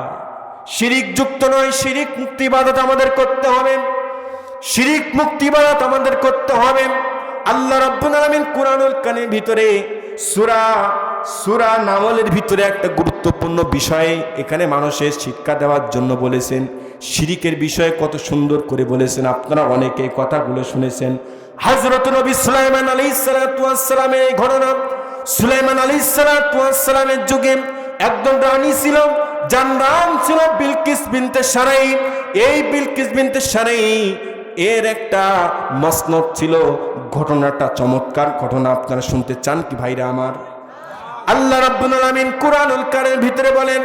শিরিক যুক্ত নয়, শিরিক মুক্ত ইবাদত আমাদের করতে হবে। শিরিক মুক্ত ইবাদত আমাদের করতে হবে। আল্লাহ রাব্বুল আলামিন কুরআনুল কারীমের ভিতরে সূরা নামলের ভিতরে একটা গুরুত্বপূর্ণ বিষয় এখানে মানুষের শিক্ষা দেওয়ার জন্য বলেছেন। শিরিকের বিষয়ে কত সুন্দর করে বলেছেন, আপনারা অনেকে কথাগুলো শুনেছেন। হযরত নবী সুলাইমান আলাইহিস সালাতু ওয়াস সালামের এই ঘটনা। সুলাইমান আলাইহিস সালাতু ওয়াস সালামের যুগে একজন রানী ছিল, যার নাম ছিল বিলকিস বিনতে সারাই। এই বিলকিস বিনতে সারাই এর একটা মসনদ ছিল। ঘটনাটা চমৎকার ঘটনা, আপনারা শুনতে চান কি ভাইরা আমার? আল্লাহ রাব্বুল আলামিন কুরআনুল কারীমের ভিতরে বলেন,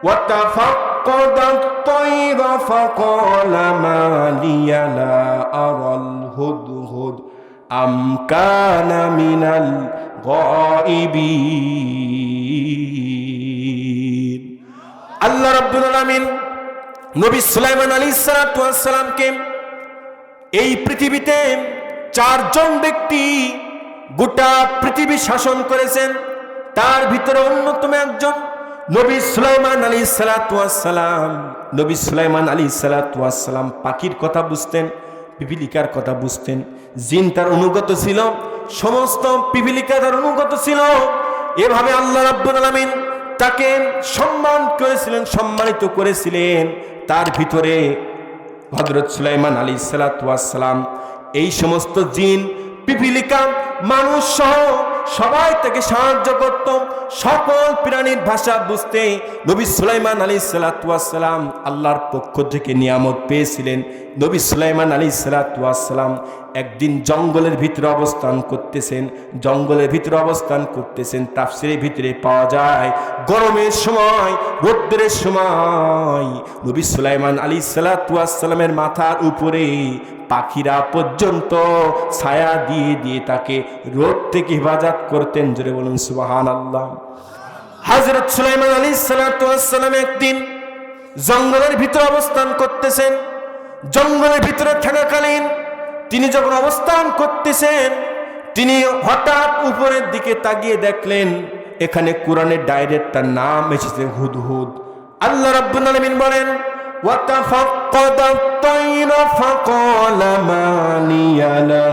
ওয়াতাফাক্কাদাত তায়রা ফাকালা মা লিয়া লা আরাল হুদহুদ আম কানা মিনাল গায়িবিন। আল্লাহ রাব্বুল আলামিন নবী সুলাইমান আলাইহিস সালাতু ওয়াস সালামকে এই পৃথিবীতে চারজন ব্যক্তি গোটা পৃথিবী শাসন করেছেন। তার ভিতরে অন্যতম একজন নবী সুলাইমান আলাইহিস সালাতু ওয়াস সালাম। নবী সুলাইমান আলাইহিস সালাতু ওয়াস সালাম পাখির কথা বুঝতেন, পিপীলিকার কথা বুঝতেন। জিন তার অনুগত ছিল, সমস্ত পিপীলিকা তার অনুগত ছিল। এভাবে আল্লাহ রাব্বুল আলামিন তাকে সম্মান করেছিলেন, সম্মানিত করেছিলেন। তার ভিতরে হযরত সুলাইমান আলাইহিস সালাতু ওয়াস সালাম এই সমস্ত জিন, পিপীলিকা, মানুষ সহ সবাই তাকে সাহায্য করত। সকল প্রাণীর ভাষা বুঝতে নবী সুলাইমান আলাইহিস সালাতু ওয়াস সালাম আল্লাহর পক্ষ থেকে নিয়ামত পেয়েছিলেন। নবী সুলাইমান আলাইহিস সালাতু ওয়াস সালাম একদিন জঙ্গলের ভিতরে অবস্থান করতেছেন। তাফসীরের ভিতরে পাওয়া যায় গরমের সময়, রৌদ্রের সময় নবী সুলাইমান আলাইহিস সালাতু ওয়াস সালামের মাথার উপরে পাখিরা পর্যন্ত ছায়া দিয়ে দিয়ে তাকে রোদ থেকে হেফাজত করতেন। জোরে বলুন সুবহানাল্লাহ। হযরত সুলাইমান আলাইহিস সালাতু ওয়াস সালাম একদিন জঙ্গলের ভিতরে অবস্থান করতেছেন। জঙ্গলের ভিতরে থাকাকালীন তিনি যখন অবস্থান করতেছেন, তিনি হঠাৎ উপরের দিকে তাকিয়ে দেখলেন এখানে কোরআনের ডাইরেক্টর নাম এসেছে হুদহুদ। আল্লাহ রাব্বুল আলামিন বলেন, وَتَفَقَّدَ الطَّيْرَ فَقَالَ مَا لِيَ لَا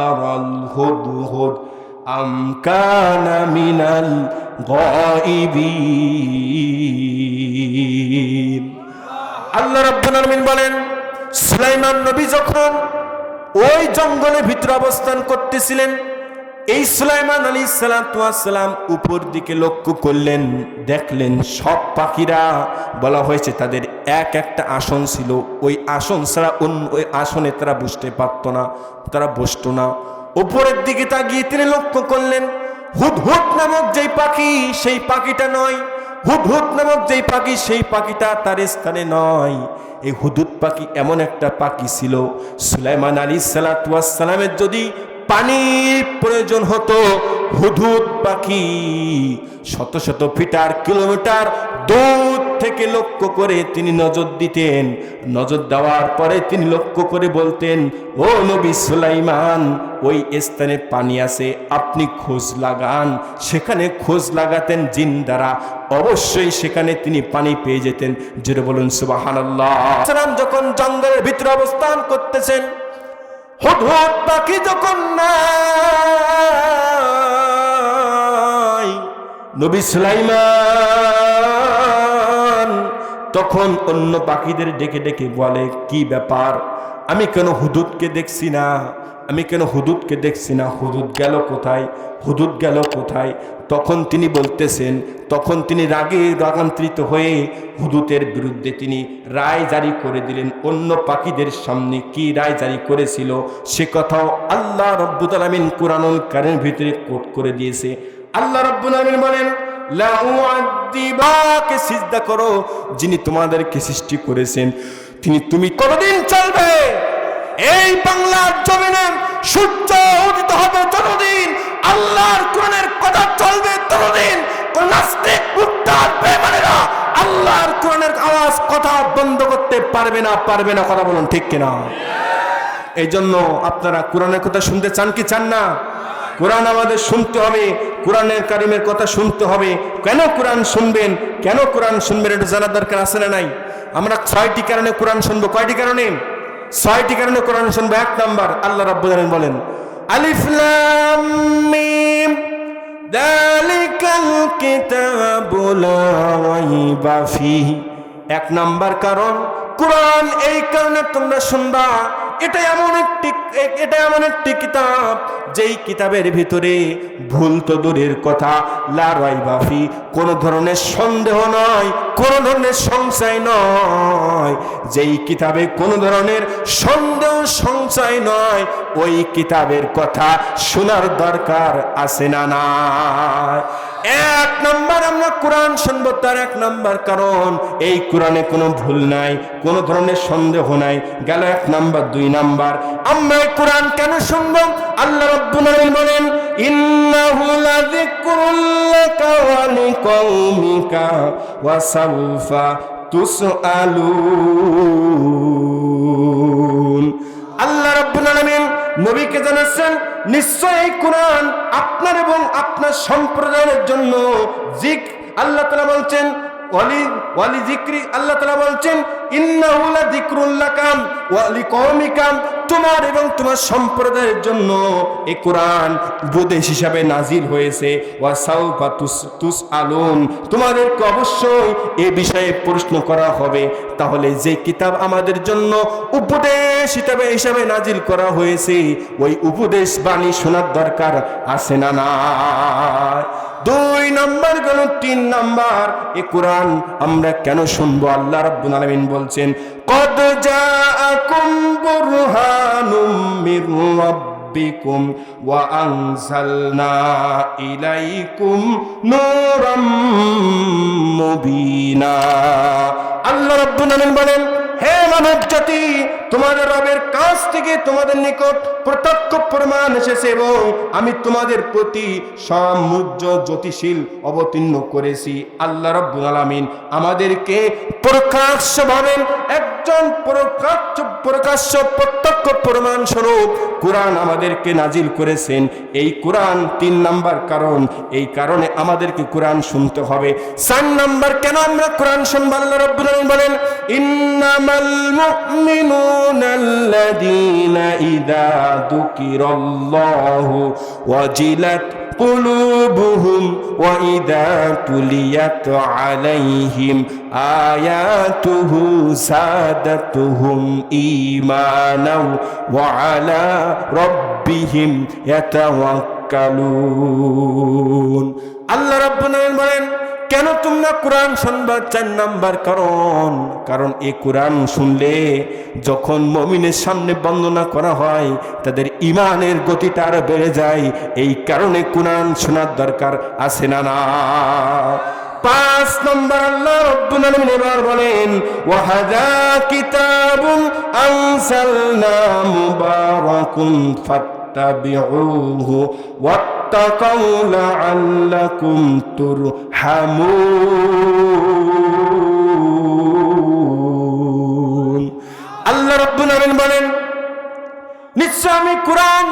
أَرَى الْهُدْهُدَ أَمْ كَانَ مِنَ الْغَائِبِينَ। আল্লাহ রাব্বুল আলামিন বলেন, সুলাইমান নবী যখন ওই জঙ্গলের ভিতরে অবস্থান করতেছিলেন, এই সুলাইমান আলাইহিস সালাতু ওয়াস সালাম উপর দিকে লক্ষ্য করলেন, দেখলেন সব পাখিরা, বলা হয়েছে তাদের এক একটা আসন ছিল। ওই আসন ছাড়া অন্য ওই আসনে তারা বসতে পারত না, তারা বসতো না। উপরের দিকে তাকিয়ে তিনি লক্ষ্য করলেন হুদহুদ নামক যেই পাখি, সেই পাখিটা নয়। হুদহুদ নামক যেই পাখি, সেই পাখিটা তার স্থানে নয়। এই হুদহুদ পাখি এমন একটা পাখি ছিল, সুলাইমান আলাইহিস সালাতু ওয়াস সালামের যদি পানির প্রয়োজন হতো, হুদহুদ পাখি শত শত ফিটার কিলোমিটার দূর থেকে লক্ষ্য করে তিনি নজর দিতেন। নজর দেওয়ার পরে তিনি লক্ষ্য করে বলতেন, ও নবী সুলাইমান, ওই স্থানে পানি আছে, আপনি খোঁজ লাগান। সেখানে খোঁজ লাগাতেন জিন দ্বারা, অবশ্যই সেখানে তিনি পানি পেয়ে যেতেন। জোরে বলুন সুবহানাল্লাহ। সালাম যখন জঙ্গলের ভিতরে অবস্থান করতেছেন, হুদহুদ পাখি যখন নাই, নবী সুলাইমান তখন অন্য পাখিদের ডেকে ডেকে বলে, কি ব্যাপার, আমি কেন হুদহুদকে দেখছি না, আমি কেন হুদহুদকে দেখছি না, হুদহুদ গেল কোথায়, হুদহুদ গেল কোথায়? তখন তিনি বলতেছেন, তখন তিনি রাগান্বিত হয়ে হুদহুদের বিরুদ্ধে তিনি রায় জারি করে দিলেন। অন্য পাখিদের সামনে কি রায় জারি করেছিল সে কথাও আল্লাহ রাব্বুল আলামিন কুরআনুল কারীমের ভিতরে কোট করে দিয়েছে। আল্লাহ রাব্বুল আলামিন বলেন, লা উআদ্দিবাকে সিজদা করো যিনি তোমাদেরকে সৃষ্টি করেছেন তুমি কতদিন চলবে এই বাংলার জমিনে সূর্য উদিত হবে যতদিন আল্লাহর কোরআনের কথা চলবে ততদিন কোন নাস্তিক মুরতাদ বেঈমানেরা আল্লাহর কোরআনের আওয়াজ কথা বন্ধ করতে পারবে না কথা বলুন ঠিক কিনা এই জন্য আপনারা কোরআনের কথা শুনতে চান কি চান না কোরআন আমাদের শুনতে হবে কোরআনের কারিমের কথা শুনতে হবে কেন কোরআন শুনবেন এটা জানার দরকার আছে না নাই আমরা 6টি কারণে কোরআন শুনবো কয়টি কারণে 6টি কারণে কোরআন শুনবো 1 নাম্বার আল্লাহ রাব্বুল আলামিন বলেন আলিফ লাম মিম যালিকাল কিতাবু লা রাইবা ফিহি 1 নাম্বার কারণ কোরআন এই কারণে তোমরা শুনবা এটা এমন একটি কিতাব যেই কিতাবের ভিতরে ভুল তো দূরের কথা লা রাইবা ফি কোনো ধরনের সন্দেহ নয় কোনো ধরনের সংশয় নয় যেই কিতাবে কোনো ধরনের সন্দেহ সংশয় নয় ওই কিতাবের কথা শোনার দরকার আছে না নাই 1 নাম্বার আমরা কোরআন শুনবো তার 1 নাম্বার কারণ এই কোরআনে কোনো ভুল নাই কোনো ধরনের সন্দেহ নাই গেল 1 নাম্বার 2 নাম্বার আমরা কোরআন কেন শুনবো আল্লাহ রাব্বুল আলামিন বলেন ইন্নাহু লাযিকরুল লাকা ওয়া লিকাওমিকা ওয়া সাওফা তুসআলুন আল্লাহ রাব্বুল আলামিন নবীকে জানাচ্ছেন নিশ্চয়ই কোরআন আপনার এবং আপনার সম্প্রদায়ের জন্য আল্লাহ তাআলা বলছেন ওয়ালি যিকরি আল্লাহ তাআলা বলছেন ইন্নাহু লাযিকরুল লাকা ওয়া লিকাওমিকা তোমার এবং তোমার সম্প্রদায়ের জন্য এই কোরআন উপদেশ হিসাবে নাজিল হয়েছে ওয়া সাওফা তুসআলুন তোমাদেরকে অবশ্যই এই বিষয়ে প্রশ্ন করা হবে তাহলে যে কিতাব আমাদের জন্য উপদেশ হিসাবে নাজিল করা হয়েছে ওই উপদেশ বাণী শোনার দরকার আছে না না 2 নাম্বার গেল 3 নাম্বার এই কোরআন আমরা কেন শুনবো আল্লাহ রাব্বুল আলামিন বলছেন কদ জাআকুম বুরহানুম মির রাব্বিকুম ওয়া আনজালনা ইলাইকুম নূরাম মুবিনা আল্লাহ রাব্বুল আলামিন বলেন হে মানব জাতি তোমাদের রবের কাছ থেকে তোমাদের নিকট প্রত্যক্ষ প্রমাণ এসেছে এবং আমি তোমাদের প্রতি সমুজ্জ জ্যোতিশীল অবতীর্ণ করেছি আল্লাহ রাব্বুল আলামিন আমাদেরকে প্রকাশ্যভাবে একজন প্রকাশ্য প্রত্যক্ষ প্রমাণ স্বরূপ কোরআন আমাদেরকে নাজিল করেছেন এই কোরআন 3 নাম্বার কারণ এই কারণে আমাদেরকে কোরআন শুনতে হবে 4 নাম্বার কেন আমরা কোরআন শুনব আল্লাহ রাব্বুল আলামিন বলেন ইন্নামাল মুমিনুনা আল্লাযীনা ইযা যুকিরাল্লাহু ওয়াজিলাত قلوبهم وإذا تليت عليهم آياته زادتهم إيمانا وعلى ربهم يتوكلون الله ربنا বলেন কেন তোমরা কোরআন শুনবা 4 নাম্বার কারণ এই কোরআন শুনলে যখন মুমিনের সামনে বন্দনা করা হয় তাদের ঈমানের গতিটা আরো বেড়ে যায় এই কারণে কোরআন শোনার দরকার আছে না না 5 নম্বর আল্লাহ রাব্বুল আলামিন এবার বলেন ওয়া হাযা কিতাবুন আনসালনা মুবারাকুন ফাত্তাবিউহু ওয়াত্তাকাউ লাআল্লাকুম তুরহামুন আল্লাহ রাব্বুল আলামিন বলেন নিশ্চয় আমি কোরআন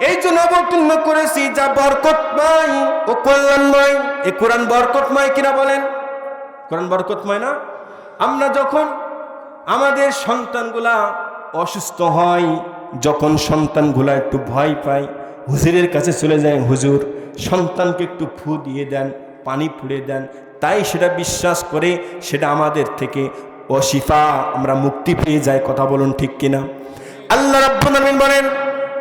এই জন্য অবতীর্ণ করেছি যা বরকতময় ও কল্যাণময় এই কোরআন বরকতময় কিনা বলেন কোরআন বরকতময় না আমরা যখন আমাদের সন্তানগুলা অসুস্থ হয় যখন সন্তানগুলা একটু ভয় পায় হুজুরের কাছে চলে যায় হুজুর সন্তানকে একটু ফু দিয়ে দেন পানি পুড়ে দেন তাই সেটা বিশ্বাস করে সেটা আমাদের থেকে অশিফা আমরা মুক্তি পেয়ে যাই কথা বলুন ঠিক কিনা আল্লাহ রাব্বুল আলামিন বলেন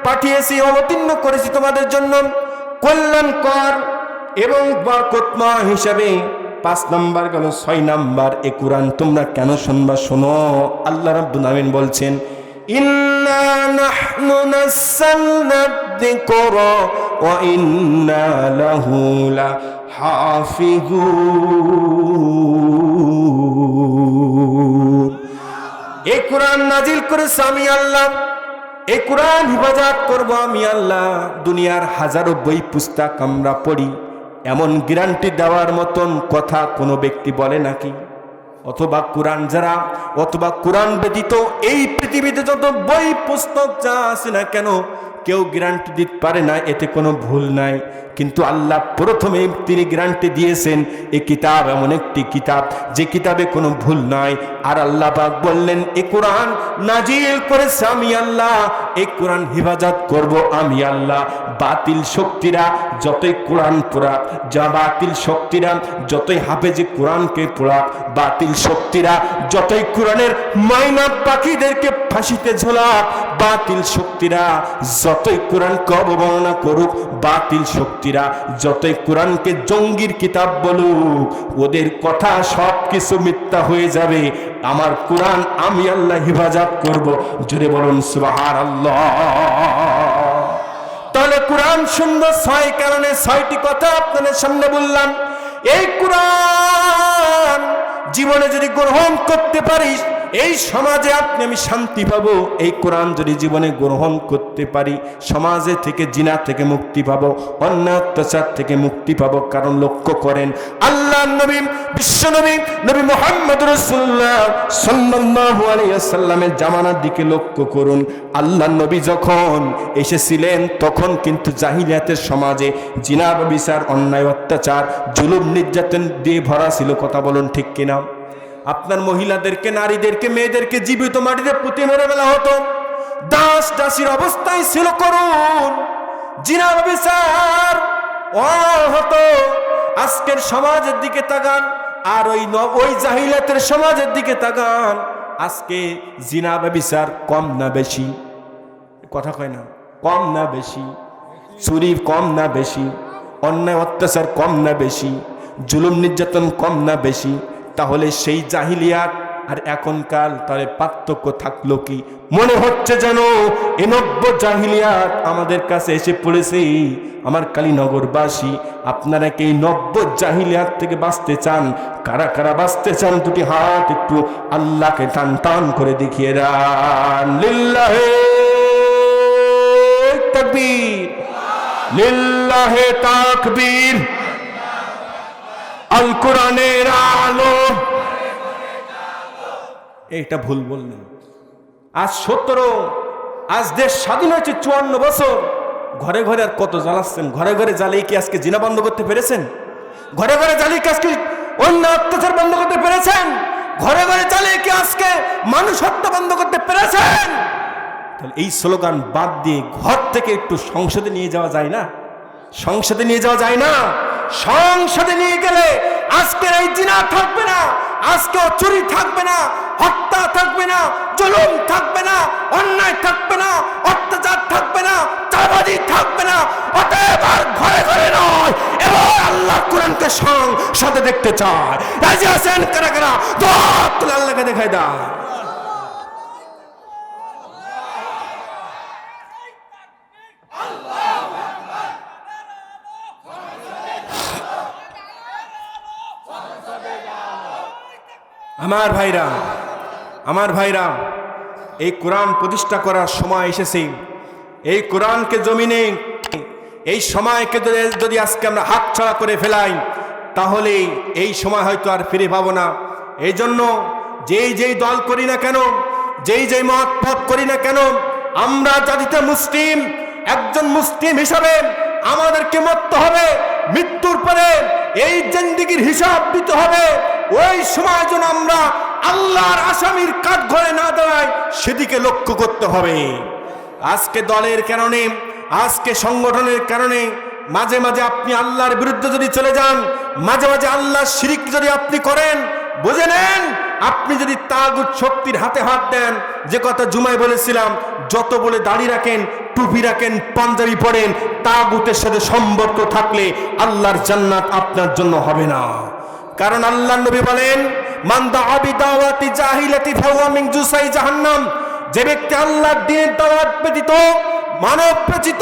পাঠিয়েছি অবতীর্ণ করেছি তোমাদের জন্য কল্যাণকর এবং বরকতময় হিসাবে 5 নাম্বার গেল 6 নাম্বার এই কোরআন তোমরা কেন শুনবা শোনো আল্লাহ রাব্বুল আলামিন বলছেন ইন্না নাহনু নাযালনা যিকরা ওয়া ইন্না লাহু হাফিজুন। এই কোরআন নাজিল করেছে আমি আল্লাহ, এই কোরআন হিফাজত করব আমি আল্লাহ। দুনিয়ার হাজারো বই পুস্তক আমরা পড়ি, এমন গ্যারান্টি দেওয়ার মতন কথা কোনো ব্যক্তি বলে নাকি? অথবা কোরআন যারা, অথবা কোরআন ব্যতীত এই পৃথিবীতে যত বই পুস্তক যা আছে না কেন, কেউ গ্যারান্টি দিতে পারে না এতে কোনো ভুল নাই। কিন্তু আল্লাহ প্রথমে তিনি গ্যারান্টি দিয়েছেন এই কিতাব এমন একটি কিতাব যে কিতাবে কোনো ভুল নাই। আর আল্লাহ পাক বললেন এই কোরআন নাজিল করেছে আমি আল্লাহ, এই কোরআন হিফাজত করব আমি আল্লাহ। বাতিল শক্তিরা যতই কোরআন পড়াক, যা বাতিল শক্তিরা যতই হাফেজে কোরআনকে পড়াক, বাতিল শক্তিরা যতই কোরআনের মাইনা পাখিদেরকে ফাঁসিতে ঝোলাক, বাতিল শক্তিরা যতই কোরআনকে অবমাননা করুক, বাতিল শক্তিরা যতই কোরআনকে জঙ্গির কিতাব বলুক, ওদের কথা সব কিছু মিথ্যা হয়ে যাবে। আমার কোরআন আমি আল্লাহ হিফাজত করব। জোরে বলুন সুবহানাল্লাহ। তাহলে কোরআন সুন্দর 6 কারণে 6টি কথা আপনাদের সামনে বললাম। এই কোরআন জীবনে যদি গ্রহণ করতে পারিস, এই সমাজে আপনি আমি শান্তি পাবো। এই কোরআন যদি জীবনে গ্রহণ করতে পারি, সমাজে থেকে জিনা থেকে মুক্তি পাবো, অন্যায় অত্যাচার থেকে মুক্তি পাবো। কারণ লক্ষ্য করেন আল্লাহ নবী, বিশ্ব নবী, নবী মুহাম্মদ রাসূলুল্লাহ সাল্লাল্লাহু আলাইহি ওয়াসাল্লামের জামানার দিকে লক্ষ্য করুন। আল্লাহ নবী যখন এসেছিলেন তখন কিন্তু জাহিলিয়াতের সমাজে জিনা ব্যভিচার, অন্যায় অত্যাচার, জুলুম নির্যাতন দিয়ে ভরা ছিল। কথা বলুন ঠিক কিনা? আপনার মহিলাদেরকে, নারীদেরকে, মেয়েদেরকে জীবিত মাটিতে পুঁতে মেরে ফেলা হতো, দাস দাসীর অবস্থায় ছিল করুন, জিনা ব্যভিচার হতো। আজকের সমাজের দিকে তাকান আর ওই জাহিলিয়াতের সমাজের দিকে তাকান, আজকে জিনা ব্যভিচার কম না বেশি? কথা কয় না? কম না বেশি? চুরি কম না বেশি? অন্যায় অত্যাচার কম না বেশি? জুলুম নির্যাতন কম না বেশি? তাহলে সেই জাহিলিয়াত আর এখনকার তাহলে পার্থক্য থাকলো কি? মনে হচ্ছে যেন এ নব্য জাহিলিয়াত আমাদের কাছে এসে পড়েছে। আমার কালীনগরবাসী, আপনারা কি এই নব্য জাহিলিয়াত থেকে বাঁচতে চান? কারা কারা বাঁচতে চান? দুটি হাত একটু আল্লাহকে টান টান করে দেখিয়ে দেন। লিল্লাহে তাকবীর, লিল্লাহে তাকবীর। আল কোরআনের আলো। এইটা ভুল বললেন। আজ 17, আজ দেশ স্বাধীন হয়েছে 54 বছর। ঘরে ঘরে আর কত জ্বালাচ্ছেন? ঘরে ঘরে জ্বালিয়ে কি আজকে জিনা বন্ধ করতে পেরেছেন? ঘরে ঘরে জ্বালিয়ে কি আজকে অন্য অত্যাচার বন্ধ করতে পেরেছেন? ঘরে ঘরে জ্বালিয়ে কি আজকে মানুষ হত্যা বন্ধ করতে পেরেছেন? তাহলে এই স্লোগান বাদ দিয়ে ঘর থেকে একটু সংসদে নিয়ে যাওয়া যায় না? সংসদে নিয়ে যাওয়া যায় না? সংসদে নিয়ে গেলে আজকের এই জিনা থাকবে না, আজকে চুরি থাকবে না, হত্যা থাকবে না, জুলুম থাকবে না, অন্যায় থাকবে না, অত্যাচার থাকবে না, চাঁদাবাজি থাকবে না। অতএব আর ঘরে ঘরে নয়, এবার আল্লাহ কোরআনকে সংসদে দেখতে চায়। রাজি আছেন কারা কারা? তো তুলে আল্লাহকে দেখাই দাও। আমার ভাইরা, এই কোরআন প্রতিষ্ঠা করার সময় এসেছে। এই কোরআনকে জমিনে, এই সময়কে যদি আজকে আমরা হাতছাড়া করে ফেলাই, তাহলে এই সময় হয়তো আর ফিরে পাবো না। এই জন্য যেই দল করি না কেন, যেই মত পথ করি না কেন, আমরা জাতিতে মুসলিম, একজন মুসলিম হিসাবে আমাদেরকে মরতে হবে। মৃত্যুর পরে এই জিন্দেগির হিসাব দিতে হবে। ওই সময় যেন আমরা আল্লাহর আসামির কাঠগড়ায় না দাঁড়াই, সেদিকে লক্ষ্য করতে হবে। আজকে দলের কারণে, আজকে সংগঠনের কারণে মাঝে মাঝে আপনি আল্লাহর বিরুদ্ধে যদি চলে যান, মাঝে মাঝে আল্লাহর শিরিক যদি আপনি করেন, বুঝে নেন আপনি যদি তাগুত শক্তির হাতে হাত দেন। যে কথা জুমায় বলেছিলাম, যত বলে দাড়ি রাখেন, টুপি রাখেন, পাঞ্জাবি পরেন, তাগুতের সাথে সম্পর্ক থাকলে আল্লাহর জান্নাত আপনার জন্য হবে না। কারণ আল্লাহ নবী বলেন, মান দাআ বিদাওয়াতি জাহিলাতি ফাহুয়া মিন জুসাই জাহান্নাম। যে ব্যক্তি আল্লাহর দ্বীনের দাওয়াত ব্যতীত, মানব রচিত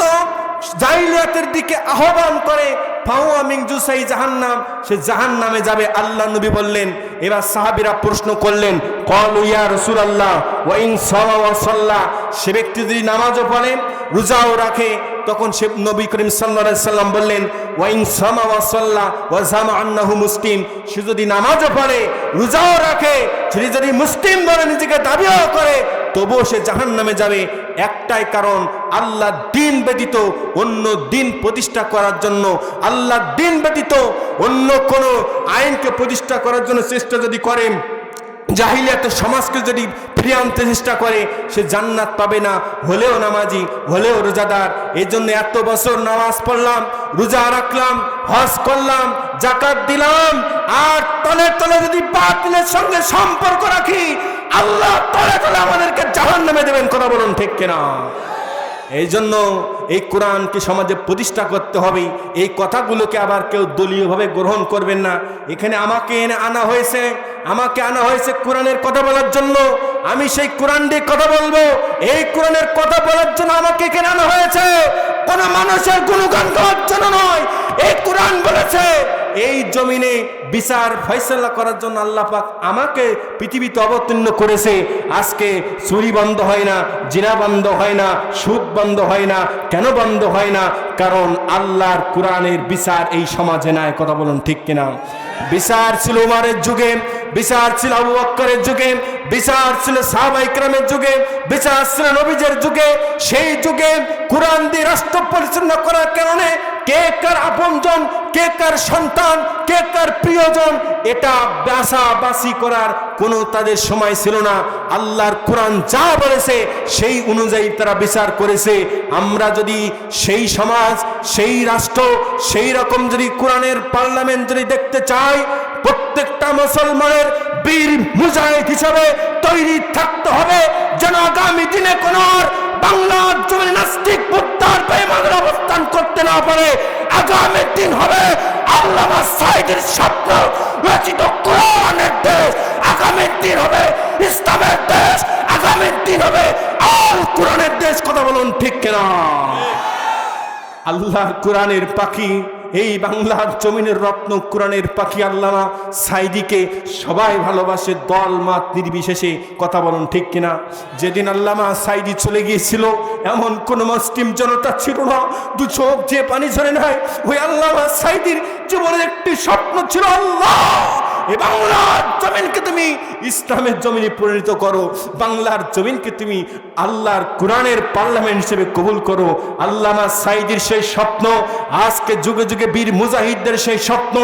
জাহিলিয়াতের দিকে আহ্বান করে, ফাওয়া মিন জুসাই জাহান্নাম, সে জাহান্নামে যাবে। আল্লাহ নবী বললেন। এবার সাহাবীরা প্রশ্ন করলেন, ক্বালু ইয়া রাসূলুল্লাহ ওয়া ইন সামা ওয়া সাল্লা, সে ব্যক্তি যদি নামাজও পড়ে রোজাও রাখে, তখন সে নবী করিম সাল্লাল্লাহু আলাইহি সাল্লাম বললেন ওয়া ইন সামা ওয়া সাল্লা ওয়া জামা আন্নাহু মুসলিম, সে যদি নামাজও পড়ে রোজাও রাখে, সে যদি মুসলিম বলে নিজেকে দাবিও করে, তবুও সে জাহান্নামে যাবে। একটাই কারণ, আল্লাহর দ্বীন ব্যতীত অন্য দ্বীন প্রতিষ্ঠা করার জন্য, আল্লাহর দ্বীন ব্যতীত অন্য কোন আইনকে প্রতিষ্ঠা করার জন্য চেষ্টা যদি করে, জাহিলিয়াতের সমাজকে যদি ফিরিয়ে আনতে চেষ্টা করে, সে জান্নাত পাবে না, হলেও নামাজি, হলেও রোজাদার। এই জন্য এত বছর নামাজ পড়লাম, রোজা রাখলাম, হজ করলাম, যাকাত দিলাম, আর তলে তলে যদি বাতিলের সঙ্গে সম্পর্ক রাখি, আল্লাহ তলে তলে আমাদেরকে জাহান্নামে দেবেন। কথা বলুন ঠিক কিনা? এই জন্য এই কোরআনকে সমাজে প্রতিষ্ঠা করতে হবে। এই কথাগুলোকে আবার কেউ দলীয়ভাবে গ্রহণ করবেন না। এখানে আমাকে আনা হয়েছে কোরআনের কথা বলার জন্য। আমি সেই কোরআন দিয়ে কথা বলবো। এই কোরআনের কথা বলার জন্য আমাকে এখানে আনা হয়েছে, কোন মানুষের গুণগান করার জন্য নয়। এই কোরআন বলেছে এই জমিনে বিচার ফয়সালা করার জন্য আল্লাহ পাক আমাকে পৃথিবীতে অবতীর্ণ করেছে। আজকে চুরি বন্ধ হয় না, জিনা বন্ধ হয় না, সুদ বন্ধ হয় না। কেন বন্ধ হয় না? কারণ আল্লাহর কোরআনের বিচার এই সমাজে নাই। কথা বলুন ঠিক কিনা? বিচার ছিল উমরের যুগে, বিচার ছিল আবু বকরের যুগে, বিচার ছিল সাহাবায়ে কেরামের যুগে, বিচার ছিল নবীদের যুগে। সেই যুগে কোরআন দিয়ে রাষ্ট্র পরিচালনা করার কারণে কে কার আপনজন, কে কার সন্তান, কে কার প্রিয়জন, এটা বাছাবাছি করার কোনো তাদের সময় ছিল না। আল্লাহর কোরআন যা বলেছে সেই অনুযায়ী তারা বিচার করেছে। আমরা যদি সেই সমাজ, সেই রাষ্ট্র, সেই রকম যদি কোরআনের পার্লামেন্ট যদি দেখতে চাই, প্রত্যেকটা মুসলমানের বীর মুজাহিদ হিসাবে তৈরি থাকতে হবে, যেন আগামী দিনে কোন বাংলার জমিনে নাস্তিক বুদ্ধার বেঈমানরা অবস্থান করতে না পারে। আগামী দিন হবে আল্লামা সাঈদীর স্বপ্ন রচিত কোরআনের দেশ। আগামী দিন হবে ইসলামের দেশ। আগামী দিন হবে আল কোরআনের দেশ। কথা বলুন ঠিক কিনা? আল্লাহর কোরআনের পাখি, এই বাংলার জমিনের রত্ন কোরআনের পাখি আল্লামা সাঈদীকে সবাই ভালোবাসে, দল মত নির্বিশেষে। কথা বলুন ঠিক কিনা? যেদিন আল্লামা সাঈদী চলে গিয়েছিল, এমন কোন মুসলিম জনতা ছিল না দু চোখ যে পানি ঝরে নাই। ওই আল্লামা সাঈদীর জীবনের একটি স্বপ্ন ছিল, আল্লাহ এই বাংলার জমিনকে তুমি ইসলামের জমিনে পরিণত করো, বাংলার জমিনকে তুমি আল্লাহর কোরআনের পার্লামেন্ট হিসেবে কবুল করো। আল্লামা সাঈদীর সেই স্বপ্ন আজকে যুগে যুগে বীর মুজাহিদদের সেই স্বপ্ন,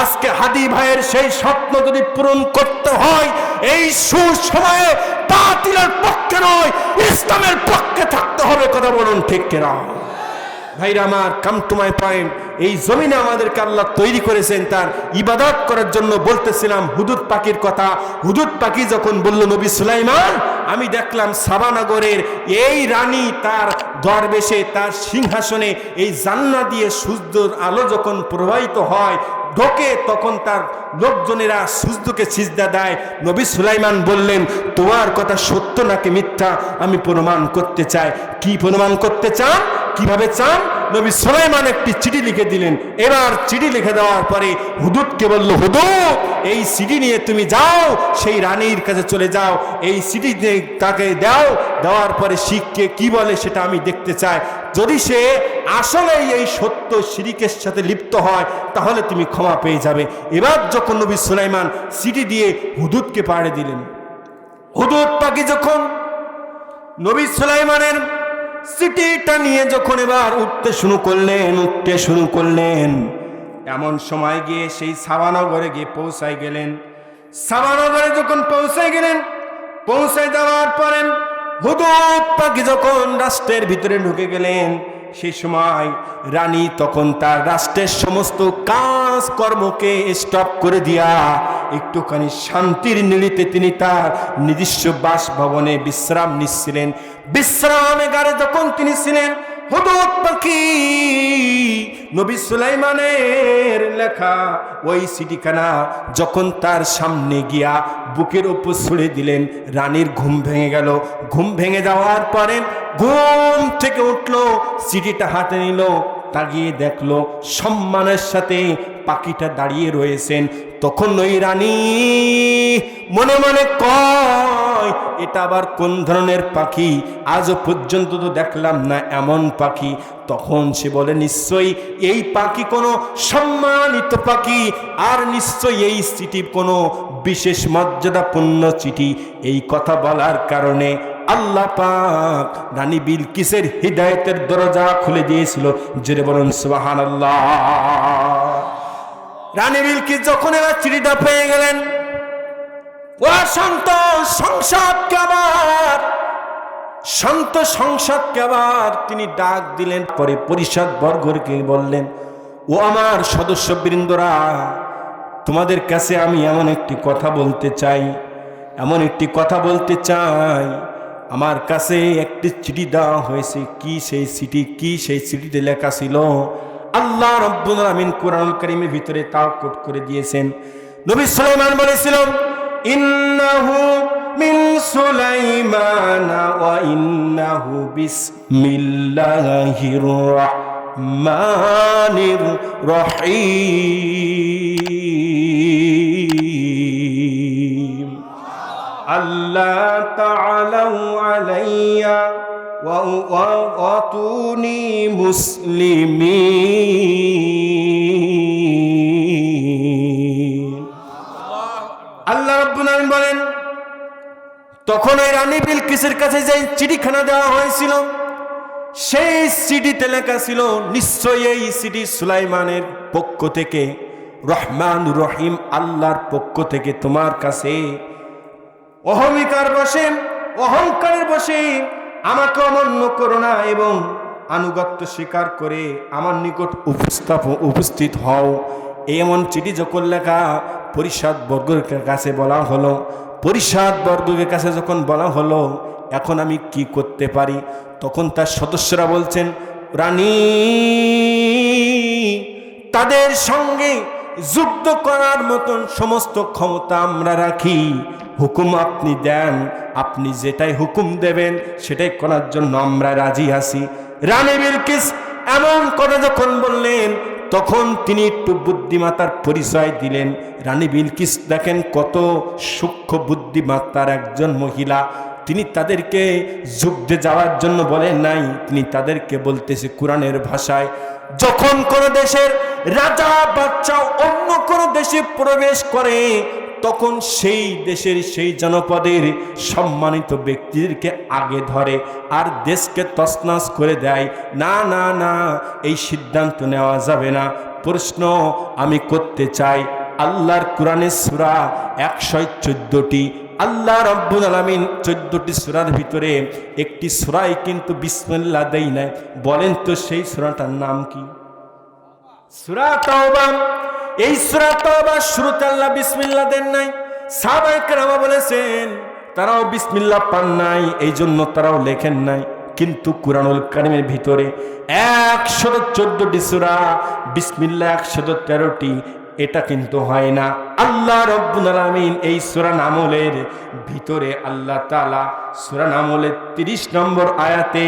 আজকে হাদি ভাইয়ের সেই স্বপ্ন যদি পূরণ করতে হয়, এই সুসময়ে বাতিলের পক্ষে নয়, ইসলামের পক্ষে থাকতে হবে। কথা বলুন ঠিক কিনা? ভাইরা আমার, কাম টু মাই পয়েন্ট। এই জমিনে আমাদেরকে আল্লাহ তৈরি করেছেন তার ইবাদত করার জন্য। বলতেছিলাম হুদুদ পাখির কথা। হুদুদ পাখি যখন বলল নবী সুলাইমান, আমি দেখলাম সাবানগরের এই রানী তার দরবেশে, তার সিংহাসনে এই জান্নাত দিয়ে সূর্যের আলো যখন প্রবাহিত হয় ঢোকে, তখন তার লোকজনেরা সূর্যকে সিজদা দেয়। নবী সুলাইমান বললেন, তোমার কথা সত্য নাকি মিথ্যা আমি প্রমাণ করতে চাই। কি প্রমাণ করতে চান? কিভাবে চান? নবী সুলাইমান একটি চিঠি লিখে দিলেন। এবার চিঠি লিখে দেওয়ার পরে হুদুদকে বলল, হুদুদ এই চিঠি নিয়ে তুমি যাও, সেই রানীর কাছে চলে যাও, এই চিঠি তাকে দাও। দেওয়ার পরে শিখকে কি বলে সেটা আমি দেখতে চাই। যদি সে আসলে এই সত্য শিরিকের সাথে লিপ্ত হয়, তাহলে তুমি ক্ষমা পেয়ে যাবে। এবার যখন নবী সুলাইমান চিঠি দিয়ে হুদুদকে পাঠিয়ে দিলেন, হুদুদ পাখি যখন নবী সুলাইমানের চিঠিটা নিয়ে যখন এবার উঠতে শুরু করলেন, এমন সময় গিয়ে সেই সাবানগরে গিয়ে পৌঁছায় গেলেন। সাবানগরে যখন পৌঁছায় গেলেন, পৌঁছায় যাওয়ার পরে হুদুদ পাখি যখন রাষ্ট্রের ভিতরে ঢুকে গেলেন, সেই সময় রানী তখন তার রাষ্ট্রের সমস্ত কাজ কর্মকে স্টপ করে দিয়া একটুখানি শান্তির নিরিতে তিনি তার নিজস্ব বাসভবনে বিশ্রাম নিচ্ছিলেন। বিশ্রামাগারে যখন তিনি ছিলেন, হুদুদ পাখি নবী সুলাইমানের লেখা ওই চিঠিখানা যখন তার সামনে গিয়া বুকের উপর ছুড়ে দিলেন, রানীর ঘুম ভেঙে গেল। ঘুম ভেঙে যাওয়ার পরে ঘুম থেকে উঠলো, চিঠিটা হাতে নিল, তাকিয়ে দেখলো সম্মানের সাথে পাখিটা দাঁড়িয়ে রয়েছেন। তখন ওই রানী মনে মনে কয়, এটা আবার কোন ধরনের পাখি? আজও পর্যন্ত তো দেখলাম না এমন পাখি। তখন সে বলে, নিশ্চয়ই এই পাখি কোনো সম্মানিত পাখি, আর নিশ্চয়ই এই চিঠি কোনো বিশেষ মর্যাদাপূর্ণ চিঠি। এই কথা বলার কারণে আল্লাহ পাক রানী বিলকিসের হৃদায়তের দরজা খুলে দিয়েছিল। জোরে বলুন সুবহানাল্লাহ। রানী বিলকিস যখন এবার চিঠিটা পেয়ে গেলেন, ও শান্ত সংসদকে আবার তিনি ডাক দিলেন। পরে পরিষদ বর্গকে বললেন, ও আমার সদস্যবৃন্দরা, তোমাদের কাছে আমি এমন একটি কথা বলতে চাই। আমার কাছে একটি চিঠি দেওয়া হয়েছে। কি সেই চিঠিতে লেখা ছিল? আল্লাহ রাব্বুল আলামিন কোরআনুল কারীমের ভিতরে তা কোট করে দিয়েছেন। নবী সুলাইমান বলেছিলেন, ইন্নাহু মিন সুলাইমান ওয়া ইন্নাহু বিসমিল্লাহির রাহমানির রহিম। আল্লাহ তাআলাউ আলাইয়া ওয়াতুনি মুসলিমিন। আল্লাহ রাব্বুল আলামিন বলেন, তখন ওই রানী বিলকিসের কাছে যে চিঠিখানা দেওয়া হয়েছিল, সেই চিঠিতে লেখা ছিল, নিশ্চয়ই এই চিঠি সুলাইমানের পক্ষ থেকে, রহমান রহিম আল্লাহর পক্ষ থেকে তোমার কাছে অহংকারের বশে আমাকে অমান্য করো না এবং আনুগত্য স্বীকার করে আমার নিকট উপস্থিত হও। এমন চিঠি যখন লেখা পরিষদ বর্গের কাছে বলা হলো, এখন আমি কি করতে পারি? তখন তার সদস্যরা বলছেন, রানী, তাদের সঙ্গে যুদ্ধ করার মতন সমস্ত ক্ষমতা আমরা রাখি। হুকুম আপনি দেন, আপনি যেটাই হুকুম দেবেন সেটাই করার জন্য আমরা রাজি আছি। রানী বিলকিস এমন কথা যখন বললেন, তখন তিনি একটু বুদ্ধিমত্তার পরিচয় দিলেন। রানী বিলকিস দেখেন কত সূক্ষ্ম বুদ্ধিমত্তার একজন মহিলা। তিনি তাদেরকে যুদ্ধে যাওয়ার জন্য বলেন নাই, তিনি তাদেরকে বলতেছে কোরআনের ভাষায়, যখন কোন দেশের রাজা বাচ্চা অন্য কোন দেশে প্রবেশ করে, তখন সেই দেশের সেই জনপদের সম্মানিত ব্যক্তিদেরকে আগে ধরে আর দেশকে তছনছ করে দেয়। না না না, এই সিদ্ধান্ত নেওয়া যাবে না। প্রশ্ন আমি করতে চাই, আল্লাহর কোরআনের সূরা 114টি, আল্লাহ রাব্বুল আলামিন 14টি সূরার ভিতরে একটি সূরায় কিন্তু বিসমিল্লাহ দেই নাই। বলেন তো সেই সূরাটার নাম কি? সূরা তাওবা। এই সূরা তাওবার শুরুতে আল্লাহ বিসমিল্লাহ দেন নাই। সাহাবায়ে কেরাম বলেছেন তারাও বিসমিল্লাহ পান নাই, এই জন্য তারাও লেখেন নাই। কিন্তু কুরআনুল কারীমের ভিতরে 114টি সূরা, বিসমিল্লাহ 113টি, এটা কিন্তু হয় না। আল্লাহ রাব্বুল আলামিন এই সূরা নামলের ভিতরে আল্লাহ তাআলা সূরা নামলের 30 নম্বর আয়াতে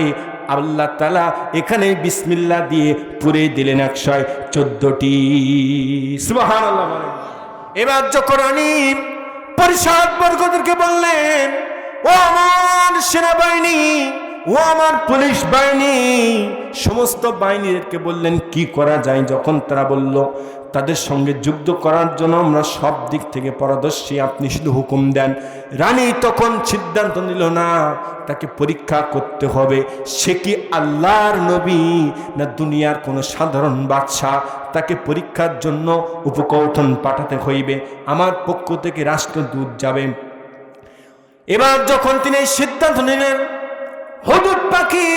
আল্লাহ তাআলা এখানে বিসমিল্লাহ দিয়ে পুরে দিলেন 114টি। সুবহানাল্লাহ বলেন। এবার যখন রানী পরিষদ বর্গদেরকে বললেন, ও আমার সেনাবাহিনী, ও আমার পুলিশ বাহিনী, সমস্ত বাহিনীদেরকে বললেন কি করা যায়। যখন তারা বলল তাদের সঙ্গে যুদ্ধ করার জন্য আমরা সব দিক থেকে পারদর্শী, আপনি শুধু হুকুম দেন। রানী তখন সিদ্ধান্ত নিল না, তাকে পরীক্ষা করতে হবে, সে কি আল্লাহর নবী না দুনিয়ার কোনো সাধারণ বাদশা। তাকে পরীক্ষার জন্য উপকৌঠন পাঠাতে হইবে, আমার পক্ষ থেকে রাষ্ট্রদূত যাবে। এবার যখন তিনি এই সিদ্ধান্ত নিলেন, হুদুদ পাখি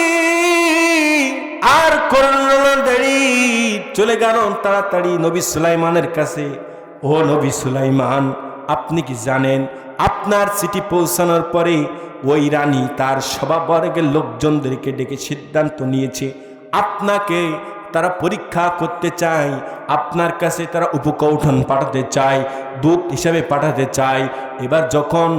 আর করোনার দেরি চলে গেল তাড়াতাড়ি নবী সুলাইমানের কাছে। ও নবী সুলাইমান, আপনি কি জানেন আপনার চিঠি পৌঁছানোর পরে ওই রানী তার সভাবর্গের লোকজনদেরকে ডেকে সিদ্ধান্ত নিয়েছে আপনাকে তারা পরীক্ষা করতে চায়, আপনার কাছে তারা উপকৌঠন পাঠাতে চায়, দূত হিসাবে পাঠাতে চায়। এবার যখন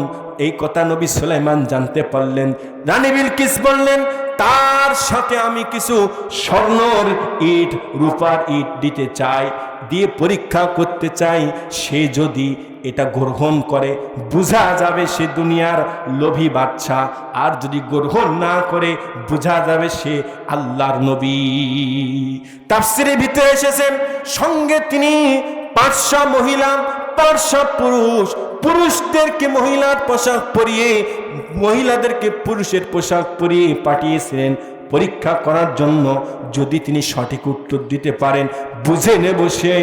এই কথা নবী সুলাইমান জানতে পারলেন, রানী বিলকিস বললেন, তার সাথে আমি কিছু স্বর্ণর ইট রূপার ইট দিতে চাই, দিয়ে পরীক্ষা করতে চাই। সে যদি এটা গ্রহণ করে বোঝা যাবে সে দুনিয়ার লোভী বাদশা, আর যদি গ্রহণ না করে বোঝা যাবে সে আল্লাহর নবী। তাফসীরের ভিতরে এসেছেন সঙ্গে তিনি 500 মহিলা 500 পুরুষ, পুরুষদেরকে মহিলার পোশাক পরিয়ে মহিলাদেরকে পুরুষের পোশাক পরিয়ে পাঠিয়েছিলেন পরীক্ষা করার জন্য। যদি তিনি সঠিক উত্তর দিতে পারেন বুঝে নেব সে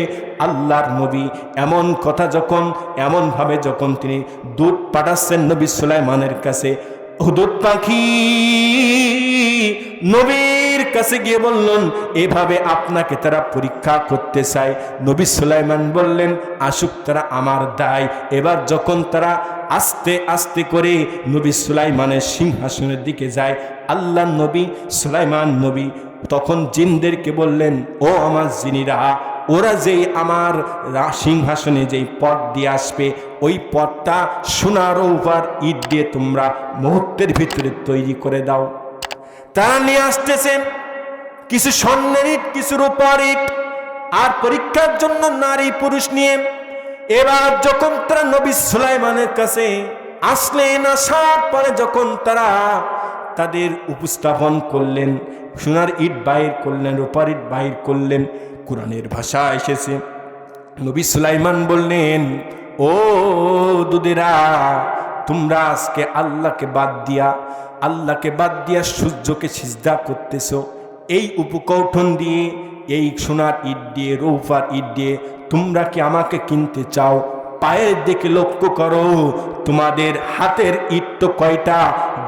আল্লাহর নবী। এমন কথা যখন এমনভাবে যখন তিনি দূত পাঠাচ্ছেন নবী সুলাইমানের কাছে, হুদুদ পাখি নবীর কাছে গিয়ে বললেন এভাবে আপনাকে তারা পরীক্ষা করতে চায়। নবী সুলাইমান বললেন আসুক, তারা আমার দায়। এবার যখন তারা আস্তে আস্তে করে নবী সুলাইমানের সিংহাসনের দিকে যায়, আল্লাহ নবী সুলাইমান নবী তখন জিনদেরকে বললেন ও আমার জিনিরা, ওরা যেই আমার সিংহাসনে যেই পথ দিয়ে আসবে ওই পথটা সোনার রূপার ইট দিয়ে তোমরা মুহূর্তের ভিতরে তৈরি করে দাও। তারা নিয়ে আসতেছেন কিছু স্বর্ণের ইট, কিছু রূপার ইট, আর পরীক্ষার জন্য নারী পুরুষ নিয়ে। এবার যখন তারা নবী সুলাইমানের কাছে আসলেন, আসার পরে যখন তারা তাদের উপস্থাপন করলেন, সোনার ইট বাইর করলেন, রূপার ইট বাইর করলেন, কোরআনের ভাষা এসেছে নবী সুলাইমান বললেন ও দুদেরা, তোমরা আজকে আল্লাহকে বাদ দিয়া সূর্যকে সিজদা করতেছো। এই উপকৌঠন দিয়ে, এই সোনার ইট দিয়ে, রূপার ইট দিয়ে তোমরা কি আমাকে কিনতে চাও? পায়ের দিকে লক্ষ্য করো, তোমাদের হাতের ইট তো কয়টা,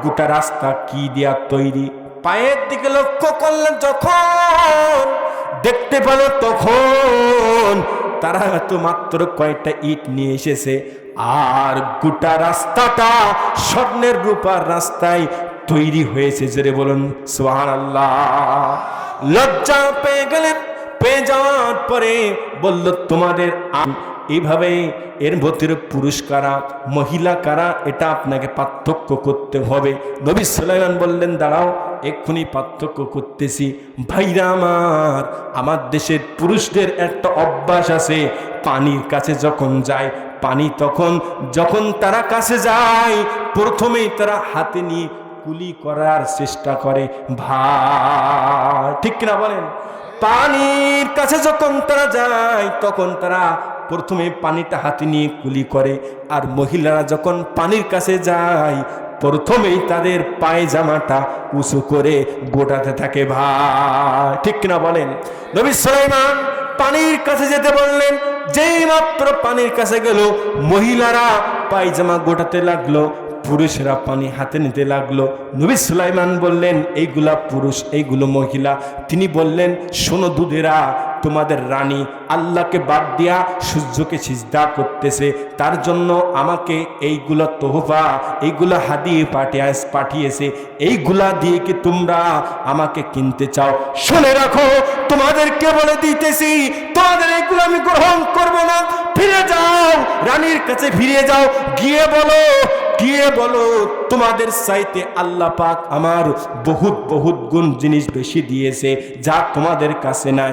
গোটা রাস্তা কি দিয়া তৈরি? পায়ের দিকে লক্ষ্য করলে যখন দেখতে পেল তখন তারা তো মাত্র কয়টা ইট নিয়ে এসেছে, আর গোটা রাস্তাটা স্বর্ণের রূপার রাস্তায় তৈরি হয়েছে। জোরে বলুন সুবহানাল্লাহ। লজ্জা পেয়ে গেলেন, পেয়ে যাওয়ার পরে বলল তোমাদের এইভাবে এর ভিতরে পুরুষ কারা মহিলা কারা এটা আপনাকে পার্থক্য করতে হবে। নবী সুলাইমান বললেন দাঁড়াও, এক্ষুনি পার্থক্য করতেছি। ভাইরা আমার দেশের পুরুষদের একটা অভ্যাস আছে, পানির কাছে যখন যায়, পানি যখন তারা কাছে যায় প্রথমেই তারা হাতে নিয়ে কুলি করার চেষ্টা করে। ভাই ঠিক কিনা বলেন? পানির কাছে যখন তারা যায় তখন তারা প্রথমে পানিটা হাতে নিয়ে কুলি করে, আর মহিলারা যখন পানির কাছে যায় প্রথমেই তাদের পায়জামাটা উঁচু করে গোটাতে থাকে। ভাই ঠিক কিনা বলেন? নবী সুলাইমান পানির কাছে যেতে বললেন, যেই মাত্র পানির কাছে গেল মহিলারা পায়জামা গোটাতে লাগলো, পুরুষেরা পানি হাতে নিতে লাগলো। নবী সুলাইমান বললেন এইগুলা পুরুষ, এইগুলো মহিলা। তিনি বললেন শোনো দুধেরা, তোমাদের রানী আল্লাহকে বাদ দিয়া সূর্যকে সিজদা করতেছে, তার জন্য আমাকে এইগুলা তোহফা, এইগুলা হাদিয়ে পাঠিয়েছে, এইগুলা দিয়ে কি তোমরা আমাকে কিনতে চাও? শুনে রাখো, তোমাদেরকে বলে দিতেছি তোমাদের এইগুলো আমি গ্রহণ করব না। ফিরে যাও, রানীর কাছে ফিরে যাও, গিয়ে বলো তোমাদের চাইতে আল্লাহ পাক আমার বহুত গুণ জিনিস বেশি দিয়েছে যা তোমাদের কাছে নাই।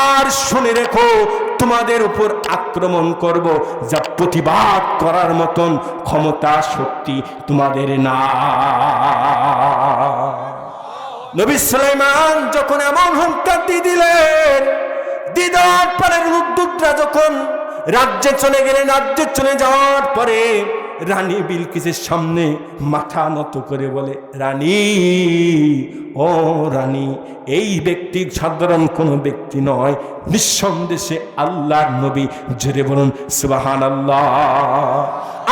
আর শুনে রেখো, তোমাদের উপর আক্রমণ করব, যা প্রতিবাদ করার মতন ক্ষমতা শক্তি তোমাদের না। নবী সুলাইমান যখন এমন হুঙ্কার দিয়ে দিলেন, দিদার পরে রুদ্দুতরা যখন রাজ্যে চলে গেলেন, রাজ্যে চলে যাওয়ার পরে রানী বিলকিসের সামনে মাথা নত করে বলে, রানী ও রানী, এই ব্যক্তি সাধারণ কোনো ব্যক্তি নয়, নিঃসন্দেহে আল্লাহর নবী। জোরে বলুন সুবহানাল্লাহ।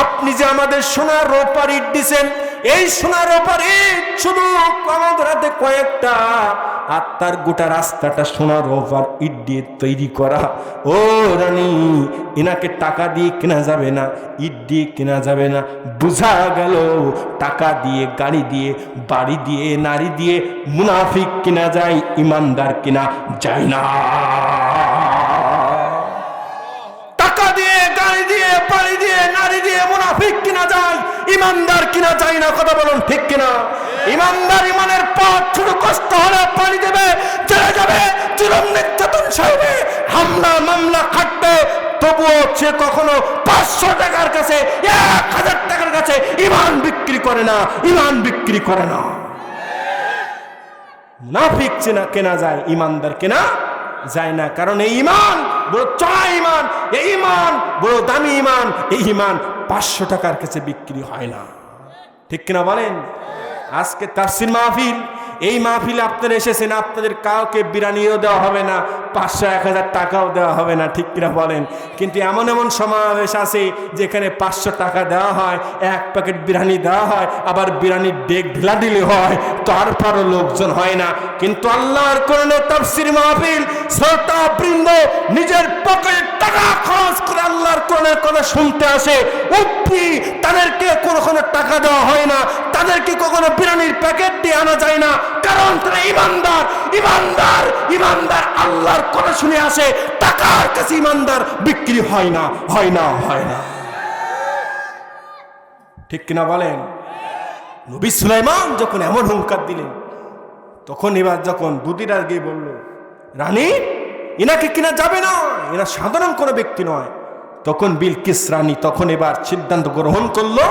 আপনি যে আমাদের সোনার রূপার ইট দিছেন, এই সোনার রূপার ইট শুধু আমাদের হাতে কয়েকটা, আর তার গোটা রাস্তাটা সোনার রূপার ইট দিয়ে তৈরি করা। ও রানী, এনাকে টাকা দিয়ে কেনা যাবে না, ইট দিয়ে কেনা যাবে না। বোঝা গেল টাকা দিয়ে, গাড়ি দিয়ে, বাড়ি দিয়ে, নারী দিয়ে মুনাফিক কেনা যায়, ইমানদার কেনা যায় না। টাকা দিয়ে গাড়ি দিয়ে, বাড়ি দিয়ে, নারী দিয়ে মুনাফিক কিনা যায়, ইমানদার কিনা যায় না? কথা বলুন ঠিক কিনা? ইমানদার ইমানের পথ শুধু কষ্ট হলে পানি দেবে, চলে যাবে, জুলুম নির্যাতন সইবে, হামলা মামলা খাটবে, তবুও সে কখনো 500 টাকার কাছে, 1000 টাকার কাছে ইমান বিক্রি করে না, ইমান বিক্রি করে না। মুনাফিক কেনা যায়, ইমানদার কেনা যায় না। কারণ এই ইমান বড় চড়া ইমান, এই ইমান বড় দামি ইমান, এই ইমান 500 টাকার কাছে বিক্রি হয় না। ঠিক কিনা বলেন? আজকে তাফসীর মাহফিল, এই মাহফিলে আপনারা এসেছেন, আপনাদের কাউকে বিরিয়ানিও দেওয়া হবে না, 500-1000 টাকাও দেওয়া হবে না। ঠিক কিনা বলেন? কিন্তু এমন এমন সমাবেশ আছে যেখানে 500 টাকা দেওয়া হয়, 1 প্যাকেট বিরিয়ানি দেওয়া হয়, আবার বিরিয়ানির ডেক ঢিলা দিলে হয়, তারপরও লোকজন হয় না। কিন্তু আল্লাহর কোরআনে তাফসীর মাহফিল, শ্রোতা বৃন্দ নিজের পকেটের টাকা খরচ করে আল্লাহর কোরআনের কথা শুনতে আসে। উপরি তাদেরকে কোনো টাকা দেওয়া হয় না, তাদেরকে কখনো বিরিয়ানির প্যাকেট দিয়ে আনা যায় না, কারণ তারা ইমানদার। ইমানদার ইমানদার আল্লাহর কথা শুনে আসে, টাকার কাছে ইমানদার বিক্রি হয় না, হয় না, হয় না। ঠিক কিনা বলেন? নবী সুলাইমান যখন এমন হুঙ্কার দিলেন, তখন এবার যখন দুদিন আগে বলল, রানী এনাকে কিনা যাবে না, এরা সাধারণ কোনো ব্যক্তি নয়, তখন বিলকিস রানী তখন এবার সিদ্ধান্ত গ্রহণ করলো,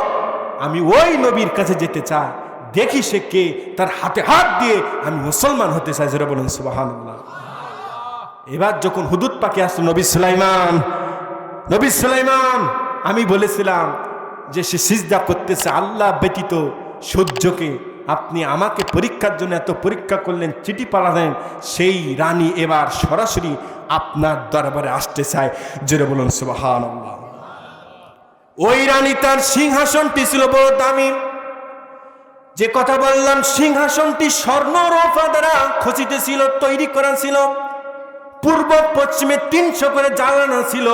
আমি ওই নবীর কাছে যেতে চাই, দেখি সে কে, তার হাতে হাত দিয়ে আমি মুসলমান হতে চাই। যারা বলেন সুবহানাল্লাহ। এবার যখন হুদুদ পাখি আসলো, নবী সুলাইমান, আমি বলেছিলাম যে সে সিজদা করতেছে আল্লাহ ব্যতীত সূর্যকে, আপনি আমাকে পরীক্ষার জন্য এত পরীক্ষা করলেন, চিঠি পাঠালেন, সেই রানী এবার সরাসরি আপনার দরবারে আসতে চায়। যারা বলেন সুবহানাল্লাহ। ওই রানী তার সিংহাসনটি ছিল বড় দামি, যে কথা বললাম, সিংহাসনটি স্বর্ণ রূপা দ্বারা খচিত ছিল, তৈরি করা ছিল, পূর্ব পশ্চিমে 300 করে জ্বালানো ছিল,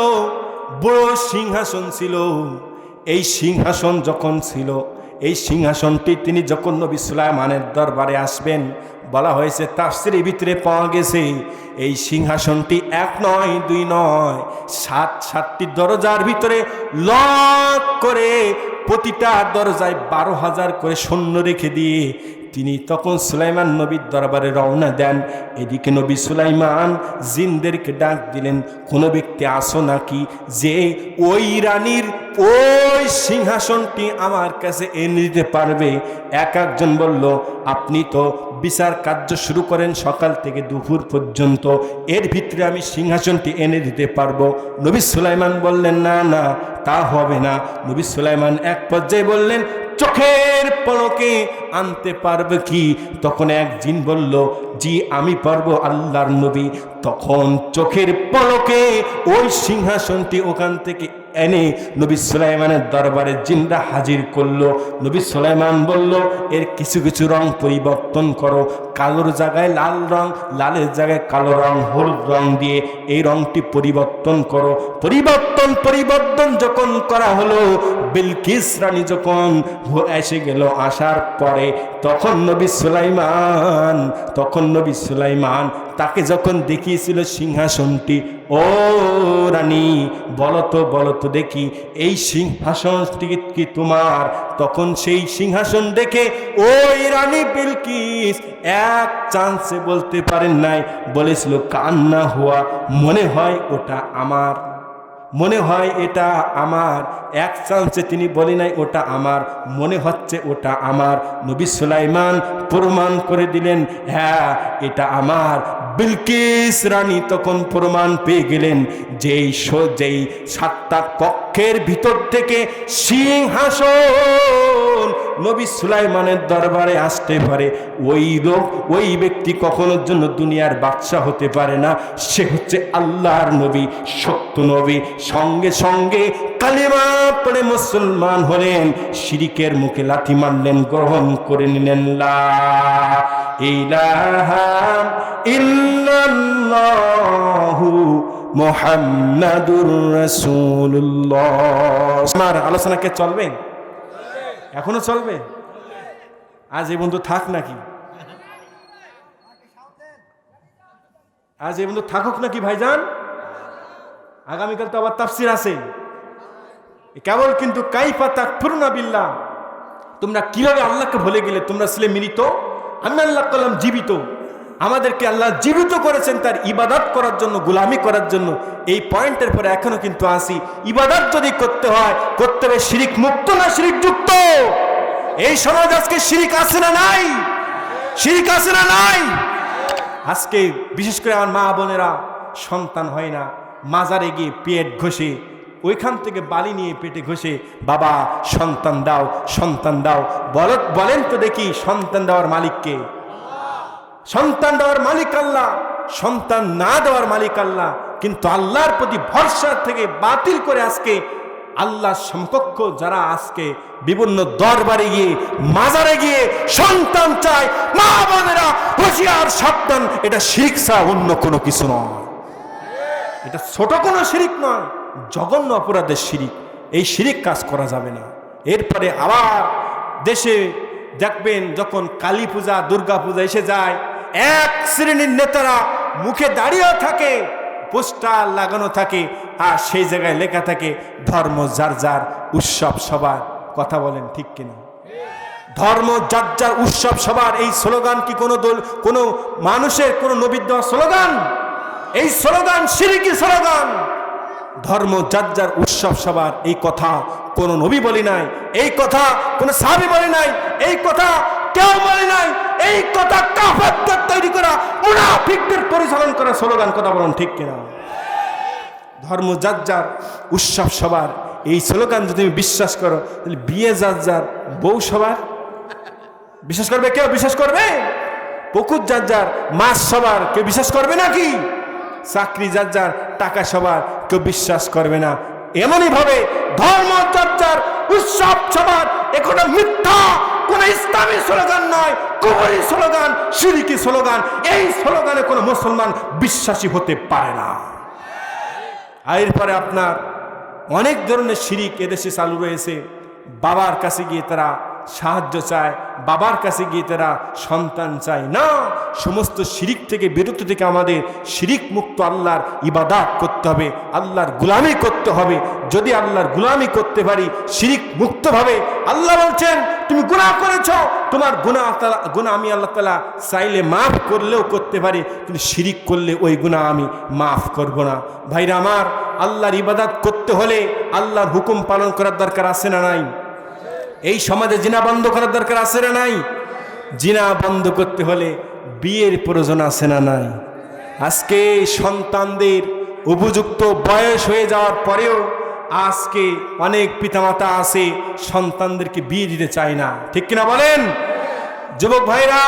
বড় সিংহাসন ছিল। এই সিংহাসন যখন ছিল, এই সিংহাসনটি তিনি যখন নবী সুলাইমানের দরবারে আসবেন, বলা হয়েছে তাফসীরের ভিতরে পাওয়া গেছে, এই সিংহাসনটি 1 নয় 2 নয়, 7টি দরজার ভিতরে লক করে, প্রতিটা দরজায় 12,000 করে সৈন্য রেখে দিয়ে তিনি তখন সুলাইমান নবীর দরবারে রওনা দেন। এদিকে নবী সুলাইমান জিনদেরকে ডাক দিলেন, কোনো ব্যক্তি আসো নাকি যে ওই রানীর ওই সিংহাসনটি আমার কাছে এনে দিতে পারবে? একজন বলল, আপনি তো বিচার কার্য শুরু করেন সকাল থেকে দুপুর পর্যন্ত, এর ভিতরে আমি সিংহাসনটি এনে দিতে পারবো। নবী সুলাইমান বললেন, না না, তা হবে না। নবী সুলাইমান এক পর্যায়ে বললেন, চোখের পলকে আনতে পারবে কি? তখন এক জিন বলল, জি আমি পারবো আল্লাহর নবী। তখন চোখের পলকে ওই সিংহাসনটি ওখান থেকে এনে নবী সুলাইমানের দরবারে জিনরা হাজির করলো। নবী সুলাইমান বলল, এর কিছু কিছু রং পরিবর্তন করো, কালোর জায়গায় লাল রং, লালের জায়গায় কালো রং, হলুদ রং দিয়ে এই রংটি পরিবর্তন করো। পরিবর্তন যখন করা হলো, বিলকিস রানী যখন এসে গেল, আসার পরে তখন নবী সুলাইমান তাকে যখন দেখিয়েছিল সিংহাসনটি, ও রানী বলো তো দেখি এই সিংহাসনটি কি তোমার? তখন সেই সিংহাসন দেখে ওই রানী বিলকিস এক চান্সে বলতে পারেন নাই, বলেছিল কান্না হুয়া, মনে হয় ওটা আমার, মনে হয় এটা আমার। এক চান্সে তিনি বলে নাই ওটা আমার, মনে হচ্ছে ওটা আমার। নবী সুলাইমান প্রমাণ করে দিলেন, হ্যাঁ এটা আমার। বিলকিস রানী তখন প্রমাণ পেয়ে গেলেন যেই 7টা কক্ষের ভিতর থেকে সিংহাসন নবী সুলাইমানের দরবারে আসতে পারে, ওই ব্যক্তি কখনোর জন্য দুনিয়ার বাদশা হতে পারে না। সে হচ্ছে আল্লাহর নবী, সত্য নবী। সঙ্গে সঙ্গে কালিমা পড়ে মুসলমান হলেন, শিরিকের মুখে লাথি মারলেন, গ্রহণ করে নিলেন লা ইলাহা ইল্লাল্লাহু মুহাম্মাদুর রাসূলুল্লাহ। আমার আলোচনা কে চলবে? এখনো চলবে? আজ এই বন্ধু থাক নাকি? আজ এই বন্ধু থাকুক নাকি ভাইজান? আগামীকাল তো আবার তাফসীর আছে, কেবল কিন্তু কাইফা তাকফুরুনা বিল্লাহ, তোমরা কিভাবে আল্লাহকে ভুলে গেলে? তোমরা ছিলে মৃত, আমি আল্লাহ কলাম জীবিত। আমাদেরকে আল্লাহ জীবিত করেছেন তার ইবাদত করার জন্য, গোলামি করার জন্য। এই পয়েন্টের পরে এখনো কিন্তু আসি, ইবাদত যদি করতে হয়, করতে হবে শিরিক মুক্ত না শিরিক যুক্ত? এই সমাজ আজকে শিরিক আছে না নাই? শিরিক আছে না নাই? আজকে বিশেষ করে আমার মা বোনেরা সন্তান হয় না, মাজারে গিয়ে পেট ঘষে, ওইখান থেকে বালি নিয়ে পেটে ঘষে, বাবা সন্তান দাও, সন্তান দাও। বলেন তো দেখি, সন্তান দেওয়ার মালিককে? সন্তান দেওয়ার মালিক আল্লাহ, সন্তান না দেওয়ার মালিক আল্লাহ। কিন্তু আল্লাহর প্রতি ভরসা থেকে বাতিল করে আজকে আল্লাহর সমকক্ষ যারা আজকে বিভিন্ন দরবারে গিয়ে, মাজারে গিয়ে সন্তান চায়, মা বোনেরা হুঁশিয়ার, সাবধান, এটা শিরিক ছাড়া অন্য কোনো কিছু নয়। এটা ছোট কোনো শিরিক নয়, জঘন্য অপরাধের শিরিক। এই শিরিক কাজ করা যাবে না। এরপরে আবার দেশে দেখবেন, যখন কালী পূজা, দুর্গা পূজা এসে যায়, এক শ্রেণীর নেতারা মুখে দাঁড়িয়েও থাকে, পোস্টার লাগানো থাকে, আর সেই জায়গায় লেখা থাকে ধর্ম যার যার, উৎসব সবার। কথা বলেন ঠিক কিনা? ধর্ম যার যার, উৎসব সবার। এই স্লোগান কি কোনো মানুষের, কোনো নবীর দেওয়া স্লোগান? এই স্লোগান শিরকি স্লোগান। ধর্ম যার যার, উৎসব সবার, এই কথা কোন নবী বলি নাই, এই কথা কোন সাহাবী বলি নাই, এই কথা কেউ বলি নাই। এই কথা কাফেরদের তৈরি করা, মুনাফিকদের পরিচালন করা স্লোগান। কথা বলেন ঠিক কিনা? ধর্ম যার যার, উৎসব সবার, এই স্লোগান যদি তুমি বিশ্বাস করো, তাহলে বিয়ে যার যার, বউ সবার। বিশ্বাস করবে কেউ? বিশ্বাস করবে? পুকুর যার যার, মাছ সবার, কেউ বিশ্বাস করবে নাকি? চাকরি যার যার, টাকা সবার, কেউ বিশ্বাস করবে না। এমনই ভাবে ধর্ম যার যার, উৎসব সবার, এখন মিথ্যা, কোন ইসলামী স্লোগান নয়, কুফরি স্লোগান, শিরকি স্লোগান। এই স্লোগানে কোনো মুসলমান বিশ্বাসী হতে পারে না। আর এরপরে আপনার অনেক ধরনের শিরিক এদেশে চালু রয়েছে। বাবার কাছে গিয়ে তারা সাহায্য চায়, বাবার কাছে গিয়ে তারা সন্তান চায় না। সমস্ত শিরিক থেকে বিরত থেকে আমাদের শিরিক মুক্ত আল্লাহর ইবাদত করতে হবে, আল্লাহর গুলামি করতে হবে। যদি আল্লাহর গুলামি করতে পারি শিরিক মুক্তভাবে, আল্লাহ বলছেন তুমি গুনাহ করেছ, তোমার গুনাহ আমি আল্লাহ তাআলা চাইলে মাফ করলেও করতে পারি, কিন্তু শিরিক করলে ওই গুনাহ আমি মাফ করব না। ভাইরা আমার, আল্লাহর ইবাদত করতে হলে আল্লাহর হুকুম পালন করার দরকার আছে না নাই? এই সমাজে জিনা বন্ধ করার দরকার আছে না নাই? জিনা বন্ধ করতে হলে বিয়ের প্রয়োজন আছে না নাই? আজকে সন্তানদের উপযুক্ত বয়স হয়ে যাওয়ার পরেও আজকে অনেক পিতামাতা আছে সন্তানদেরকে বিয়ে দিতে চায় না। ঠিক কিনা বলেন? যুবক ভাইরা,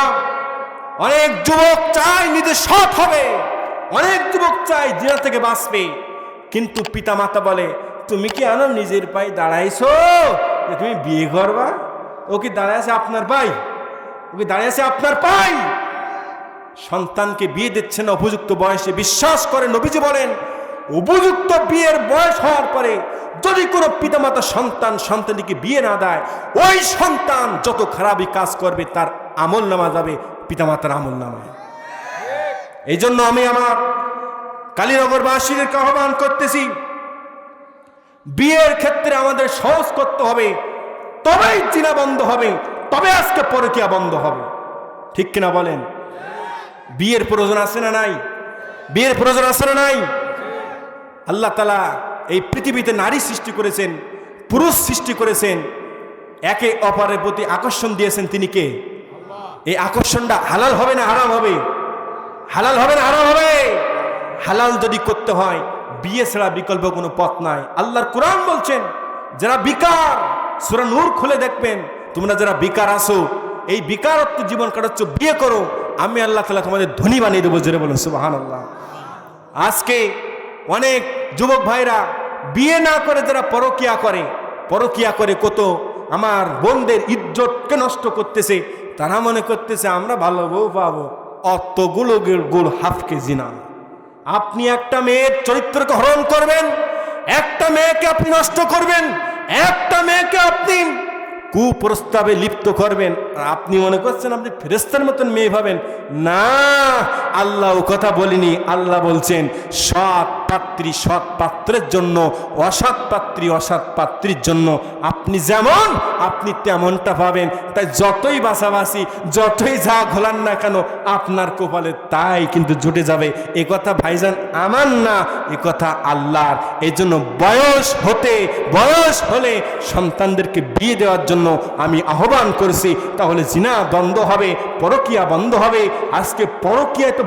অনেক যুবক চায় নিজে সৎ হবে, অনেক যুবক চায় জিনা থেকে বাঁচবে, কিন্তু পিতামাতা বলে তুমি কি আনো নিজের পায়ে দাঁড়াইছো, তুমি বিয়ে করবা? ও কি দাঁড়ায় আছে আপনার পাই? ও কি দাঁড়িয়ে আছে আপনার পাই? সন্তানকে বিয়ে দিচ্ছে না উপযুক্ত বয়সে। বিশ্বাস করে নবীজি বলেন, উপযুক্ত বিয়ের বয়স হওয়ার পরে যদি কোনো পিতামাতা সন্তানটিকে বিয়ে না দেয়, ওই সন্তান যত খারাপই কাজ করবে তার আমল নামা যাবে পিতামাতার আমল নামায়। এই জন্য আমি আমার কালীনগরবাসীদেরকে আহ্বান করতেছি, বিয়ের ক্ষেত্রে আমাদের সহজ করতে হবে, তবেই জিনা বন্ধ হবে, তবে আজকে পরকীয়া বন্ধ হবে। ঠিক কিনা বলেন? বিয়ের প্রয়োজন আছে না নাই? বিয়ের প্রয়োজন আছে না নাই? আল্লাহ তাআলা এই পৃথিবীতে নারী সৃষ্টি করেছেন, পুরুষ সৃষ্টি করেছেন, একে অপরের প্রতি আকর্ষণ দিয়েছেন। তিনি কে? এই আকর্ষণটা হালাল হবে না হারাম হবে? হালাল হবে না হারাম হবে? হালাল যদি করতে হয় বিয়ে ছাড়া বিকল্প কোনো পথ নাই। আল্লাহর কোরআন বলছেন, যারা বেকার, সূরা নূর খুলে দেখবেন, তোমরা যারা বেকার আছো, এই বেকারত্ব জীবন কাটাচ্ছ, বিয়ে করো, আমি আল্লাহ তাআলা তোমাদের ধনী বানিয়ে দেবো। জোরে বলুন সুবহানাল্লাহ। আজকে অনেক যুবক ভাইরা বিয়ে না করে যারা পরকীয়া করে কত আমার বোনদের ইজ্জতকে নষ্ট করতেছে। তারা মনে করতেছে আমরা ভালো বউ পাবো, অতগুলো গুল হাফ কেজি না। আপনি একটা মেয়ের চরিত্রকে হরণ করবেন, একটা মেয়েকে আপনি নষ্ট করবেন, একটা মেয়েকে আপনি কুপ্রস্তাবে লিপ্ত করবেন, আর আপনি মনে করছেন আপনি ফেরেশতার মতন মেয়ে ভাবেন না। আল্লাহ ও কথা বলিনি, আল্লাহ বলছেন সৎ পাত্রী সৎ পাত্রের জন্য, অসৎ পাত্রী অসৎ পাত্রীর জন্য। আপনি যেমন আপনি তেমনটা পাবেন। তাই যতই বাছাবাছি, যতই যা ঘোলান না কেন, আপনার কপালে তাই কিন্তু জুটে যাবে। এ কথা ভাইজান আমার না, এ কথা আল্লাহর। এই জন্য বয়স হলে সন্তানদেরকে বিয়ে দেওয়ার জন্য আমি আহ্বান করছি। তাহলে জিনা বন্ধ হবে, পরকীয়া বন্ধ হবে। আজকে পরকীয়ায় তো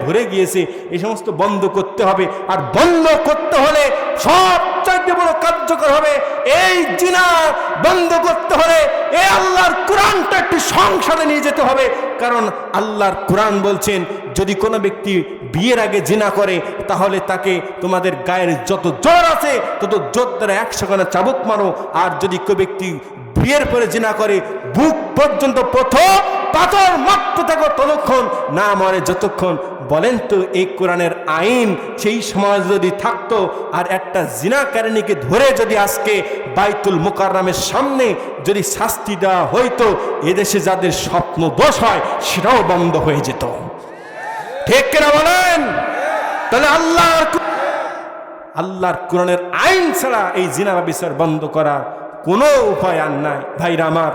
ভরে গিয়েছে, এই সমস্ত বন্ধ করতে হবে। আর বন্ধ করতে হলে সবচাইতে বড় কার্যকর হবে এই জিনা বন্ধ করতে হলে এই আল্লাহর কোরআনটা একটি সংসদে নিয়ে যেতে হবে। কারণ আল্লাহর কোরআন বলছেন যদি কোনো ব্যক্তি বিয়ের আগে জিনা করে তাহলে তাকে তোমাদের গায়ের যত জোর আছে তত জোর দ্বারা 100 খানা চাবুক মারো। আর যদি কেউ ব্যক্তি বিয়ের পরে জিনা করে বুক পর্যন্ত প্রথম পাথর মারতে থাকো ততক্ষণ না মরে যতক্ষণ। বলেন তো এই কোরআনের আইন সেই সমাজ যদি থাকতো, আর একটা জিনাকারিনীকে ধরে যদি আজকে বাইতুল মুকাররমের সামনে যদি শাস্তি দেওয়া হইতো, এদেশে যাদের স্বপ্ন দোষ হয় সেটাও বন্ধ হয়ে যেত। ঠিক কিনা বলেন? তাহলে আল্লাহর কোরআনের আইন ছাড়া এই জিনা ব্যভিচার বন্ধ করার কোনো উপায় আর নাই। ভাইরা আমার,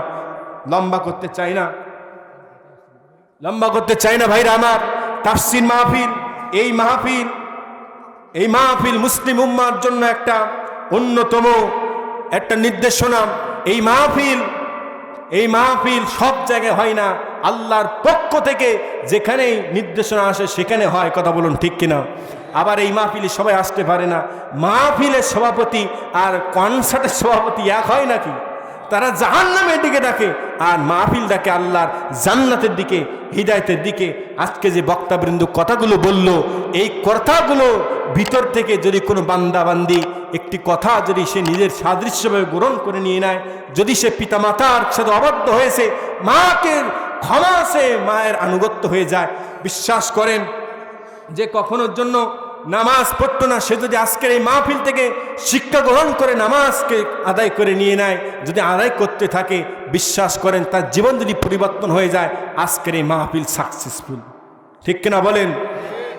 লম্বা করতে চাই না ভাইরা আমার। তাফসীর মাহফিল, এই মাহফিল মুসলিম উম্মার জন্য একটা অন্যতম একটা নির্দেশনা। এই মাহফিল সব জায়গায় হয় না, আল্লাহর পক্ষ থেকে যেখানেই নির্দেশনা আসে সেখানে হয়। কথা বলুন ঠিক কিনা? আবার এই মাহফিলে সবাই আসতে পারে না। মাহফিলের সভাপতি আর কনসার্টের সভাপতি এক হয় নাকি? তারা জাহান্নামের দিকে ডাকে আর মাহফিল ডাকে আল্লাহর জান্নাতের দিকে, হিদায়াতের দিকে। আজকে যে বক্তাবৃন্দ কথাগুলো বলল, এই কথাগুলো ভিতর থেকে যদি কোনো বান্দাবান্দি একটি কথা যদি সে নিজের সাদৃশ্যভাবে গ্রহণ করে নিয়ে নেয়, যদি সে পিতামাতার সাথে অবাধ্য হয়েছে, মাকে ক্ষমা সে মায়ের আনুগত্য হয়ে যায়, বিশ্বাস করেন যে কখনোর জন্য নামাজ পড়তো না, সে যদি আজকের এই মাহফিল থেকে শিক্ষা গ্রহণ করে নামাজকে আদায় করে নিয়ে নেয়, যদি আদায় করতে থাকে, বিশ্বাস করেন তার জীবন যদি পরিবর্তন হয়ে যায়। আজকের এই মাহফিল সাকসেসফুল। ঠিক কিনা বলেন?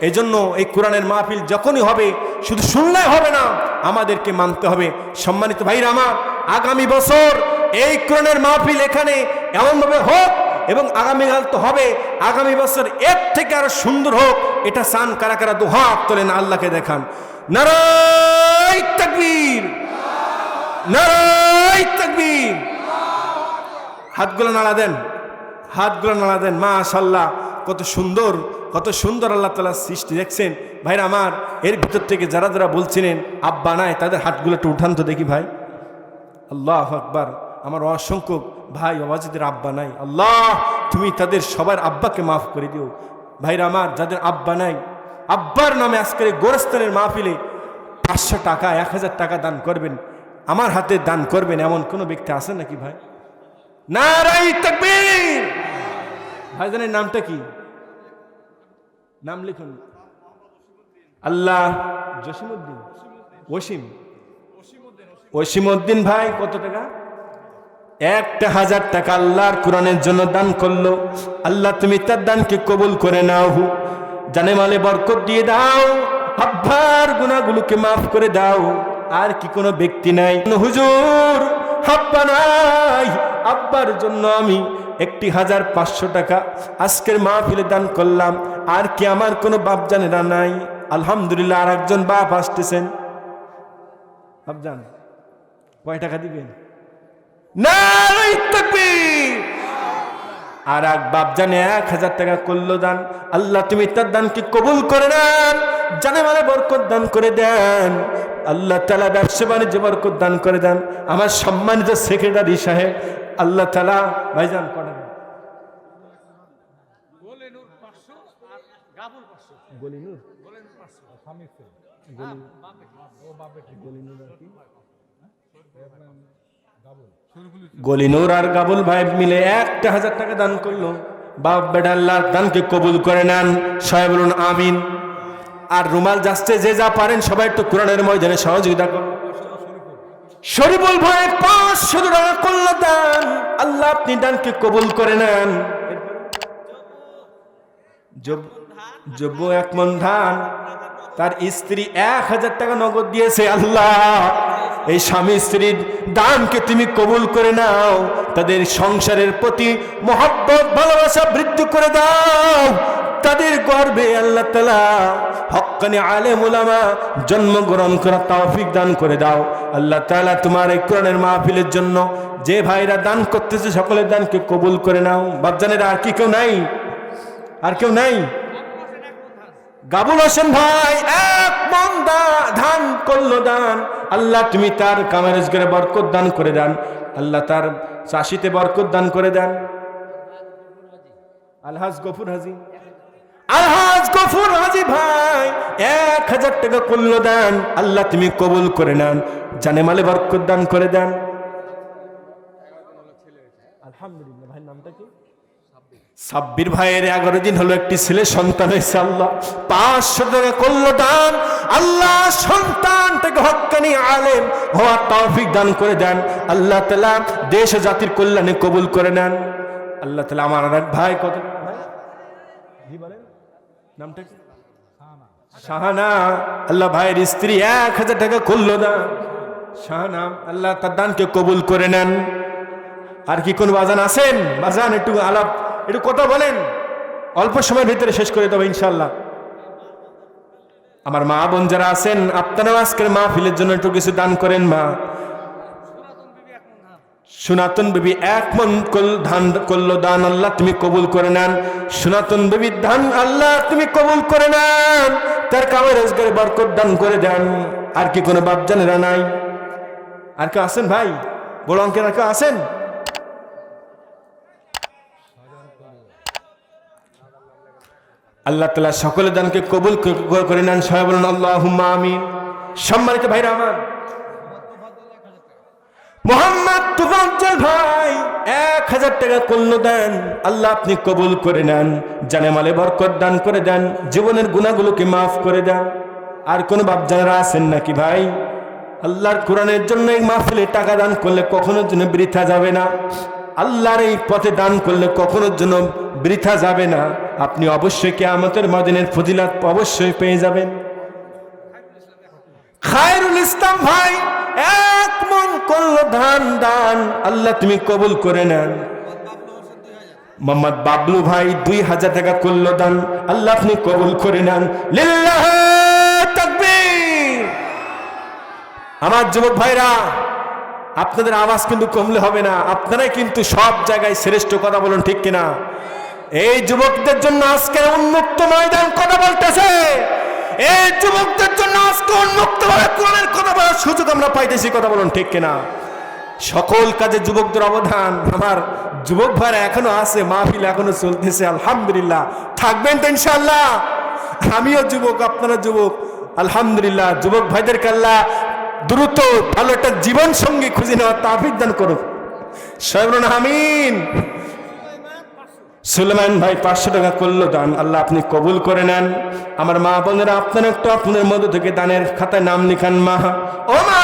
এই জন্য এই কোরআনের মাহফিল যখনই হবে শুধু শুনলে হবে না, আমাদেরকে মানতে হবে। সম্মানিত ভাইরা আমার, আগামী বছর এই কোরআনের মাহফিল এখানে এমনভাবে হোক, এবং আগামীকাল তো হবে, আগামী বছর এর থেকে আরো সুন্দর হোক। এটা চান কারা কারা? দুহাত তোলেন, আল্লাহকে দেখান। নারায়ে তাকবীর, নারায়ে তাকবীর। হাতগুলো নাড়া দেন। মাশাআল্লাহ, কত সুন্দর আল্লাহ তাআলার সৃষ্টি দেখছেন ভাইরা আমার। এর ভিতর থেকে যারা যারা বলছিলেন আব্বা নাই, তাদের হাতগুলো একটু উঠান তো দেখি ভাই। আল্লাহু আকবার। আমার অসংখ্য ভাই বাবাজিদের আব্বা নাই, আল্লাহ তুমি তাদের সবার আব্বাকে মাফ করে দিও। ভাইরা আমার, যাদের আব্বা নাই, আব্বার নামে আজকের গোরস্থানের মাহফিলে 500 টাকা 1000 টাকা দান করবেন, আমার হাতে দান করবেন, এমন কোনো ব্যক্তি আছে নাকি ভাই? নারায়ে তাকবীর। ভাইজানের নামটা কি? নাম লিখুন। আল্লাহ জসিমউদ্দিন, ওসিমউদ্দিন ভাই কত টাকা? 1000 টাকা আল্লাহর কোরআনের জন্য দান করলো। আল্লাহ তুমি তার দানকে কবুল করে নাও, জানে মালে বরকত দিয়ে দাও, আব্বার গুনাহগুলোকে মাফ করে দাও। আর কি কোনো ব্যক্তি নাই? হুজুর আব্বা নাই, আব্বার জন্য আমি 1500 টাকা আজকের মাহফিলে দান করলাম। আর কি আমার কোনো বাপ জানেরা নাই? আলহামদুলিল্লাহ, আর একজন বাপ আসতেছেন। বাপজান কয় টাকা দিবেন? নারায়ে তাকবীর। আর এক বাপ জানে 1000 টাকা করলো দান। আল্লাহ তুমি তার দানকে কবুল করে নেন, জানে মানে বরকত দান করে দেন। আল্লাহ তাআলা ব্যবসা বাণিজ্যে বরকত দান করে দেন। আমার সম্মানিত সেক্রেটারি সাহেব, আল্লাহ তাআলা ভাইজান করেন গলিনুর আর গাবুল ভাই মিলে 1000 টাকা দান করলো। বাপ বেটা আল্লাহর দানকে কবুল করে নেন, সবাই বলুন আমিন। আর রুমাল যাচ্ছে, যে যা পারেন সবাই একটু কোরআনের ময়দানে সহযোগিতা করুন। শরীফুল ভাই 500 টাকা করলো দান, আল্লাহ আপনি দানকে কবুল করে নেন। যোগ্য 1 মণ ধান, তার স্ত্রী 1000 টাকা নগদ দিয়েছে। আল্লাহ এই স্বামী স্ত্রীর দানকে তুমি কবুল করে নাও, তাদের সংসারের প্রতি মহব্বত ভালোবাসা বৃদ্ধি করে দাও, তাদের গর্বে আল্লাহ তাআলা হক্কানি আলেম উলামা জন্মগ্রহণ করার তৌফিক দান করে দাও। আল্লাহ তাআলা তোমার এই কোরআনের মাহফিলের জন্য যে ভাইরা দান করতেছে সকলের দানকে কবুল করে নাও। বাপজানেরা আর কি কেউ নাই? আর কেউ নাই? গাবুল হোসেন ভাই 1 মণ ধান করলো দান, আল্লাহ তুমি তার কামাই রোজগারে বরকত দান করে দেন, আল্লাহ তার চাষিতে বরকত দান করে দেন। আলহাজ গফুর হাজি ভাই 1000 টাকা করলো দান, আল্লাহ তুমি কবুল করে নেন, জানে মালে বরকত দান করে দেন। আলহামদুলিল্লাহ। ভাই নামটা কি? সাব্বির ভাইয়ের 11 দিন হলো একটি ছেলে সন্তান হয়েছে। আল্লাহ 500 টাকা করলো দান, আল্লাহ সন্তানটাকে হক্কানি আলেম হওয়ার তৌফিক দান করে দেন। আল্লাহ তাআলা দেশ ও জাতির কল্যাণে কবুল করে নেন। আল্লাহ তাআলা আমার এক ভাই কত ভাই বলেন নামটা কি? শাহানা। আল্লাহ ভাইয়ের স্ত্রী 1000 টাকা করলো দান, শাহানা, আল্লাহ তার দানকে কবুল করে নেন। আর কি কোন বাজান আছেন? বাজান একটু আলাপ, একটু কথা বলেন, অল্প সময়ের ভিতরে শেষ করে দেবো ইনশাআল্লাহ। আমার মা বোন যারা আছেন আপনারাও আজকের মাহফিলের জন্য একটু কিছু দান করেন। মা সনাতন বিবি 1 মণ ধান করলো দান, আল্লাহ তুমি কবুল করে নেন। সনাতন বিবির ধান আল্লাহ তুমি কবুল করে নেন, তার কামাই রোজগারে বরকত দান করে দেন। আর কি কোনো বাপজানেরা নাই? আর কেউ আছেন ভাই? বড় অঙ্কের আর কেউ আছেন? আল্লাহ তাআলা সকলের দানকে কবুল করে নেন, সবাই বলুন আল্লাহুম্মা আমিন। সম্মানিত ভাইরা আমার, মোহাম্মদ তুফাজ্জল ভাই 1000 টাকা করলো দেন, আল্লাহ আপনি কবুল করে নেন, জানে মালে বরকত দান করে দেন, জীবনের গুনাহগুলোকে মাফ করে দেন। আর কোন বাপজানেরা আছেন নাকি ভাই? আল্লাহর কোরআনের জন্য এই মাহফিলে টাকা দান করলে কখনোর জন্য বৃথা যাবে না, আল্লাহর এই পথে দান করলে কখনোর জন্য বৃথা যাবে না। আপনি অবশ্যই কিয়ামতের ময়দানের ফজিলত অবশ্যই পেয়ে যাবেন। খায়রুল ইসলাম ভাই 1 মণ করলো দান, আল্লাহ তুমি কবুল করে নেন। মোহাম্মদ বাবলু ভাই 2000 টাকা করলো দান, আল্লাহ আপনি কবুল করে নেন। লিল্লাহি তাকবীর। আমার যুবক ভাইরা, আপনাদের আওয়াজ কিন্তু কমলে হবে না, আপনারাই কিন্তু সব জায়গায় শ্রেষ্ঠ, কথা বলুন ঠিক কিনা? এই যুবকদের জন্য আজকে উন্মুক্ত ময়দান কথা বলতেছে, এই যুবকদের জন্য আজকে উন্মুক্ত ভাবে কোরআনের কথা বলার সুযোগ আমরা পাইতেছি, কথা বলুন ঠিক কিনা? সকল কাজে যুবকদের অবদান। আমার যুবক ভাইরা এখনো আছে, মাহফিল এখনো চলতেছে, আলহামদুলিল্লাহ। থাকবেন তো ইনশাআল্লাহ? আমিও যুবক, আপনারা যুবক, আলহামদুলিল্লাহ। যুবক ভাইদেরকে আল্লাহ দ্রুত ভালো একটা জীবন সঙ্গী খুঁজে নেওয়ার তৌফিক দান করুক, সবাই বলুন আমিন। সুলেমান ভাই 500 টাকা করলো দান, আল্লাহ আপনি কবুল করে নেন। আমার মা বোনেরা, আপনারা একটু আপনাদের মধ্যে থেকে দানের খাতায় নাম লিখান। মা ও মা,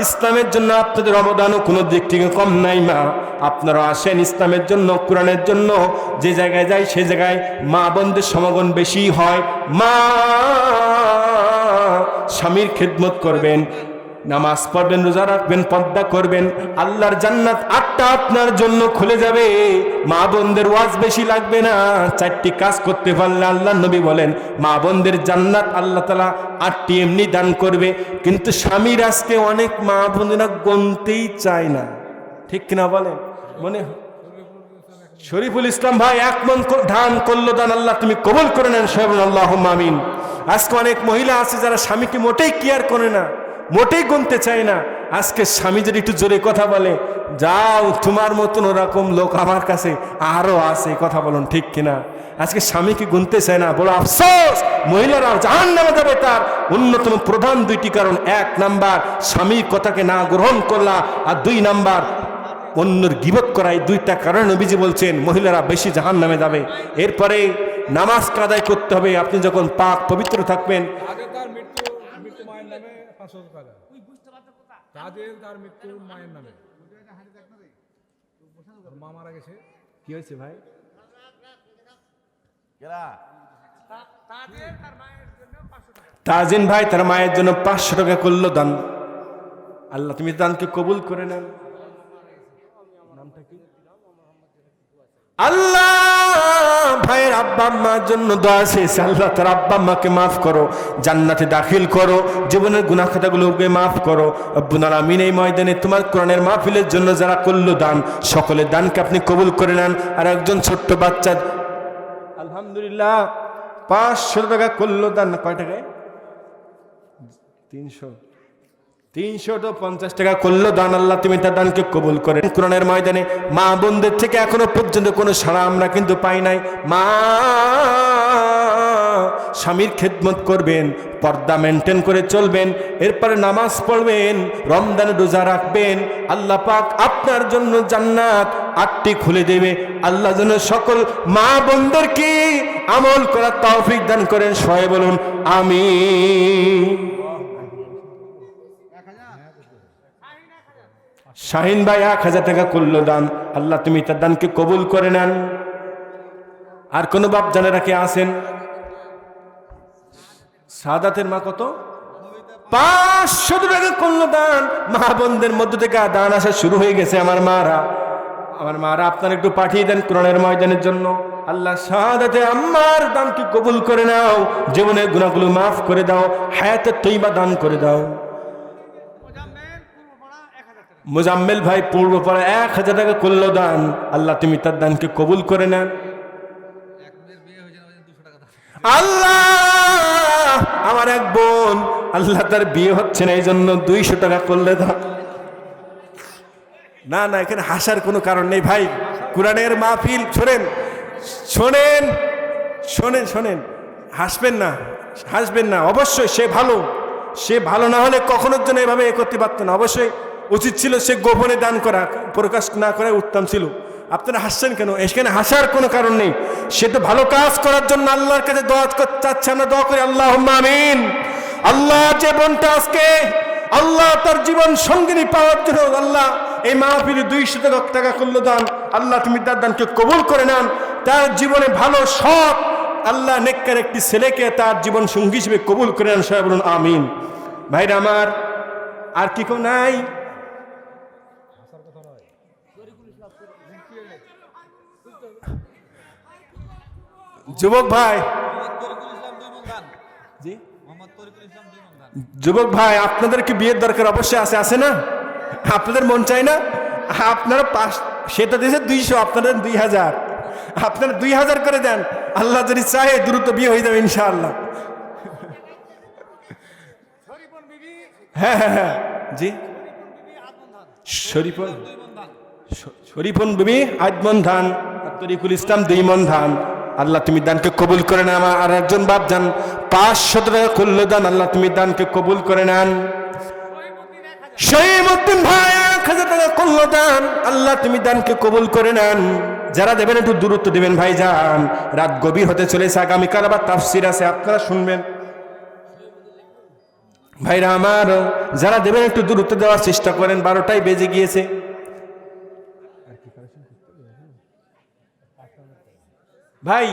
ইসলামের জন্য আপনাদের অবদানও কোনো দিক থেকে কম নাই। মা আপনারা আসেন ইসলামের জন্য, কোরআনের জন্য, যে জায়গায় যাই সে জায়গায় মা বোনদের সমাগম বেশি হয়। মা স্বামীর খেদমত করবেন, নামাজ পড়বেন, রোজা রাখবেন, পর্দা করবেন, আল্লাহর জান্নাত 8টা আপনার জন্য খুলে যাবে। মা বোনদের ওয়াজ বেশি লাগবে না, 4টি কাজ করতে পারলে আল্লাহ নবী বলেন মা বোনদের জান্নাত আল্লাহ তাআলা 8টি এমনি দান করবে। কিন্তু স্বামীর আজকে অনেক মা বোনেরা গুনতেই চায় না, ঠিক কিনা বলেন? মনে শরীফুল ইসলাম ভাই 1 মণ ধান করলো দান, আল্লাহ তুমি কবুল করে নেন, সবাই আল্লাহুম্মা আমিন। আজকে অনেক মহিলা আছে যারা স্বামীকে মোটেই কেয়ার করে না, মোটেই গুনতে চায় না। আজকে স্বামী যদি একটু জোরে কথা বলে, যাও তোমার মতন ওরকম লোক আমার কাছে আরো আছে, কথা বলুন ঠিক কিনা? আজকে স্বামীকে গুনতে চায় না, বড় আফসোস। মহিলারা জাহান্নামে যাবে তার অন্যতম প্রধান 2টি কারণ। 1 নাম্বার স্বামীর কথাকে না গ্রহণ করলা, আর 2 নাম্বার অন্যের গীবত করা। এই 2টা কারণে নবীজি বলছেন মহিলারা বেশি জাহান্নামে যাবে। এরপরে নামাজ আদায় করতে হবে। আপনি যখন পাক পবিত্র থাকবেন, তাজেল তার মৃত্যু মায়ের নামে, মা মারা গেছে। কি হয়েছে ভাই? তাজিন ভাই তার মায়ের জন্য 500 টাকা করলো দান। আল্লাহ তুমি দানকে কবুল করে নেন। আল্লাহ ভাইয়ের আব্বা আম্মার জন্য দোয়া শেষ। আল্লাহ তার আব্বা আম্মাকে মাফ করো, জান্নাতে দাখিল করো, জীবনের গুনাহ খাতাগুলোকে মাফ করো। রব্বুল আলামিন এই ময়দানে তোমার কোরআনের মাহফিলের জন্য যারা করলো দান, সকলের দানকে আপনি কবুল করে নেন। আর একজন ছোট্ট বাচ্চা আলহামদুলিল্লাহ 500 টাকা করলো দান। কয় টাকায়? 350 টাকা করলো দান। আল্লাহ তুমি তার দানকে কবুল করেন। কোরআনের ময়দানে মা বোনদের থেকে এখনো পর্যন্ত কোনো সাড়া আমরা কিন্তু পাই নাই। মা স্বামীর খেদমত করবেন, পর্দা মেনটেন করে চলবেন, এরপরে নামাজ পড়বেন, রমজানে রোজা রাখবেন। আল্লাহ পাক আপনার জন্য জান্নাত 8টি খুলে দেবে। আল্লাহ যেন সকল মা বোনদেরকে আমল করার তৌফিক দান করেন। সবাই বলুন আমিন। শাহিন ভাই 1000 টাকা করলো দান। আল্লাহ তুমি তার দানকে কবুল করে নেন। আর কোন বাপ জানেরা কে আছেন? সাদাতের মা কত? 500 টাকা করলো দান। মা বোনদের মধ্য থেকে দান আসা শুরু হয়ে গেছে। আমার মারা আপনারা একটু পাঠিয়ে দেন কোরআনের ময়দানের জন্য। আল্লাহ সাদাতে আম্মার দানকে কবুল করে নাও, জীবনের গুনাহগুলো মাফ করে দাও, হায়াতে তৈবা দান করে দাও। মুজাম্মেল ভাই পূর্বপাড়া 1000 টাকা করলো দান। আল্লাহ তুমি তার দানকে কবুল করে নেন। আল্লাহ আমার এক বোন, আল্লাহ তার বিয়ে হচ্ছে না, এই জন্য 200 টাকা করলে দান। না না, এখানে হাসার কোনো কারণ নেই ভাই। কোরআনের মাহফিল শোনেন, হাসবেন না। অবশ্যই সে ভালো না হলে কখনোর জন্য এভাবে করতে পারত না। অবশ্যই উচিত ছিল সে গোপনে দান করা, প্রকাশ না করা উত্তম ছিল। আপনারা হাসছেন কেন? এখানে হাসার কোনো কারণ নেই। সে তো ভালো কাজ করার জন্য আল্লাহর কাছে দোয়া চাচ্ছে। আমরা দোয়া করি আল্লাহুম্মা আমিন। আল্লাহ যে বোনটা আজকে আল্লাহ তার জীবন সঙ্গিনী পাওয়ার জন্য আল্লাহ এই মাহফিলে 200 টাকা করলো দান, আল্লাহ তুমি তার দানকে কবুল করে নেন। তার জীবনে ভালো সৎ আল্লাহ নেককার একটি ছেলেকে তার জীবন সঙ্গী হিসেবে কবুল করে নেন। সবাই বলুন আমিন। ভাইরা আমার, আর কি কেউ নাই? যুবক ভাই, আপনাদের কি বিয়ের দরকার? অবশ্যই আছে না? আপনাদের মন চাই না? আপনারা সেটা দিয়েছে 200, আপনাদের 2000। আপনারা 2000 করে দেন। আল্লাহ যদি চায় দ্রুত বিয়ে হয়ে যাবে ইনশাআল্লাহ। হ্যাঁ জি, শরীফুন বিবি আজমন ধান, তরিকুল ইসলাম 2 মণ ধান। আল্লাহ তুমি দানকে কবুল করে নেন। আমার আর একজন বাপ যান 500 টাকা করলো দান। আল্লাহ তুমি দানকে কবুল করে নেন। শহীদউদ্দিন ভাই 1000 টাকা করলো দান। আল্লাহ তুমি দানকে কবুল করে নেন। যারা দেবেন একটু দূরত্ব দেবেন ভাই যান। রাত গভীর হতে চলেছে, আগামীকাল আবার তাফসির আছে, আপনারা শুনবেন। ভাইরা আমার, যারা দেবেন একটু দূরত্ব দেওয়ার চেষ্টা করেন, 12টাই বেজে গিয়েছে। ভাই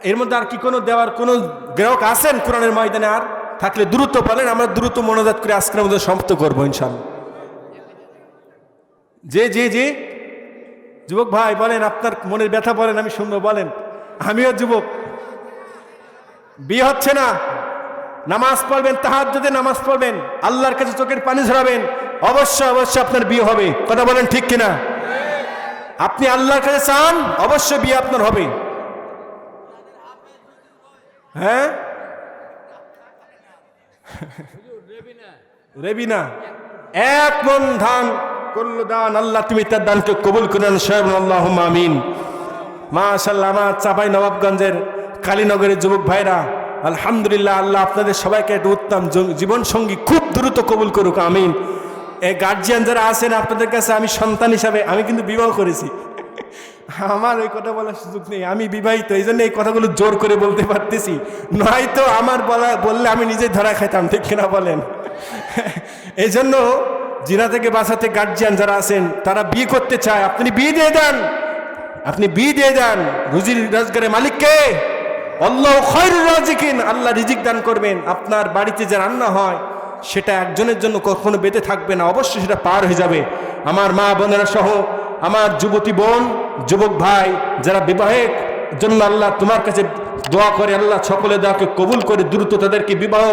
এর মধ্যে আর কি কোনো দেওয়ার কোনো গ্রাহক আছেন কোরআনের ময়দানে? আর থাকলে দ্রুত বলেন, আমরা দ্রুত মনোজাত করে আজকের মধ্যে সমাপ্ত করবো ইনশাআল্লাহ। জি যুবক ভাই বলেন, আপনার মনের ব্যথা বলেন, আমি শুনবো। বলেন, আমিও যুবক, বিয়ে হচ্ছে না, নামাজ পড়বেন, তাহাজ্জুদে নামাজ পড়বেন, আল্লাহর কাছে চোখের পানি ঝরাবেন, অবশ্যই আপনার বিয়ে হবে। কথা বলেন ঠিক কিনা? আপনি আল্লাহর কাছে চান, অবশ্যই বিয়ে আপনার হবে। হ্যাঁ, রেবিনা 1 মণ ধান করলো দান। আল্লাহ তুমি তার দানকে কবুল করেন। আল্লাহুম্মা আমিন। মাশাআল্লাহ, আমার চাঁপাই নবাবগঞ্জের কালীনগরের যুবক ভাইরা, আলহামদুলিল্লাহ, আল্লাহ আপনাদের সবাইকে একটা উত্তম জীবন সঙ্গী খুব দ্রুত কবুল করুক, আমিন। এই গার্জিয়ান যারা আছেন, আপনাদের কাছে আমি সন্তান হিসাবে, আমি কিন্তু বিবাহ করেছি, আমার ওই কথা বলার সুযোগ নেই, আমি বিবাহিত, এই জন্য এই কথাগুলো জোর করে বলতে পারতেছি। নয়তো আমার বললে আমি নিজে ধরা খাইতাম, ঠিক কিনা বলেন? এই জন্য জিনা থেকে বাঁচাতে গার্জিয়ান যারা আছেন তারা বিয়ে করতে চায়, আপনি বিয়ে দিয়ে দেন, আপনি বিয়ে দিয়ে দেন। রুজির রোজগারের মালিককে আল্লাহ খায়রুর রাজিকিন, আল্লাহ রিজিক দান করবেন। আপনার বাড়িতে যে রান্না হয় সেটা একজনের জন্য কখনো বেঁধে থাকবে না, অবশ্যই সেটা পার হয়ে যাবে। আমার মা বোনেরা সহ আমার যুবতী বোন যুবক ভাই যারা বিবাহের জন্য আল্লাহ তোমার কাছে দোয়া করে, আল্লাহ সকলে দোয়াকে কবুল করে দ্রুত তাদেরকে বিবাহ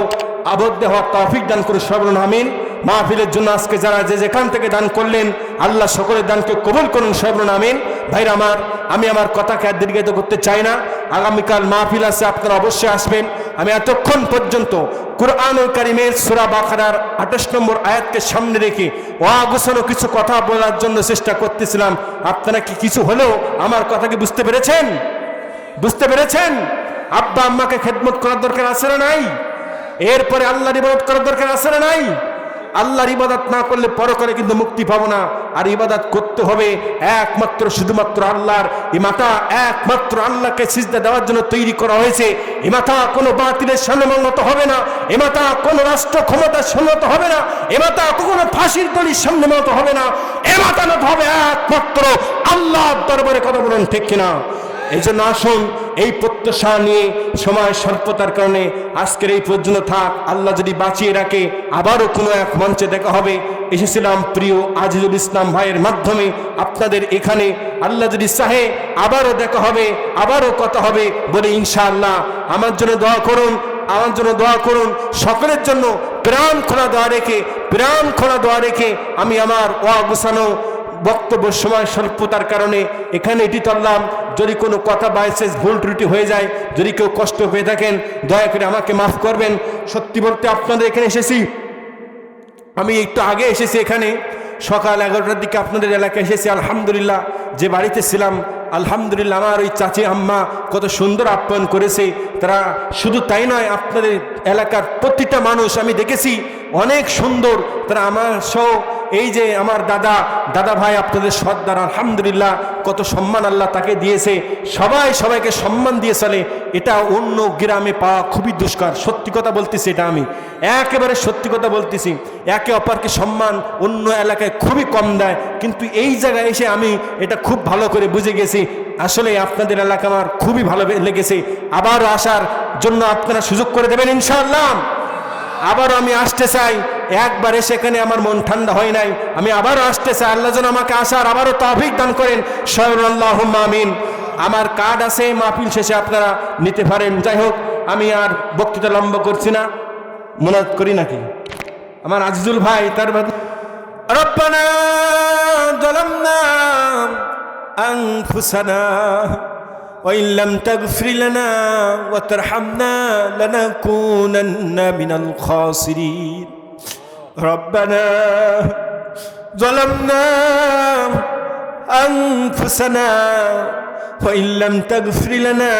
আবদ্ধ হওয়ার তৌফিক দান করে সবাই আমিন। মাহফিলের জন্য আজকে যারা যে যেখান থেকে দান করলেন আল্লাহ সকলের দানকে কবুল করুন সবাই আমিন। ভাইরা আমার, আমি আমার কথাকে আর দীর্ঘায়িত করতে চাই না। আগামীকাল মাহফিল আছে, আপনারা অবশ্যই আসবেন। আমি এতক্ষণ পর্যন্ত কুরআনুল কারীমের সূরা বাকারার 28 নম্বর আয়াতকে সামনে রেখে অগোছালো কিছু কথা বলার জন্য চেষ্টা করতেছিলাম। আপনারা কি কিছু হলেও আমার কথাকে বুঝতে পেরেছেন? বুঝতে পেরেছেন? আব্বা আম্মাকে খেদমত করার দরকার আছে না নাই? এরপরে আল্লাহর ইবাদত করার দরকার আছে না নাই? আল্লাহর ইবাদত না করলে পরকালে কিন্তু মুক্তি পাবো না। আর ইবাদত করতে হবে একমাত্র শুধুমাত্র আল্লাহর। এই মাথা একমাত্র আল্লাহকে সিজদা দেওয়ার জন্য তৈরি করা হয়েছে। এই মাথা কোনো বাতিলের সম্মত হবে না, এ মাথা কোনো রাষ্ট্র ক্ষমতার সম্মত হবে না, এ মাথা কখনো ফাঁসির দড়ির সম্মত হবে না। এ মাথা না হবে একমাত্র আল্লাহর দরবারে। কথা বলুন ঠিক কিনা? এই জন্য আসুন, এই প্রত্যাশা নিয়ে সময় স্বল্পতার কারণে আজকের এই পর্যন্ত থাক। আল্লাহ যদি বাঁচিয়ে রাখে আবারও কোনো এক মঞ্চে দেখা হবে। এসেছিলাম প্রিয় আজিজুল ইসলাম ভাইয়ের মাধ্যমে আপনাদের এখানে। আল্লাহ যদি চাহে আবারও দেখা হবে, আবারও কথা হবে বলে ইনশাআল্লাহ। আমার জন্য দোয়া করুন, আমার জন্য দোয়া করুন, সকলের জন্য প্রাণ খোলা দোয়া রেখে, প্রাণ খোলা দোয়া রেখে আমি আমার অগুছানো বক্তব্য সময় স্বল্পতার কারণে এখানে এটি করলাম। যদি কোনো কথা বাইসেস ভুল ত্রুটি হয়ে যায়, যদি কেউ কষ্ট পেয়ে থাকেন দয়া করে আমাকে মাফ করবেন। সত্যি বলতে আপনাদের এখানে এসেছি, আমি একটু আগে এসেছি, এখানে সকাল 11টার দিকে আপনাদের এলাকায় এসেছি। আলহামদুলিল্লাহ, যে বাড়িতে ছিলাম আলহামদুলিল্লাহ আমার ওই চাচি আম্মা কত সুন্দর আপ্যায়ন করেছে। তারা শুধু তাই নয়, আপনাদের এলাকার প্রতিটা মানুষ আমি দেখেছি অনেক সুন্দর। তারা আমার সহ এই যে আমার দাদা ভাই আপনাদের সর্দার, আলহামদুলিল্লাহ কত সম্মান আল্লাহ তাকে দিয়েছে। সবাই সবাইকে সম্মান দিয়ে চলে, এটা অন্য গ্রামে পাওয়া খুবই দুষ্কর। সত্যি কথা বলতেছি, এটা আমি একেবারে সত্যি কথা বলতেছি। একে অপরকে সম্মান অন্য এলাকায় খুবই কম দেয়, কিন্তু এই জায়গায় এসে আমি এটা খুব ভালো করে বুঝে গেছি। আসলে আপনাদের এলাকা আমার খুবই ভালো লেগেছে। আবারও আসার জন্য আপনারা সুযোগ করে দেবেন ইনশাআল্লাহ। আবারও আমি আসতে চাই, একবার সেখানে আমার মন ঠান্ডা হয় নাই, আমি আবারও আসতে চাই। আল্লাহ যেন আমাকে আসার আবারও তৌফিক দান করেন আল্লাহুম্মা আমিন। আমার কার্ড আছে, মাহফিল শেষে আপনারা নিতে পারেন। যাই হোক, আমি আর বক্তৃতা লম্বা করছি না, মুনাজাত করি নাকি আমার আজিজুল ভাই। তার রব্বানা যালামনা আনফুসানা وإن لم تغفر لنا وترحمنا لنكونن من الخاسرين ربنا ظلمنا أنفسنا وإن لم تغفر لنا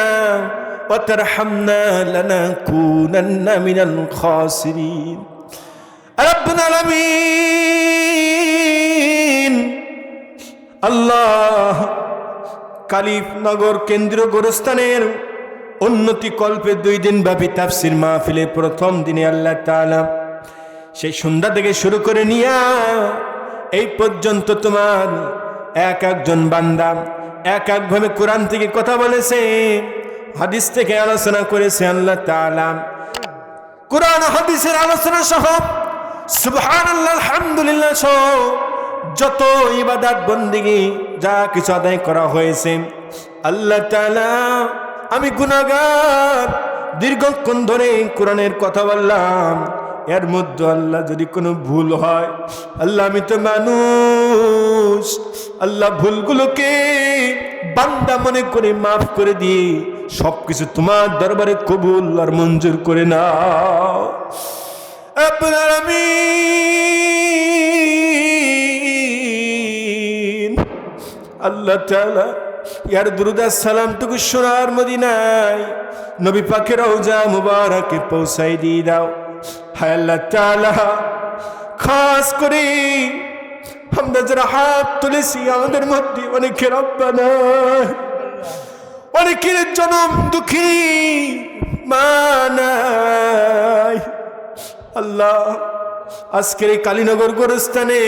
وترحمنا لنكونن من الخاسرين رب العالمين الله কালিফনগর কেন্দ্রীয় গোরস্থানের উন্নতি কল্পে 2 দিন ব্যাপী তাফসীর মাহফিলের প্রথম দিনে আল্লাহ তাআলা সেই সন্ধ্যা থেকে শুরু করে নিয়া এই পর্যন্ত তোমার এক একজন বান্দা এক একভাবে কোরআন থেকে কথা বলেছে, হাদিস থেকে আলোচনা করেছে। আল্লাহ তাআলা কোরআন হাদিসের আলোচনা সহ সুবহানাল্লাহ আলহামদুলিল্লাহ সহ যত ইবাদত বন্দেগী যা কিছু আদায় করা হয়েছে, আল্লাহ তাআলা আমি গুনাহগার, দীর্ঘক্ষণ ধরে কোরআনের কথা বললাম, এর মধ্যে আল্লাহ যদি কোনো ভুল হয়, আল্লাহ আমি তো মানুষ, আল্লাহ ভুলগুলোকে বান্দা মনে করে মাফ করে দিয়ে সবকিছু তোমার দরবারে কবুল আর মঞ্জুর করে নাও রব্বুল আলামিন। আল্লাহ তাআলা ইয়ার দুরুদ আর সালাম টুকু সোনার মদিনায় নবী পাকের রওজা মুবারকে পৌঁছাই দিয়ে দাও। হায় আল্লাহ তাআলা, খাস করে আমরা যারা হাত তুলেছি আমাদের মধ্যে অনেকের আব্বা নাই, অনেকের জনম দুঃখী মা নাই। আল্লাহ আজকের এই কালীনগর গোরস্থানে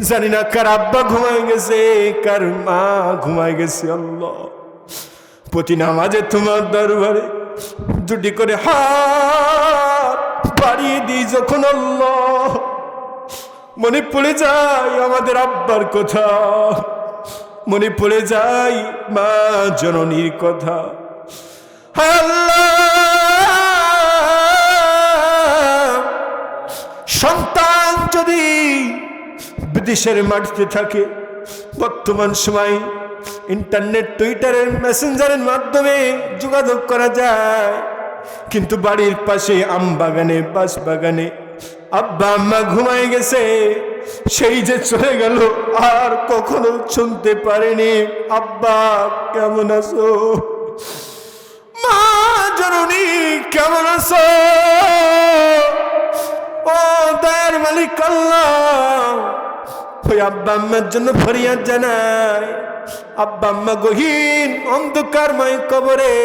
জানি না কার আব্বা ঘুমায় গেছে, কার মা ঘুমায় গেছে। আল্লাহ, প্রতি নামাজে তোমার দরবারে দুটি করে হাত বাড়িয়ে দিই যখন, আল্লাহ মনে পড়ে যায় আমাদের আব্বার কথা, মনে পড়ে যায় মা জননীর কথা। হায় আল্লাহ, সন্তান যদি বিদেশের মাটিতে থাকে, বর্তমান সময় ইন্টারনেট, টুইটারের, মেসেঞ্জারের মাধ্যমে যোগাযোগ করা যায়, কিন্তু বাড়ির পাশে আম বাগানে, বাঁশ বাগানে আব্বা আম্মা ঘুমায় গেছে, সেই যে চলে গেল আর কখনো শুনতে পারেনি আব্বা কেমন আছো, মা জননী কেমন আছো। ও দয়ার মালিক আল্লাহ, ওই আব্বা আম্মার জন্য ফরিয়াদ জানাই। আব্বা আম্মা গহীন অন্ধকারময় কবরে,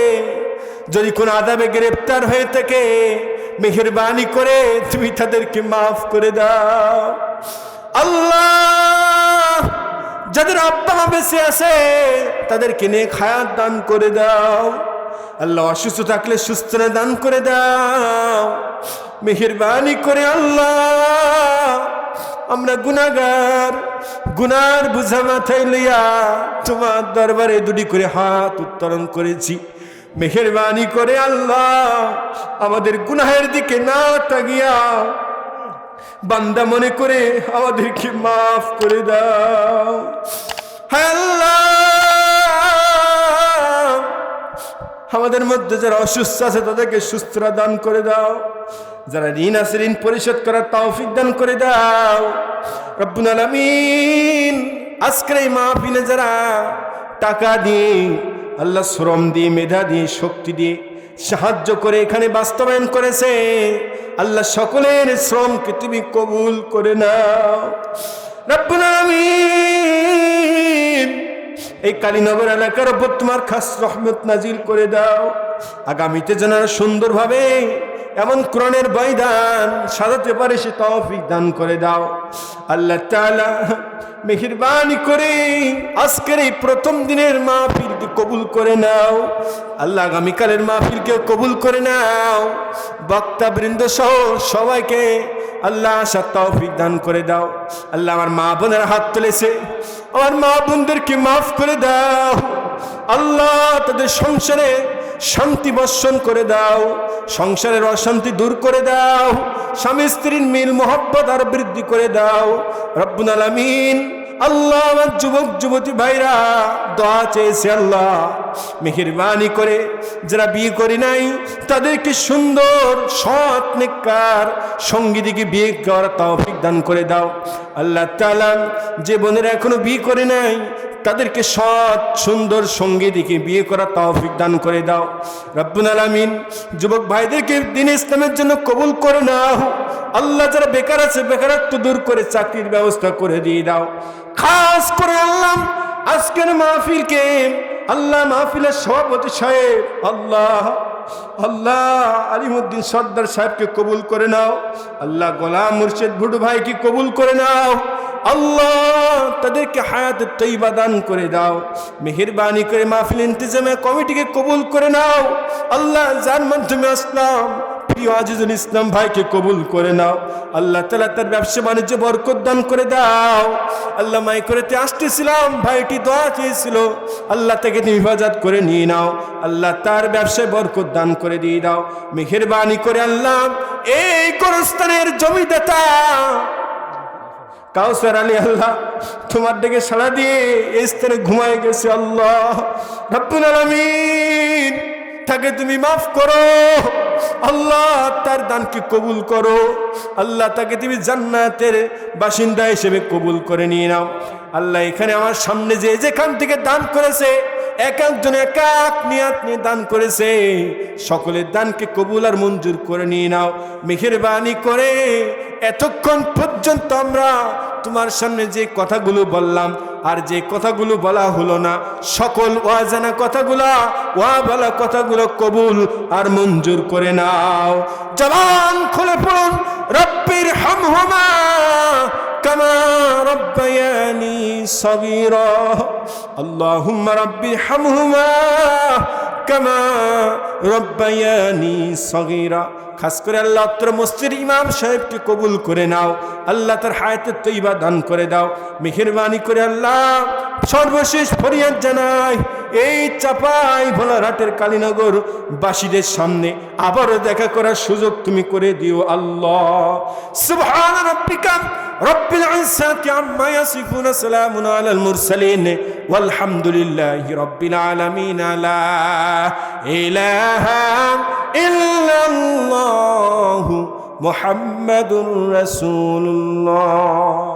যদি কোন আযাবে গ্রেফতার হয়ে থাকে মেহেরবানি করে তুমি তাদেরকে মাফ করে দাও। আল্লাহ, যাদের আব্বা মা বেঁচে আছে তাদেরকে নেক হায়াত দান করে দাও। আল্লাহ, অসুস্থ থাকলে সুস্থতা দান করে দাও মেহেরবানি করে। আল্লাহ, আমরা গুনাহগার, গুনার বোঝা মাথায় লইয়া তোমার দরবারে দুটি করে হাত উত্তোলন করেছি। মেহেরবানি করে আল্লাহ, আমাদের গুনাহের দিকে না তাকিয়া বান্দা মনে করে আমাদেরকে মাফ করে দাও। হায় আল্লাহ, আমাদের মধ্যে যারা অসুস্থ আছে তাদেরকে সুস্থতা দান করে দাও, যারা ঋণ আছে ঋণ পরিশোধ করার তৌফিক দান করে দাও রব্বুল আলামিন। আজকের এই মাহফিলে যারা টাকা দিয়ে, আল্লাহ শ্রম দিয়ে, মেধা দিয়ে, শক্তি দিয়ে সাহায্য করে এখানে বাস্তবায়ন করেছে, আল্লাহ সকলের শ্রমকে তুমি কবুল করে নাও রব্বুল আলামিন। এই কালীনগর এলাকার উপর তোমার খাস রহমত নাজিল করে দাও। আগামীতে যেন সুন্দরভাবে এমন কোরআনের বৈধান সাজাতে পারে সে তৌফিক দান করে দাও আল্লাহ তাআলা। মেহেরবানি করে আজকের এই প্রথম দিনের মাহফিলকে কবুল করে নাও আল্লাহ, আগামীকালের মাহফিলকে কবুল করে নাও। বক্তাবৃন্দ সহ সবাইকে আল্লাহ আসার তৌফিক দান করে দাও আল্লাহ। আমার মা বোনের হাত তুলেছে, আমার মা বোনদেরকে মাফ করে দাও আল্লাহ। তাদের সংসারে শান্তি বর্ষণ করে দাও, সংসারের অশান্তি দূর করে দাও, স্বামী স্ত্রীর মিল মোহব্বত আর বৃদ্ধি করে দাও রব্বুল আলামিন। আল্লাহ, আমার যুবক যুবতী ভাইরা দোয়া চেয়েছে আল্লাহ, মেহেরবানি করে যারা বিয়ে করে নাই তাদেরকে সুন্দর সৎ নেককার সঙ্গী দিকে বিয়ে করার তৌফিক দান করে দাও আল্লাহ তাআলা। যে বোনেরা এখনো বিয়ে করে নাই তাদেরকে সৎ সুন্দর সঙ্গী দিকে বিয়ে করার তৌফিক দান করে দাও রব্বুল আলামিন। যুবক ভাইদেরকে দ্বীন ইসলামের জন্য কবুল করে নাও আল্লাহ। যারা বেকার আছে বেকারত্ব দূর করে চাকরির ব্যবস্থা করে দিয়ে দাও। খাস করে আল্লাহ আজকের মাহফিলকে আল্লাহ, মাহফিলের সভাপতি সাহেব আল্লাহ, আল্লাহ আলিমউদ্দিন সর্দার সাহেবকে কবুল করে নাও আল্লাহ। গোলাম মুর্শিদ ভুটু ভাইকে কবুল করে নাও আল্লাহ। তাদেরকে হায়াতে তৈবা দান করে দাও। মেহেরবানি করে মাহফিল ইন্তেজামে কমিটিকে কবুল করে নাও আল্লাহ। যার মাধ্যমে আসলাম প্রিয় আজিজুল ইসলাম ভাইকে কবুল করে নাও আল্লাহ তাআলা। তার ব্যবসা বাণিজ্য বরকত দান করে দাও আল্লাহ। মাই করেতে আসতেছিলাম, ভাইটি দোয়া চেয়েছিল আল্লাহ, তাকে তুমি হেফাজত করে নিয়ে নাও আল্লাহ। তার ব্যবসায় বরকত দান করে দিয়ে দাও মেহেরবানি করে আল্লাহ। এই গোরস্থানের জমিদাতা কাউসার আলী আল্লাহ, তোমার ডেকে সাড়া দিয়ে এই স্থানে ঘুমায় গেছে আল্লাহ রব্বুল আলামিন। তাকে তুমি মাফ করো আল্লাহ, তার দানকে কবুল করো আল্লাহ। তাকে তুমি জান্নাতের বাসিন্দা হিসেবে কবুল করে নিয়ে নাও আল্লাহ। এখানে আমার সামনে যে যেখান থেকে দান করেছে এক একজন এক এক নিয়াত নিয়ে দান করেছে, সকলের দানকে কবুল আর মঞ্জুর করে নিয়ে নাও মেহেরবানি করে। এতক্ষণ পর্যন্ত আমরা তোমার সামনে যে কথাগুলো বললাম আর যে কথাগুলো বলা হলো না সকল অজানা কথাগুলো বলা কথাগুলো কবুল আর মঞ্জুর করে নাও। জবান খুলে পড়ুন রব্বির হামহুমা কামা রব্বায়ানি সগীরা। আল্লাহুম্মা রব্বির হামহুমা কামা রব্বায়ানি সগীরা। খাস করে আল্লাহ অত্র মসজিদ ইমাম সাহেবকে কবুল করে নাও, আল্লাহ তার হায়াতে তৈবা দান করে দাও মেহেরবানি করে। আল্লাহ সর্বশেষ ফরিয়াদ জানাই এই চাপাই ভোলারহাটের কালীনগর বাসীদের সামনে আবারও দেখা করার সুযোগ তুমি করে দিও আল্লাহ। সুবহান রাব্বিকা রব্বিল ইজ্জাতি আম্মা ইয়াসিফুন, সালামুন আলাল মুরসালিন, ওয়ালহামদুলিল্লাহি রব্বিল আলামিন। লা ইলাহা ইল্লাল্লাহু মুহাম্মাদুর রাসূলুল্লাহ।